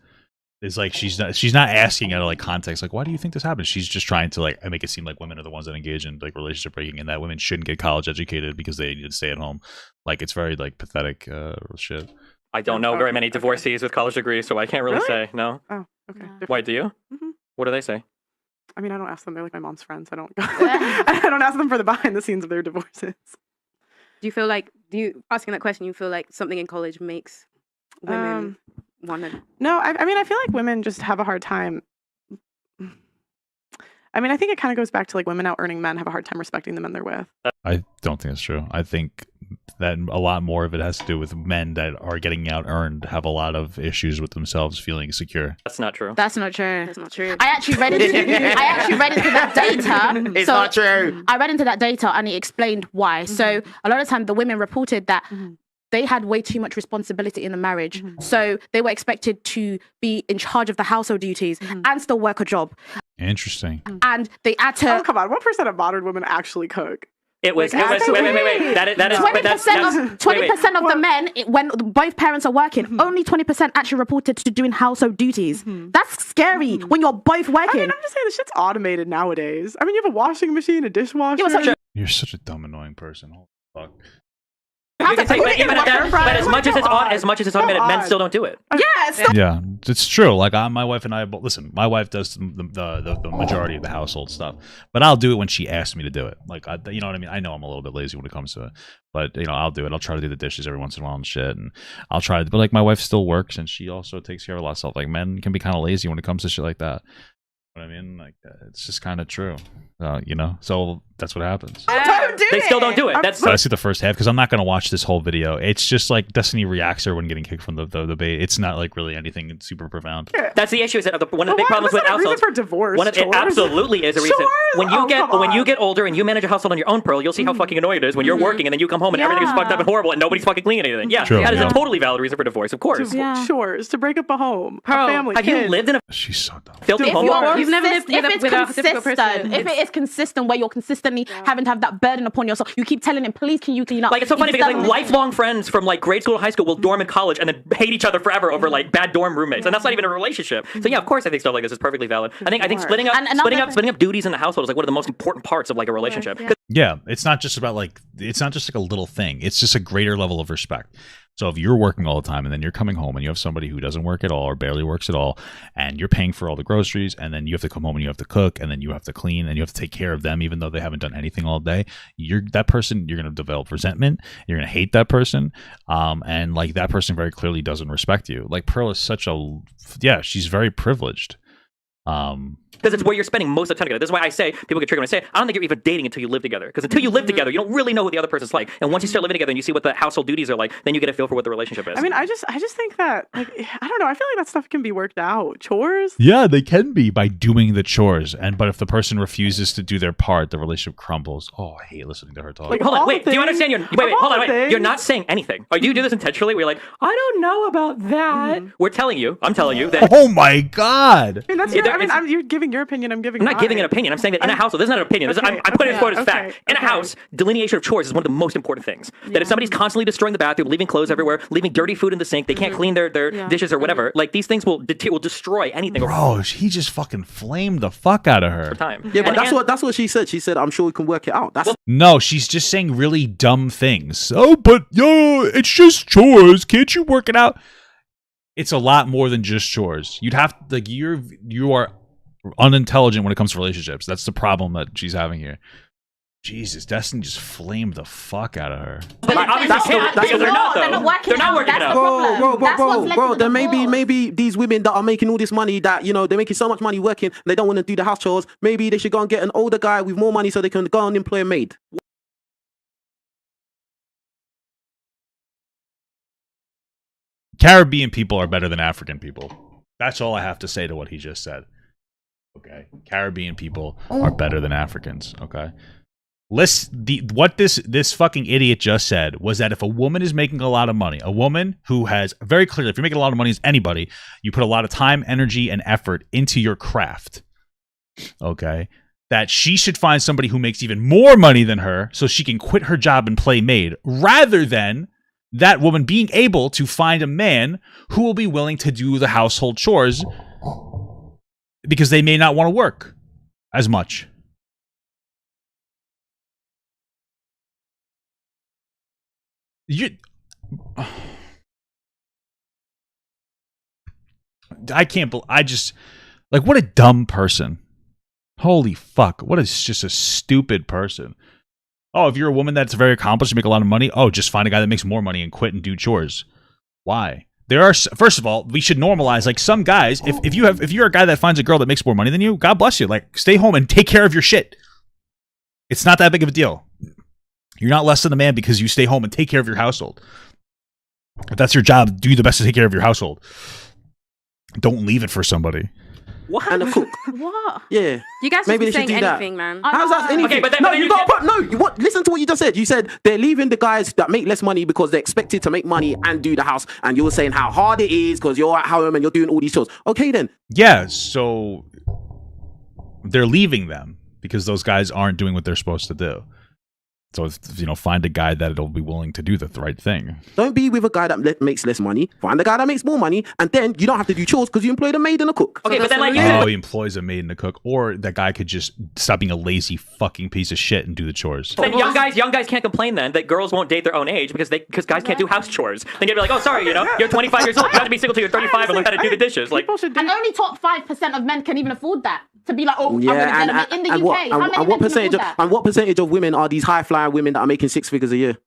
It's like she's not asking out of like context, like, why do you think this happened? She's just trying to like make it seem like women are the ones that engage in like relationship breaking, and that women shouldn't get college educated because they need to stay at home. Like, it's very like pathetic shit. I don't know very many divorcees with college degrees, so I can't really say. No. Oh, okay. Why, do you? Mm-hmm. What do they say? I mean, I don't ask them. They're like my mom's friends. I don't I don't ask them for the behind the scenes of their divorces. Do you feel like, asking that question, you feel like something in college makes women want to? No, I mean, I feel like women just have a hard time. I mean, I think it kind of goes back to like women out earning men have a hard time respecting the men they're with. I don't think that's true. I think that a lot more of it has to do with men that are getting out earned have a lot of issues with themselves feeling secure. That's not true. That's not true. That's not true. I actually read into that data. It's not true. I read into that data and it explained why. So a lot of time the women reported that they had way too much responsibility in the marriage. So they were expected to be in charge of the household duties and still work a job. Interesting. And they had to... Oh, come on. What percent of modern women actually cook? Wait. That is 20% of the men, when both parents are working, only 20% actually reported to doing household duties. That's scary when you're both working. I mean, I'm just saying this shit's automated nowadays. I mean, you have a washing machine, a dishwasher. You're such a dumb, annoying person. Holy fuck. But as much as it's automated, men still don't do it. Yeah, it's true. Like my wife and I, listen, my wife does the majority of the household stuff, but I'll do it when she asks me to do it. Like, you know what I mean? I know I'm a little bit lazy when it comes to it, but I'll do it. I'll try to do the dishes every once in a while and shit, and I'll try to. But like, my wife still works, and she also takes care of a lot of stuff. Like, men can be kind of lazy when it comes to shit like that. You know what I mean? Like, it's just kind of true. So that's what happens. They still don't do it. I see the first half because I'm not going to watch this whole video. It's just like Destiny reacts her when getting kicked from the debate. It's not like really anything super profound. That's the issue. Is that one of the big problems with households for divorce? It absolutely is a reason. Chores? When you get older and you manage a household on your own, Pearl, you'll see how fucking annoying it is when you're working and then you come home and everything's fucked up and horrible and nobody's fucking cleaning anything. Yeah, True, that is a totally valid reason for divorce. Of course. Chores to break up a home, Pearl, a family. Have you lived in a She's so dumb. filthy home? You've never lived with a difficult person. If it is consistent, where you're consistently having to have that burden upon yourself, you keep telling him, please, can you clean up? Like, it's so funny because like lifelong friends from like grade school to high school will dorm in college and then hate each other forever over like bad dorm roommates, and that's not even a relationship. So yeah, of course I think stuff like this is perfectly valid. I think splitting up duties in the household is like one of the most important parts of like a relationship. Yeah, it's not just about like a little thing. It's just a greater level of respect. So if you're working all the time and then you're coming home and you have somebody who doesn't work at all or barely works at all, and you're paying for all the groceries, and then you have to come home and you have to cook, and then you have to clean, and you have to take care of them even though they haven't done anything all day, you're going to develop resentment. You're going to hate that person. And like that person very clearly doesn't respect you. Like Pearl is she's very privileged. Because it's where you're spending most of the time together. This is why I say, people get triggered when I say, I don't think you're even dating until you live together. Because until you live together, you don't really know who the other person's like. And once you start living together and you see what the household duties are like, then you get a feel for what the relationship is. I mean, I just think that, like, I don't know. I feel like that stuff can be worked out. Chores? Yeah, they can be by doing the chores. But if the person refuses to do their part, the relationship crumbles. Oh, I hate listening to her talk. Like, hold on, wait. Do you understand? You're not saying anything. Do you do this intentionally? Where you're like, I don't know about that. I'm telling you that. Oh my God. I mean, you're giving your opinion. I'm giving I'm not giving an opinion. I'm saying that in a household, this is not an opinion. I'm putting it forward as fact. In a house, delineation of chores is one of the most important things. That if somebody's constantly destroying the bathroom, leaving clothes everywhere, leaving dirty food in the sink, they can't clean their dishes or whatever. Like, these things will destroy anything. Bro, he just fucking flamed the fuck out of her. Time. Yeah, but that's what she said. She said, I'm sure we can work it out. No, she's just saying really dumb things. Oh, but it's just chores. Can't you work it out? It's a lot more than just chores. You'd have to, like, you are unintelligent when it comes to relationships. That's the problem that she's having here. Jesus, Destiny just flamed the fuck out of her. But they're not working it out. Bro, then maybe these women that are making all this money, that, they're making so much money working, and they don't want to do the house chores, maybe they should go and get an older guy with more money so they can go and employ a maid. Caribbean people are better than African people. That's all I have to say to what he just said. Okay, Caribbean people are better than Africans. Okay, what this fucking idiot just said was that if a woman is making a lot of money, a woman who has very clearly, if you're making a lot of money as anybody, you put a lot of time, energy, and effort into your craft. Okay, that she should find somebody who makes even more money than her, so she can quit her job and play maid, rather than that woman being able to find a man who will be willing to do the household chores because they may not want to work as much. I can't believe, I just, like, what a dumb person. Holy fuck. What is just a stupid person. Oh, if you're a woman that's very accomplished, you make a lot of money, oh, just find a guy that makes more money and quit and do chores. Why? There are, first of all, we should normalize, like, some guys, if you're a guy that finds a girl that makes more money than you, God bless you. Like, stay home and take care of your shit. It's not that big of a deal. You're not less than a man because you stay home and take care of your household. If that's your job, do the best to take care of your household. Don't leave it for somebody. What? And a cook. What? Yeah. You guys Maybe just they be should saying do anything, that. man. How's that anything? Okay, but then, no, but you got to put, no. What? Listen to what you just said. You said they're leaving the guys that make less money because they're expected to make money and do the house, and you're saying how hard it is because you're at home and you're doing all these chores. Okay, then. Yeah, so they're leaving them because those guys aren't doing what they're supposed to do. So, find a guy that'll be willing to do the right thing. Don't be with a guy that makes less money. Find a guy that makes more money, and then you don't have to do chores because you employed a maid and a cook. Okay, but then like he employs a maid and a cook, or that guy could just stop being a lazy fucking piece of shit and do the chores. Then young guys can't complain then that girls won't date their own age because guys can't do house chores. Then you'd be like, oh, sorry, you're 25 years old. You have to be single till you're 35 and learn how to do the dishes. Like, and only top 5% of men can even afford that. To be like, oh, Yeah, I'm going to in the UK. How many and men what can percentage? afford that? And what percentage of women are these high-flying women that are making 6 figures a year?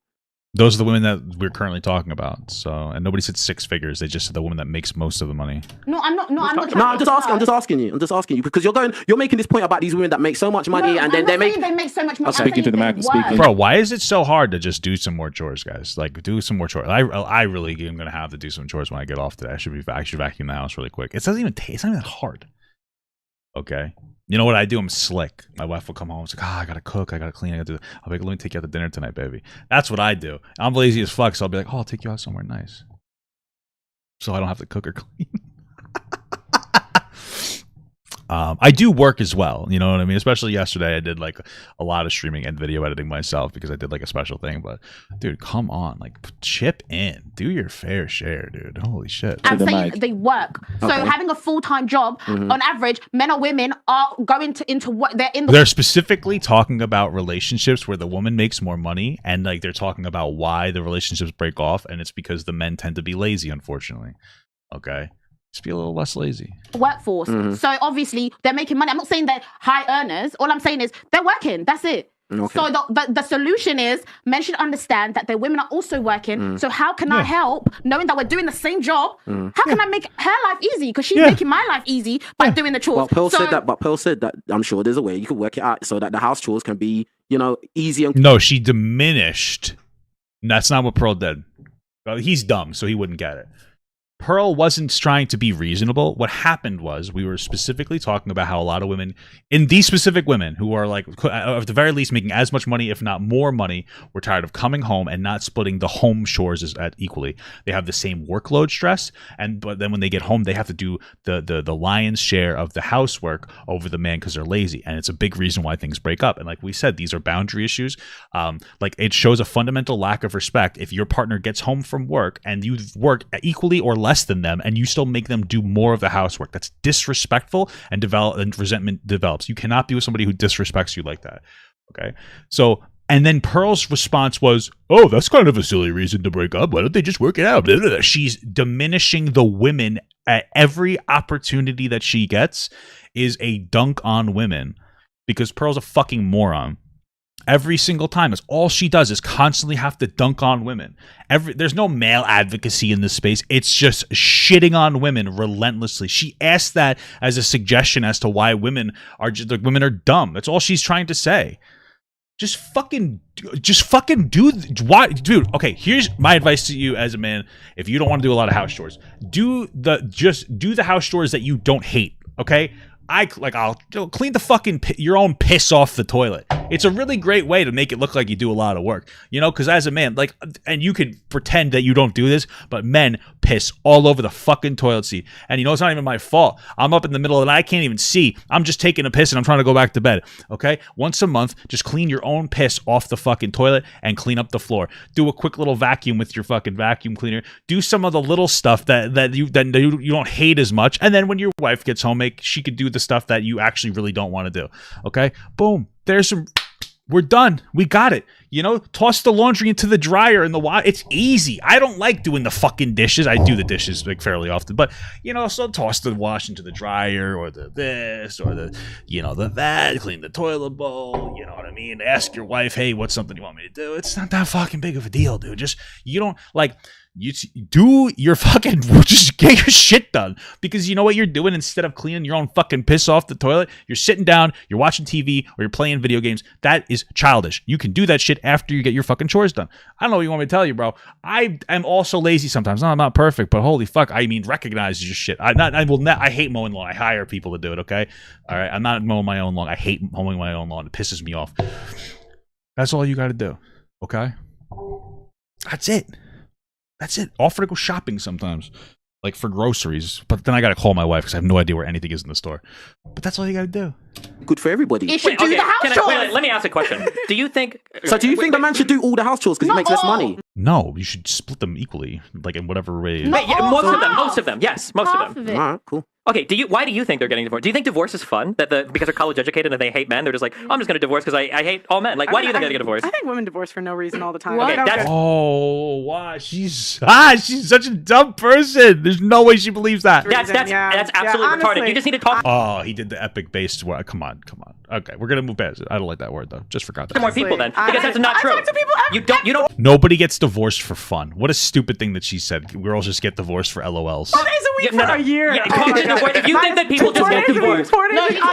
Those are the women that we're currently talking about. So, and nobody said 6 figures. They just said the woman that makes most of the money. No, I'm not. I'm not. No, I'm just asking you because you're making this point about these women that make so much money and then they make so much money. Speaking to the mic, speaking. Bro, why is it so hard to just do some more chores, guys? Like, do some more chores. I really am gonna have to do some chores when I get off today. I should vacuum the house really quick. It doesn't even it's not even that hard. Okay. You know what I do? I'm slick. My wife will come home. It's like, I gotta cook. I gotta clean. I gotta do. I'll be like, let me take you out to dinner tonight, baby. That's what I do. I'm lazy as fuck, so I'll be like, I'll take you out somewhere nice, so I don't have to cook or clean. I do work as well. You know what I mean? Especially yesterday, I did like a lot of streaming and video editing myself because I did like a special thing. But dude, come on, like chip in, do your fair share, dude. Holy shit! I'm saying they work. So having a full-time job, on average, men or women are going into what they're in. They're specifically talking about relationships where the woman makes more money, and like they're talking about why the relationships break off, and it's because the men tend to be lazy, unfortunately. Okay. Just be a little less lazy. Workforce. So obviously they're making money. I'm not saying they're high earners. All I'm saying is they're working. That's it. Okay. So the solution is men should understand that their women are also working. So how can I help, knowing that we're doing the same job? How can I make her life easy? Because she's making my life easy by doing the chores. Well, Pearl said that. I'm sure there's a way you could work it out so that the house chores can be, easy. No, she diminished. That's not what Pearl did. He's dumb, so he wouldn't get it. Pearl wasn't trying to be reasonable. What happened was we were specifically talking about how a lot of women, in these specific women who are like, at the very least, making as much money, if not more money, were tired of coming home and not splitting the home chores as equally. They have the same workload stress, but then when they get home, they have to do the lion's share of the housework over the man because they're lazy, and it's a big reason why things break up. And like we said, these are boundary issues. Like it shows a fundamental lack of respect if your partner gets home from work and you work equally or less than them and you still make them do more of the housework. That's disrespectful, and resentment develops. You cannot be with somebody who disrespects you like that. Okay. So, and then Pearl's response was, oh, that's kind of a silly reason to break up. Why don't they just work it out? Blah, blah, blah. She's diminishing the women at every opportunity that she gets is a dunk on women because Pearl's a fucking moron. Every single time. That's all she does is constantly have to dunk on women. There's no male advocacy in this space. It's just shitting on women relentlessly. She asked that as a suggestion as to why women are dumb. That's all she's trying to say. Just fucking do why, dude. Okay, here's my advice to you as a man. If you don't want to do a lot of house chores, do the house chores that you don't hate. Okay, I'll clean the fucking your own piss off the toilet. It's a really great way to make it look like you do a lot of work, you know, because as a man, like, and you can pretend that you don't do this, but men piss all over the fucking toilet seat. And you know, it's not even my fault. I'm up in the middle of the night. I can't even see. I'm just taking a piss and I'm trying to go back to bed. Okay. Once a month, just clean your own piss off the fucking toilet and clean up the floor. Do a quick little vacuum with your fucking vacuum cleaner. Do some of the little stuff that you don't hate as much. And then when your wife gets home, she could do the stuff that you actually really don't want to do. Okay. Boom. We're done. We got it. You know, toss the laundry into the dryer and the water. It's easy. I don't like doing the fucking dishes. I do the dishes like fairly often, but you know, so toss the wash into the dryer or the this or the, you know, that, clean the toilet bowl. You know what I mean? Ask your wife, hey, what's something you want me to do? It's not that fucking big of a deal, dude. Just, you don't like, you do your fucking, just get your shit done, because you know what you're doing. Instead of cleaning your own fucking piss off the toilet, you're sitting down, you're watching TV, or you're playing video games. That is childish. You can do that shit after you get your fucking chores done. I don't know what you want me to tell you, bro. I am also lazy sometimes. No, I'm not perfect, but holy fuck, I mean, recognize your shit. I hate mowing lawn. I hire people to do it. Okay, all right. I'm not mowing my own lawn. I hate mowing my own lawn. It pisses me off. That's all you got to do. Okay, that's it. That's it. Offer to go shopping sometimes, like for groceries. But then I got to call my wife because I have no idea where anything is in the store. But that's all you got to do. Good for everybody. You should do the house chores. Let me ask a question. Do you think... So do you think the man should do all the house chores because he makes less money? No, you should split them equally, like in whatever way. Most of them. Yes, most of them. All right, cool. Okay, why do you think they're getting divorced? Do you think divorce is fun? Because they're college educated and they hate men, they're just like, I'm just going to divorce because I hate all men. Like, why do you think they get divorced? I think women divorce for no reason all the time. Okay, why? She's such a dumb person. There's no way she believes that. That's absolutely retarded. You just need to talk. Oh, he did the epic based word. Come on. Okay, we're gonna move past it. I don't like that word though. Just forgot that. More people then, because that's not true. You don't. Nobody gets divorced for fun. What a stupid thing that she said. Girls just get divorced for LOLs. 4 days a week for a year. Yeah, if you think that people just get divorced, 4 days a week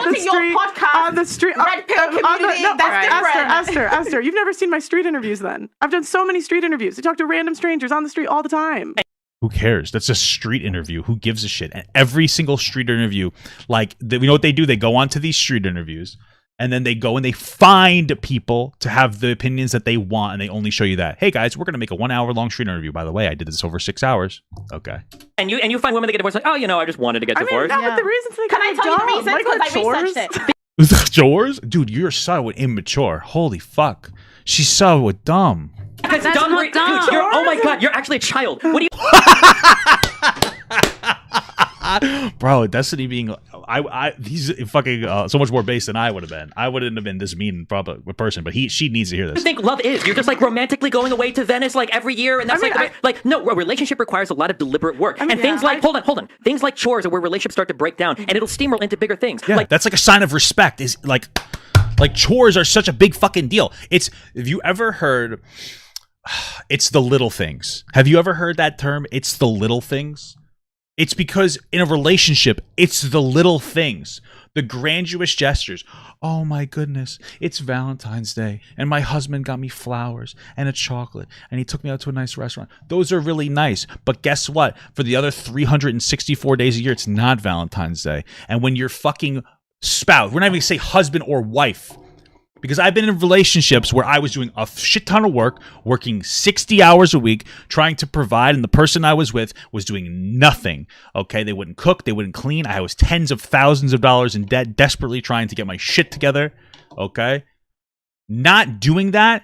on the street. Red pill community. That's different. Esther, you've never seen my street interviews. Then I've done so many street interviews. I talk to random strangers on the street all the time. Who cares? That's a street interview. Who gives a shit? And every single street interview, like, you know what they do? They go on to these street interviews, and then they go and they find people to have the opinions that they want, and they only show you that. Hey, guys, we're going to make a 1 hour long street interview. By the way, I did this over 6 hours. Okay. And you find women that get divorced like, oh, you know, I just wanted to get divorced. But the reasons they Can I tell you the reasons? Because I researched it. Chores? Dude, you're so immature. Holy fuck. She's so dumb. That's dumb. Dude, oh my god, you're actually a child. What do you... Bro, Destiny being he's fucking so much more base than I would have been. I wouldn't have been this mean person, but she needs to hear this. I think love is. You're just like romantically going away to Venice like every year, and that's no, a relationship requires a lot of deliberate work. Things like hold on. Things like chores are where relationships start to break down, and it'll steamroll into bigger things. Yeah, that's like a sign of respect. Is like chores are such a big fucking deal. Have you ever heard it's the little things? Have you ever heard that term? It's the little things. It's because in a relationship, it's the little things, the grandiose gestures. Oh my goodness, it's Valentine's Day, and my husband got me flowers and a chocolate, and he took me out to a nice restaurant. Those are really nice, but guess what? For the other 364 days a year, it's not Valentine's Day. And when your fucking spouse, we're not even going to say husband or wife, because I've been in relationships where I was doing a shit ton of work, working 60 hours a week, trying to provide, and the person I was with was doing nothing. Okay, they wouldn't cook, they wouldn't clean. I was tens of thousands of dollars in debt, desperately trying to get my shit together. Okay, not doing that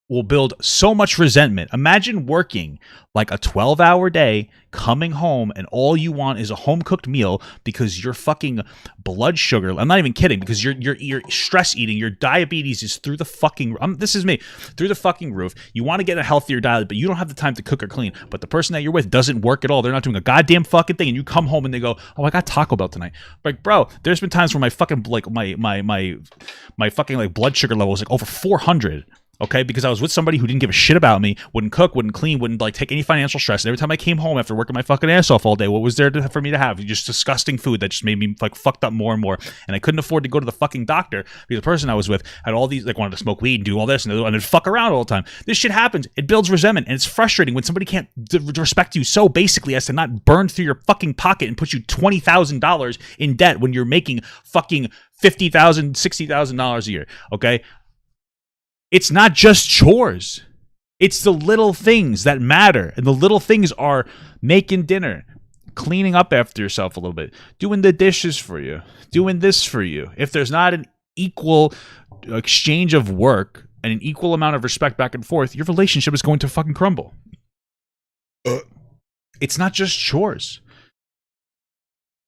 will build so much resentment. Imagine working like a 12-hour day, coming home, and all you want is a home-cooked meal because your fucking blood sugar, I'm not even kidding, because you're stress eating, your diabetes is through the fucking, this is me, through the fucking roof. You want to get a healthier diet, but you don't have the time to cook or clean. But the person that you're with doesn't work at all. They're not doing a goddamn fucking thing, and you come home and they go, oh, I got Taco Bell tonight. Like, bro, there's been times where my fucking, like, my fucking, like, blood sugar level is like over 400. Okay, because I was with somebody who didn't give a shit about me, wouldn't cook, wouldn't clean, wouldn't like take any financial stress. And every time I came home after working my fucking ass off all day, what was there for me to have? Just disgusting food that just made me like fucked up more and more. And I couldn't afford to go to the fucking doctor because the person I was with had all these like wanted to smoke weed and do all this and they'd fuck around all the time. This shit happens. It builds resentment and it's frustrating when somebody can't respect you so basically as to not burn through your fucking pocket and put you $20,000 in debt when you're making fucking $50,000, $60,000 a year. Okay. It's not just chores. It's the little things that matter. And the little things are making dinner, cleaning up after yourself a little bit, doing the dishes for you, doing this for you. If there's not an equal exchange of work and an equal amount of respect back and forth, your relationship is going to fucking crumble. It's not just chores.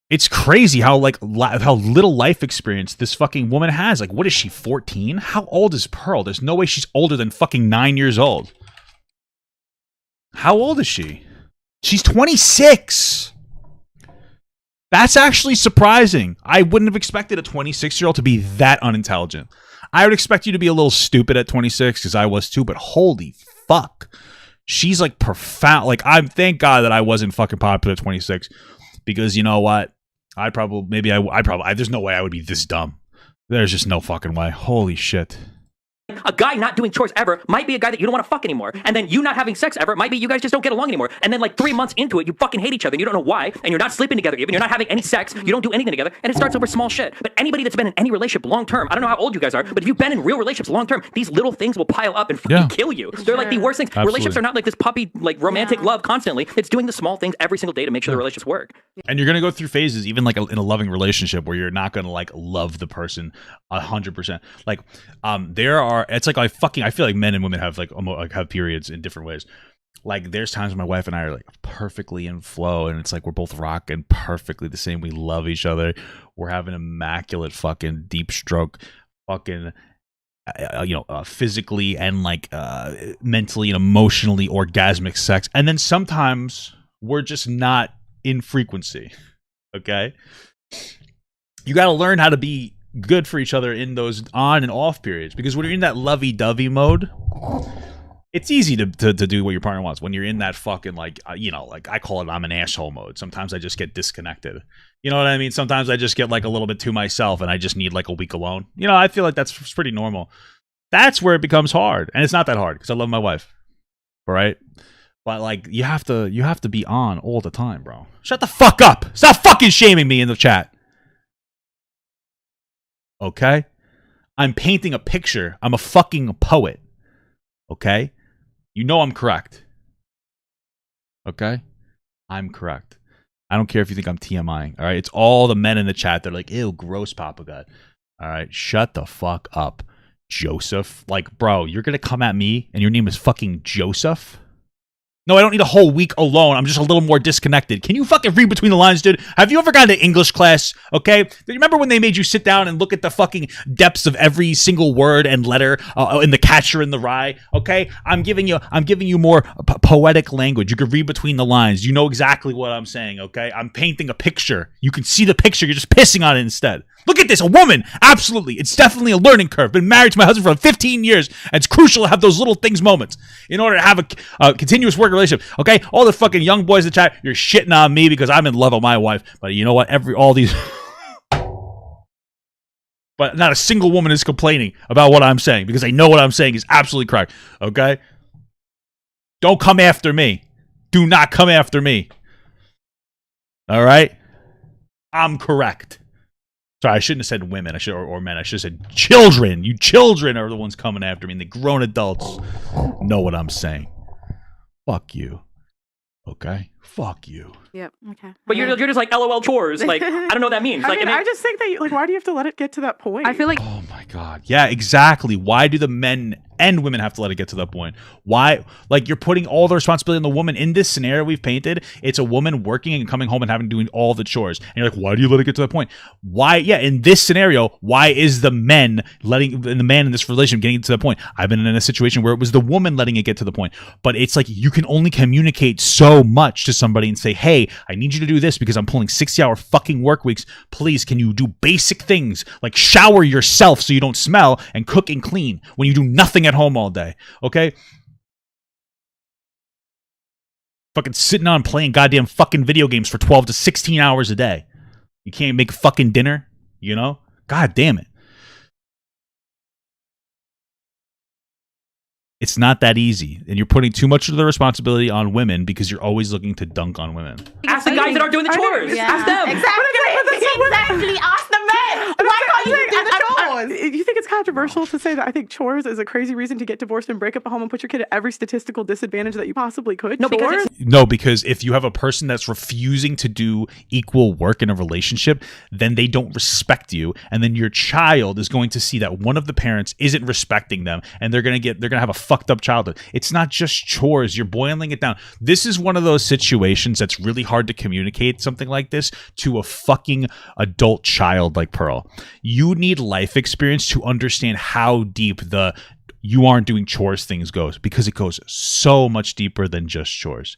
It's crazy how little life experience this fucking woman has. Like, what is she, 14? How old is Pearl? There's no way she's older than fucking 9 years old. How old is she? She's 26. That's actually surprising. I wouldn't have expected a 26-year-old to be that unintelligent. I would expect you to be a little stupid at 26 because I was too, but holy fuck. She's like profound. Like, thank God that I wasn't fucking popular at 26 because you know what? There's no way I would be this dumb. There's just no fucking way. Holy shit. A guy not doing chores ever might be a guy that you don't want to fuck anymore. And then you not having sex ever might be you guys just don't get along anymore. And then like 3 months into it, you fucking hate each other and you don't know why. And you're not sleeping together even. You're not having any sex. You don't do anything together. And it starts over small shit. But anybody that's been in any relationship long term, I don't know how old you guys are, but if you've been in real relationships long term, these little things will pile up and fucking kill you. They're like the worst things. Absolutely. Relationships are not like this puppy, like romantic love constantly. It's doing the small things every single day to make sure the relationships work. And you're going to go through phases, even like in a loving relationship where you're not going to like love the person 100%. Like, I feel like men and women have have periods in different ways. Like there's times when my wife and I are like perfectly in flow and it's like we're both rocking perfectly the same. We love each other. We're having immaculate fucking deep stroke fucking physically and like mentally and emotionally orgasmic sex. And then sometimes we're just not in frequency. Okay? You got to learn how to be good for each other in those on and off periods, because when you're in that lovey-dovey mode, it's easy to do what your partner wants. When you're in that fucking like I call it I'm an asshole mode. Sometimes I just get disconnected. You know what I mean? Sometimes I just get like a little bit to myself and I just need like a week alone. I feel like that's pretty normal. That's where it becomes hard, and it's not that hard because I love my wife. All right, but like you have to be on all the time, bro. Shut the fuck up! Stop fucking shaming me in the chat. Okay? I'm painting a picture. I'm a fucking poet. Okay? You know I'm correct. Okay? I'm correct. I don't care if you think I'm TMI. All right? It's all the men in the chat. They're like, ew, gross, Papa God. All right? Shut the fuck up, Joseph. Like, bro, you're going to come at me and your name is fucking Joseph? No, I don't need a whole week alone. I'm just a little more disconnected. Can you fucking read between the lines, dude? Have you ever gone to English class? Okay? Do you remember when they made you sit down and look at the fucking depths of every single word and letter in the Catcher in the Rye? Okay? I'm giving you more poetic language. You can read between the lines. You know exactly what I'm saying, okay? I'm painting a picture. You can see the picture. You're just pissing on it instead. Look at this, a woman. Absolutely. It's definitely a learning curve. Been married to my husband for 15 years, and it's crucial to have those little things moments in order to have a continuous work relationship. Okay? All the fucking young boys in the chat, you're shitting on me because I'm in love with my wife. But you know what? All these... But not a single woman is complaining about what I'm saying because they know what I'm saying is absolutely correct. Okay? Don't come after me. Do not come after me. All right? I'm correct. Sorry, I shouldn't have said women. Or men. I should have said children. You children are the ones coming after me. And the grown adults know what I'm saying. Fuck you. Okay? Fuck you. Yep. Okay. But you're just like LOL chores. Like, I don't know what that means. I just think that why do you have to let it get to that point? I feel like oh my God. Yeah, exactly. Why do the men and women have to let it get to that point? Why? Like, you're putting all the responsibility on the woman. In this scenario we've painted, it's a woman working and coming home and having to do all the chores. And you're like, why do you let it get to that point? Why? Yeah, in this scenario, why is the man in this relationship getting to that point? I've been in a situation where it was the woman letting it get to the point. But it's like you can only communicate so much to somebody and say, hey, I need you to do this because I'm pulling 60-hour fucking work weeks. Please, can you do basic things like shower yourself so you don't smell and cook and clean when you do nothing at home all day. Okay. Fucking sitting on playing goddamn fucking video games for 12 to 16 hours a day. You can't make fucking dinner, you know? God damn it. It's not that easy. And you're putting too much of the responsibility on women because you're always looking to dunk on women. Ask the guys that aren't doing the chores. Yeah. Ask them. Exactly. Ask the men. Why can't you do the chores? You think it's controversial to say that I think chores is a crazy reason to get divorced and break up a home and put your kid at every statistical disadvantage that you possibly could? No, because if you have a person that's refusing to do equal work in a relationship, then they don't respect you, and then your child is going to see that one of the parents isn't respecting them, and they're gonna have a fucked up childhood. It's not just chores. You're boiling it down. This is one of those situations that's really hard to communicate something like this to a fucking adult child like Pearl. You need life experience to understand how deep the you aren't doing chores things goes, because it goes so much deeper than just chores.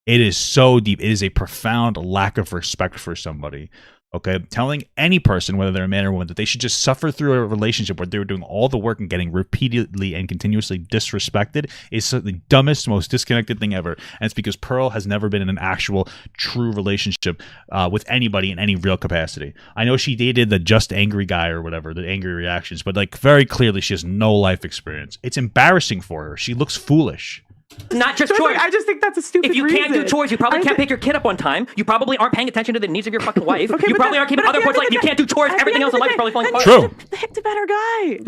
It is so deep. It is a profound lack of respect for somebody. Okay, telling any person, whether they're a man or woman, that they should just suffer through a relationship where they were doing all the work and getting repeatedly and continuously disrespected is the dumbest, most disconnected thing ever. And it's because Pearl has never been in an actual, true relationship with anybody in any real capacity. I know she dated the just angry guy or whatever, the angry reactions, but like very clearly she has no life experience. It's embarrassing for her. She looks foolish. Not just chores. I just think that's a stupid reason. If you can't do chores, you probably can't pick your kid up on time. You probably aren't paying attention to the needs of your fucking wife. You probably aren't keeping other parts like you can't do chores. Everything else in life is probably falling apart. True. Pick the better guy.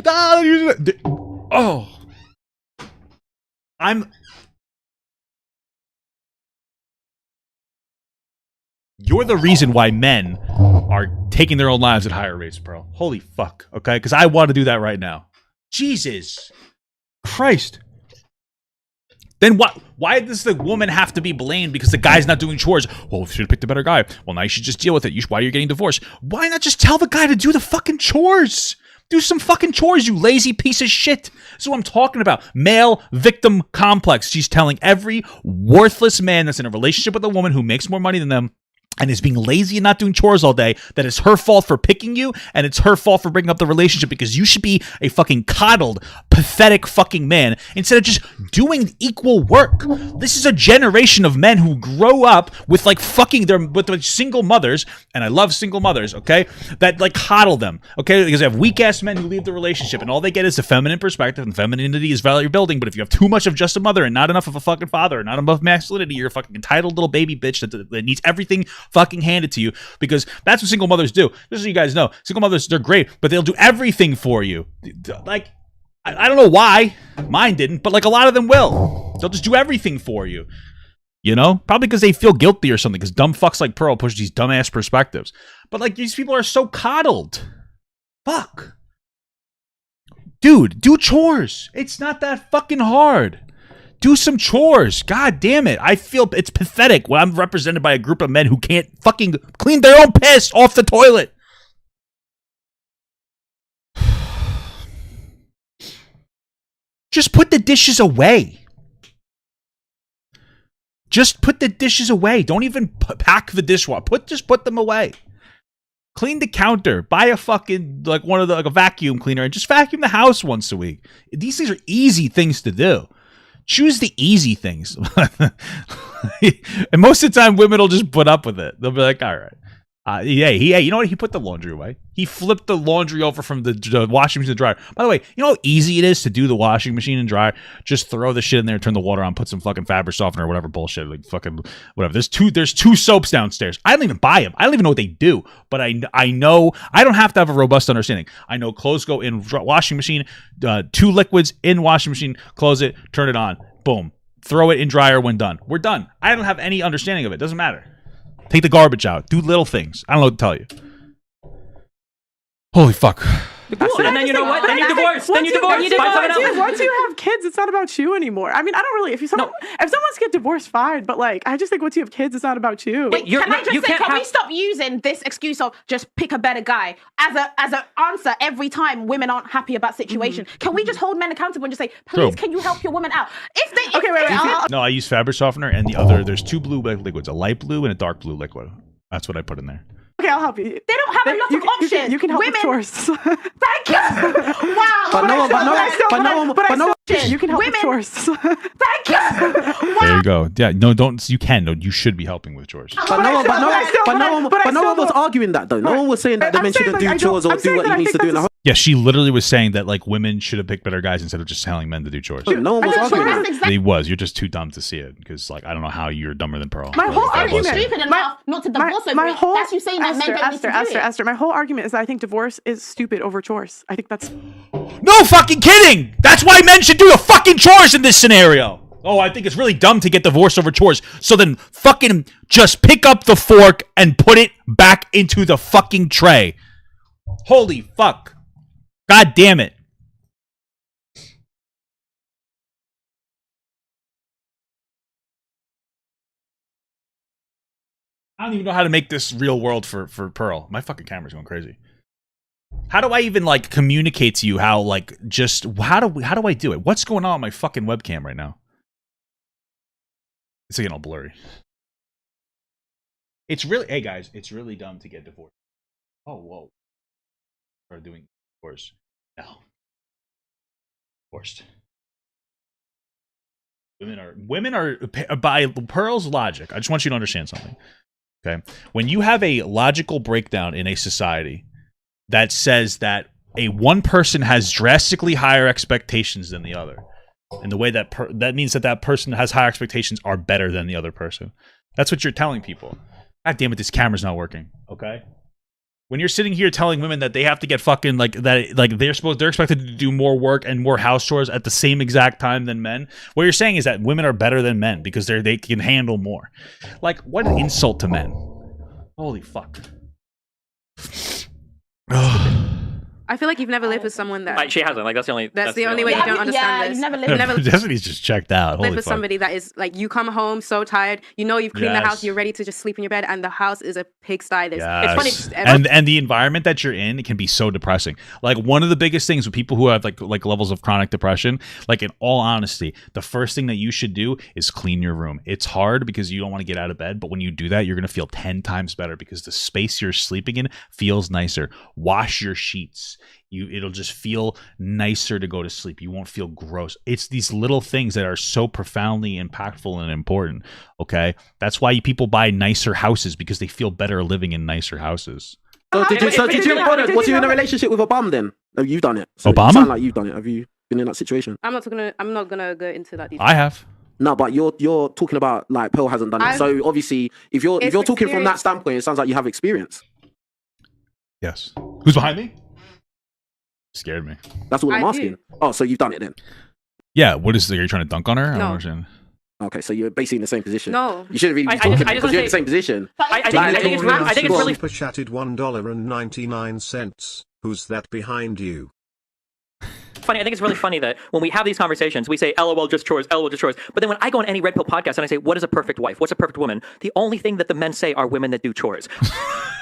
You're the reason why men are taking their own lives at higher rates, Pearl. Holy fuck. Okay? Because I want to do that right now. Jesus Christ. Then why does the woman have to be blamed because the guy's not doing chores? Well, you should have picked a better guy. Well, now you should just deal with it. Why are you getting divorced? Why not just tell the guy to do the fucking chores? Do some fucking chores, you lazy piece of shit. That's what I'm talking about. Male victim complex. She's telling every worthless man that's in a relationship with a woman who makes more money than them and is being lazy and not doing chores all day that it's her fault for picking you, and it's her fault for breaking up the relationship because you should be a fucking coddled, pathetic fucking man instead of just doing equal work. This is a generation of men who grow up with like fucking with single mothers, and I love single mothers, okay, that like coddle them, okay, because they have weak ass men who leave the relationship and all they get is a feminine perspective, and femininity is value building. But if you have too much of just a mother and not enough of a fucking father and not enough masculinity, you're a fucking entitled little baby bitch that needs everything fucking handed to you, because that's what single mothers do. Just so you guys know, single mothers, they're great, but they'll do everything for you. Like, I don't know why mine didn't, but like a lot of them will. They'll just do everything for you. You know, probably because they feel guilty or something, because dumb fucks like Pearl push these dumbass perspectives. But like, these people are so coddled. Fuck. Dude, do chores. It's not that fucking hard. Do some chores. God damn it. I feel it's pathetic when I'm represented by a group of men who can't fucking clean their own piss off the toilet. Just put the dishes away. Just put the dishes away. Don't even pack the dishwasher. Just put them away. Clean the counter. Buy a fucking like a vacuum cleaner and just vacuum the house once a week. These things are easy things to do. Choose the easy things. And most of the time, women will just put up with it. They'll be like, all right. You know what? He put the laundry away. He flipped the laundry over from the washing machine to the dryer. By the way, you know how easy it is to do the washing machine and dryer? Just throw the shit in there, turn the water on, put some fucking fabric softener or whatever bullshit, like fucking whatever. There's two soaps downstairs. I don't even buy them. I don't even know what they do, but I know I don't have to have a robust understanding. I know clothes go in washing machine, 2 liquids in washing machine, close it, turn it on, boom, throw it in dryer when done. We're done. I don't have any understanding of it. Doesn't matter. Take the garbage out. Do little things. I don't know what to tell you. Holy fuck. And then you know what? Then you divorce. Then you divorce. Once you have kids, it's not about you anymore. I mean, I don't really. If someone wants to get divorced, fine. But like, I just think once you have kids, it's not about you. Wait, can I just say, can we stop using this excuse of just pick a better guy as an answer every time women aren't happy about situation? Mm-hmm. Can we just hold men accountable and just say, please, can you help your woman out? If they wait. No, I use fabric softener and the other. There's 2 blue liquids, a light blue and a dark blue liquid. That's what I put in there. Okay, I'll help you. They don't have a lot of options. You can help women, with chores. Thank you. Wow. You can help with chores. Thank you. There you go. Yeah, no, don't. You can. No, you should be helping with chores. But no one was arguing that though. No one was saying that the men shouldn't do chores or do what he needs to do in the home. Yeah, she literally was saying that like women should have picked better guys instead of just telling men to do chores. No one was arguing that. He was. You're just too dumb to see it because like I don't know how you're dumber than Pearl. My whole argument, stupid enough not to divorce over it. That's you saying that men don't need to do it. Esther, my whole argument is that I think divorce is stupid over chores. I think that's no fucking kidding. That's why men should do the fucking chores in this scenario. Oh, I think it's really dumb to get divorced over chores. So then fucking just pick up the fork and put it back into the fucking tray. Holy fuck. God damn it. I don't even know how to make this real world for Pearl. My fucking camera's going crazy. How do I even like communicate to you how like just how do I do it? What's going on my fucking webcam right now? It's getting all blurry. It's really, hey guys, it's really dumb to get divorced. Oh, whoa. Are doing divorce. No. Divorced. Women are by Pearl's logic. I just want you to understand something. Okay. When you have a logical breakdown in a society that says that one person has drastically higher expectations than the other, and the way that that means that person has higher expectations are better than the other person. That's what you're telling people. God damn it, this camera's not working. Okay. When you're sitting here telling women that they have to get fucking like that, like they're expected to do more work and more house chores at the same exact time than men. What you're saying is that women are better than men because they can handle more. Like what an insult to men. Holy fuck. I feel like you've never lived with someone that she hasn't. Like that's the only way you don't understand this. You've never lived. Destiny's just checked out. Holy live with fuck. somebody that is like you come home so tired, you know you've cleaned the house, you're ready to just sleep in your bed, and the house is a pigsty. It's funny, and the environment that you're in, it can be so depressing. Like one of the biggest things with people who have like levels of chronic depression, like in all honesty, the first thing that you should do is clean your room. It's hard because you don't want to get out of bed, but when you do that, you're gonna feel 10 times better because the space you're sleeping in feels nicer. Wash your sheets. It'll just feel nicer to go to sleep. You won't feel gross. It's these little things that are so profoundly impactful and important. Okay, that's why people buy nicer houses because they feel better living in nicer houses. Was you in a relationship with a bum then? No, you've done it. So Obama? You sound like you've done it. Have you been in that situation? I'm not gonna go into that detail. I have. No, but you're talking about like Pearl hasn't done it. So obviously, if you're talking from that standpoint, it sounds like you have experience. Yes. Who's behind me? Scared me. That's what I'm asking. Oh, so you've done it then? Yeah. What is? Are you trying to dunk on her? I No. don't understand. Okay, so you're basically in the same position. No, you shouldn't really be talking because you're in the same position. I think it's really Super chatted $1.99. Who's that behind you? funny. I think it's really funny that when we have these conversations, we say, LOL, just chores, LOL, just chores. But then when I go on any Red Pill podcast and I say, what is a perfect wife? What's a perfect woman? The only thing that the men say are women that do chores.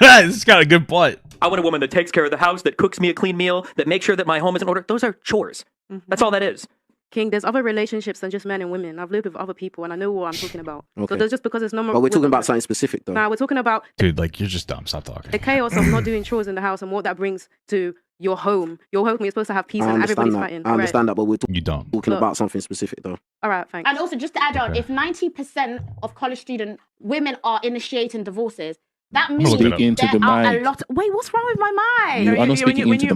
This has got a good point. I want a woman that takes care of the house, that cooks me a clean meal, that makes sure that my home is in order. Those are chores. Mm-hmm. That's all that is. King, there's other relationships than just men and women. I've lived with other people and I know what I'm talking about. Okay. So there's just because it's no more. But we're talking about something specific though. Nah, we're talking about. Dude, like, you're just dumb. Stop talking. The chaos of not doing chores in the house and what that brings to your home. Your home, you're supposed to have peace and everybody's fighting. I understand that, but we're you don't. talking about something specific though. All right, thanks. And also, just to add on, if 90% of college student women are initiating divorces, that means there are a lot. Wait, what's wrong with my mind?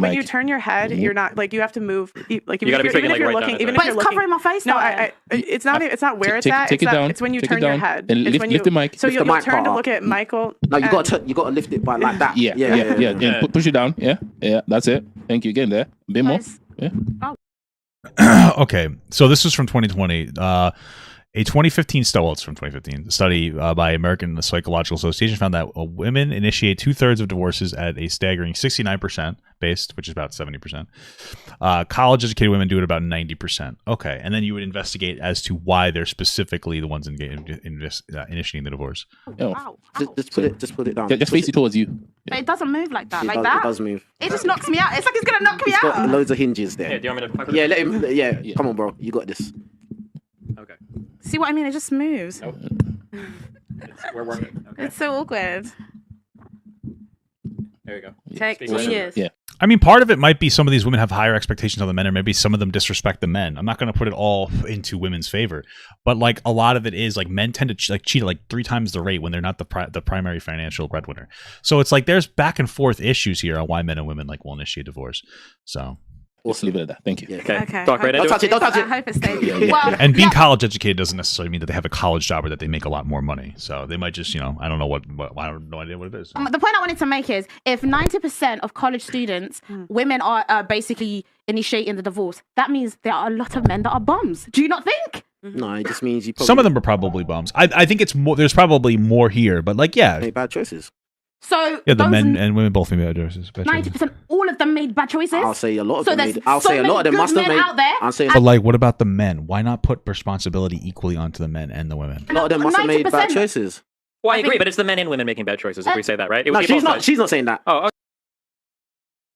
When you turn your head, you're not like you have to move. Like you gotta be even if you're looking, even if you're looking, covering my face. No, it's not. It's not where it's at. It's when you turn your head. And lift the mic. So you'll turn to look at Michael. No, you got to lift it by like that. Yeah. Push it down. Yeah. That's it. Thank you again. There, a bit more. Yeah. Okay, so this was from 2020. A 2015 study by American Psychological Association found that women initiate 2/3 of divorces at a staggering 69% based, which is about 70%. College-educated women do it about 90%. Okay, and then you would investigate as to why they're specifically the ones initiating the divorce. Wow. Just put it down. Just face it towards you. But it doesn't move like that. It does move. It just knocks me out. It's like it's gonna knock me It's out. got loads of hinges there. Yeah, do you want me to? Yeah, let him. Yeah, come on, bro. You got this. Okay. See what I mean? It just moves. Nope. We're working. Okay. It's so awkward. There you go. Tech genius. Yeah. I mean, part of it might be some of these women have higher expectations on the men, or maybe some of them disrespect the men. I'm not going to put it all into women's favor, but like a lot of it is like men tend to cheat at like 3 times the rate when they're not the primary financial breadwinner. So it's like there's back and forth issues here on why men and women like will initiate divorce. So let's leave it at that. Thank you. Yeah. Okay. Talk right Don't touch it. Don't touch it. I hope it stays. Well, and being college educated doesn't necessarily mean that they have a college job or that they make a lot more money. So they might just, I don't know what I have no idea what it is. the point I wanted to make is if 90% of college students, women are basically initiating the divorce, that means there are a lot of men that are bums. Do you not think? No, it just means you. Some of them are probably bums. I think it's more. There's probably more here, but like, yeah, made bad choices. So yeah, the men and women both made bad choices. 90%, all of them made bad choices. I'll say a lot of so them made. I'll say a lot of them must have made. Out there, I'll say. But like, what about the men? Why not put responsibility equally onto the men and the women? A lot of them must have made bad choices. Well, I agree, but it's the men and women making bad choices. If we say that, right? No, she's not. She's not saying that. Oh, okay.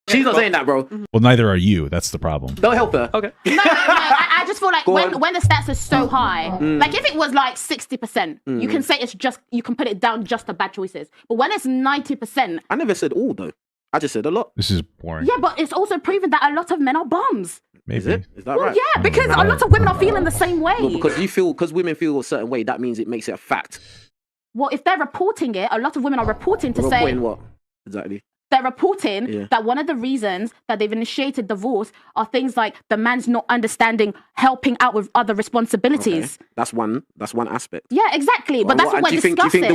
She's not saying that, bro. Well, neither are you. That's the problem. Don't help her. Okay. No, I just feel like when the stats are so high, like if it was like 60%, you can say it's just, you can put it down just to bad choices. But when it's 90%. I never said all though. I just said a lot. This is boring. Yeah, but it's also proven that a lot of men are bums. Maybe. Is it? Is that right? Yeah, because a lot of women are feeling the same way. Well, because women feel a certain way, that means it makes it a fact. Well, if they're reporting it, a lot of women are reporting to say. Reporting what? Exactly. They're reporting that one of the reasons that they've initiated divorce are things like the man's not understanding helping out with other responsibilities. Okay. That's one aspect. Yeah, exactly. But that's what we're discussing. Do you think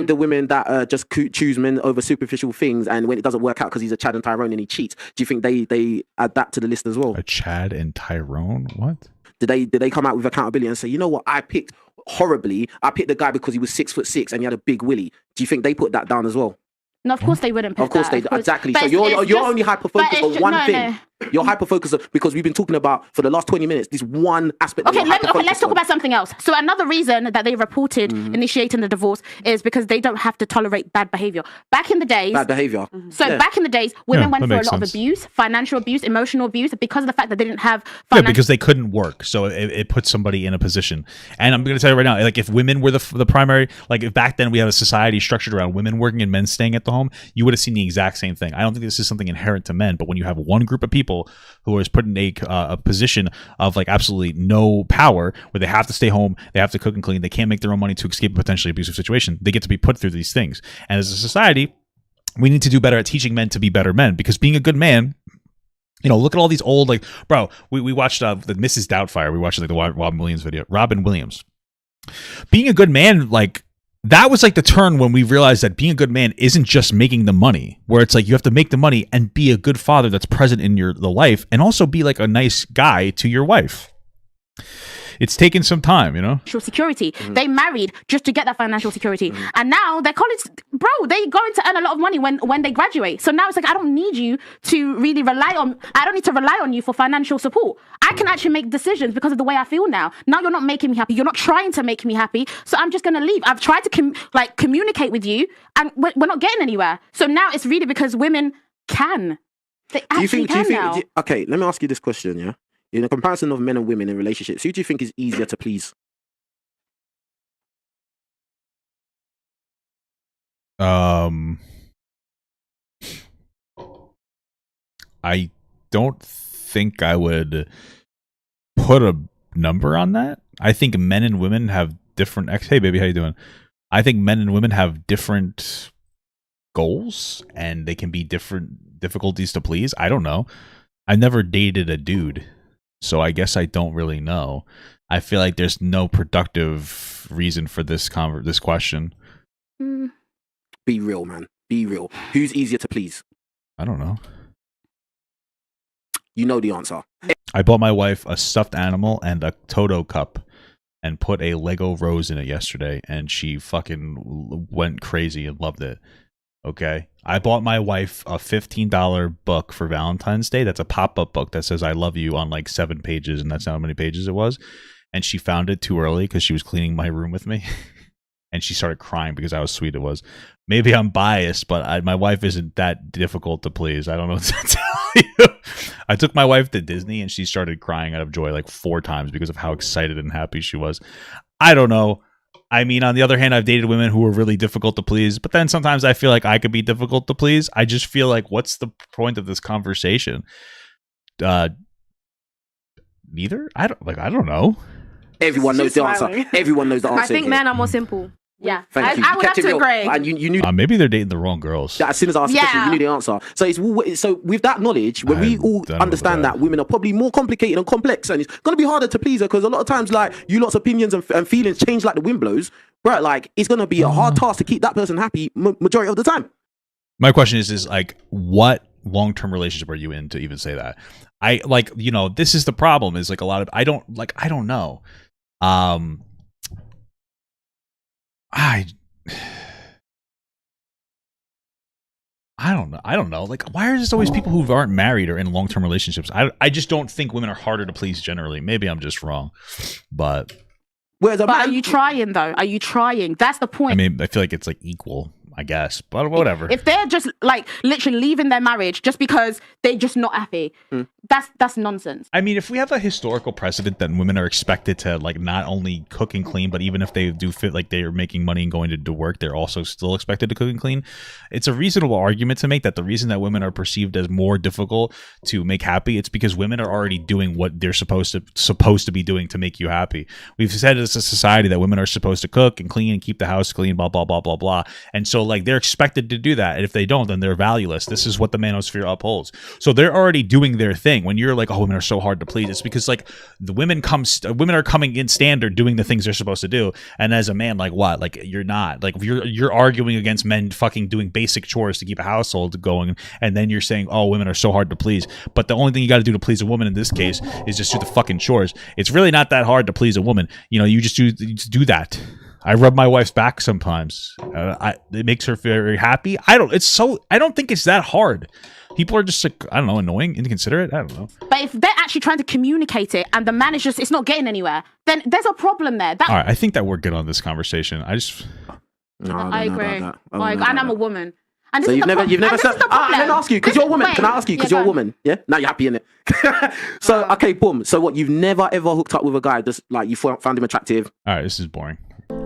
the women that just choose men over superficial things, and when it doesn't work out because he's a Chad and Tyrone and he cheats, do you think they add that to the list as well? A Chad and Tyrone? What? Did they come out with accountability and say, you know what, I picked horribly. I picked the guy because he was 6'6" and he had a big willy. Do you think they put that down as well? No, of course they wouldn't. Of course they do. Exactly. So you're only hyper focused on one thing. No. You're hyper focused because we've been talking about for the last 20 minutes this one aspect. Okay, let's talk about something else. So another reason that they reported initiating the divorce is because they don't have to tolerate bad behavior. Back in the days, bad behavior. So back in the days, women went through a lot of abuse, financial abuse, emotional abuse, because of the fact that they didn't have. Because they couldn't work, so it puts somebody in a position. And I'm going to tell you right now, like if women were the primary, like if back then we had a society structured around women working and men staying at the home, you would have seen the exact same thing. I don't think this is something inherent to men, but when you have one group of people who is put in a position of like absolutely no power, where they have to stay home, they have to cook and clean, they can't make their own money to escape a potentially abusive situation, they get to be put through these things. And as a society, we need to do better at teaching men to be better men, because being a good man, look at all these old, like, bro, we watched the Mrs. Doubtfire, we watched like the Robin Williams video. Robin Williams. Being a good man, like, that was like the turn when we realized that being a good man isn't just making the money, where it's like you have to make the money and be a good father that's present in the life, and also be like a nice guy to your wife. It's taken some time, Financial security. They married just to get that financial security. And now they're college, bro, they're going to earn a lot of money when they graduate. So now it's like, I don't need you to really I don't need to rely on you for financial support. I can actually make decisions because of the way I feel now. Now you're not making me happy. You're not trying to make me happy. So I'm just going to leave. I've tried to communicate with you and we're not getting anywhere. So now it's really because women can. They actually can now. Okay, let me ask you this question, yeah? In a comparison of men and women in relationships, who do you think is easier to please? I don't think I would put a number on that. I think men and women have different. Hey, baby, how you doing? I think men and women have different goals, and they can be different difficulties to please. I don't know. I never dated a dude, so I guess I don't really know. I feel like there's no productive reason for this question. Be real, man. Be real. Who's easier to please? I don't know. You know the answer. I bought my wife a stuffed animal and a Toto cup and put a Lego rose in it yesterday, and she fucking went crazy and loved it. Okay? I bought my wife a $15 book for Valentine's Day. That's a pop-up book that says I love you on like 7 pages, and that's how many pages it was. And she found it too early because she was cleaning my room with me. And she started crying because how sweet it was. Maybe I'm biased, but my wife isn't that difficult to please. I don't know what to tell you. I took my wife to Disney, and she started crying out of joy like 4 times because of how excited and happy she was. I don't know. I mean, on the other hand, I've dated women who were really difficult to please, but then sometimes I feel like I could be difficult to please. I just feel like, what's the point of this conversation? Neither. I don't know. Everyone knows the answer. Everyone knows the answer. I think men are more simple. Yeah, Thank you. I would have to agree. And you knew. Maybe they're dating the wrong girls. As soon as I asked the question, you knew the answer. So with that knowledge, when we all understand that women are probably more complicated and complex, and it's gonna be harder to please her because a lot of times, like, you lot's opinions and feelings change like the wind blows, bro. Like, it's gonna be a hard task to keep that person happy majority of the time. My question is like, what long-term relationship are you in to even say that? I like, this is the problem. Is like a lot of I don't know. I don't know. Like, why are there always people who aren't married or in long-term relationships? I just don't think women are harder to please generally. Maybe I'm just wrong, but are you trying though? Are you trying? That's the point. I mean, I feel like it's like equal, I guess, but whatever. If they're just like literally leaving their marriage just because they're just not happy, that's nonsense. I mean, if we have a historical precedent that women are expected to like not only cook and clean, but even if they do fit like they are making money and going to work, they're also still expected to cook and clean. It's a reasonable argument to make that the reason that women are perceived as more difficult to make happy, it's because women are already doing what they're supposed to be doing to make you happy. We've said as a society that women are supposed to cook and clean and keep the house clean, blah blah blah blah blah, and so like they're expected to do that, and if they don't, then they're valueless. This is what the manosphere upholds. So they're already doing their thing. When you're like, oh, women are so hard to please, it's because like the women are coming in standard doing the things they're supposed to do, and as a man, like what? Like you're not. Like if you're arguing against men fucking doing basic chores to keep a household going, and then you're saying, oh, women are so hard to please. But the only thing you got to do to please a woman in this case is just do the fucking chores. It's really not that hard to please a woman. You just do that. I rub my wife's back sometimes. It makes her very happy. I don't think it's that hard. People are just like, I don't know, annoying, inconsiderate. I don't know. But if they're actually trying to communicate it and the man is it's not getting anywhere, then there's a problem there. All right, I think that we're good on this conversation. I agree. And I'm a woman. And so you've never said. Let me ask you, because you're a woman. Can I ask you, because you're a woman? Yeah. Now you're happy in it. So okay, boom. So what? You've never ever hooked up with a guy just like you found him attractive? All right, this is boring.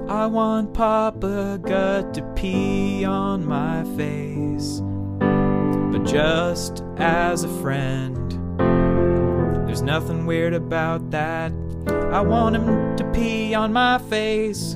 I want Papa God to pee on my face, but just as a friend. There's nothing weird about that. I want him to pee on my face.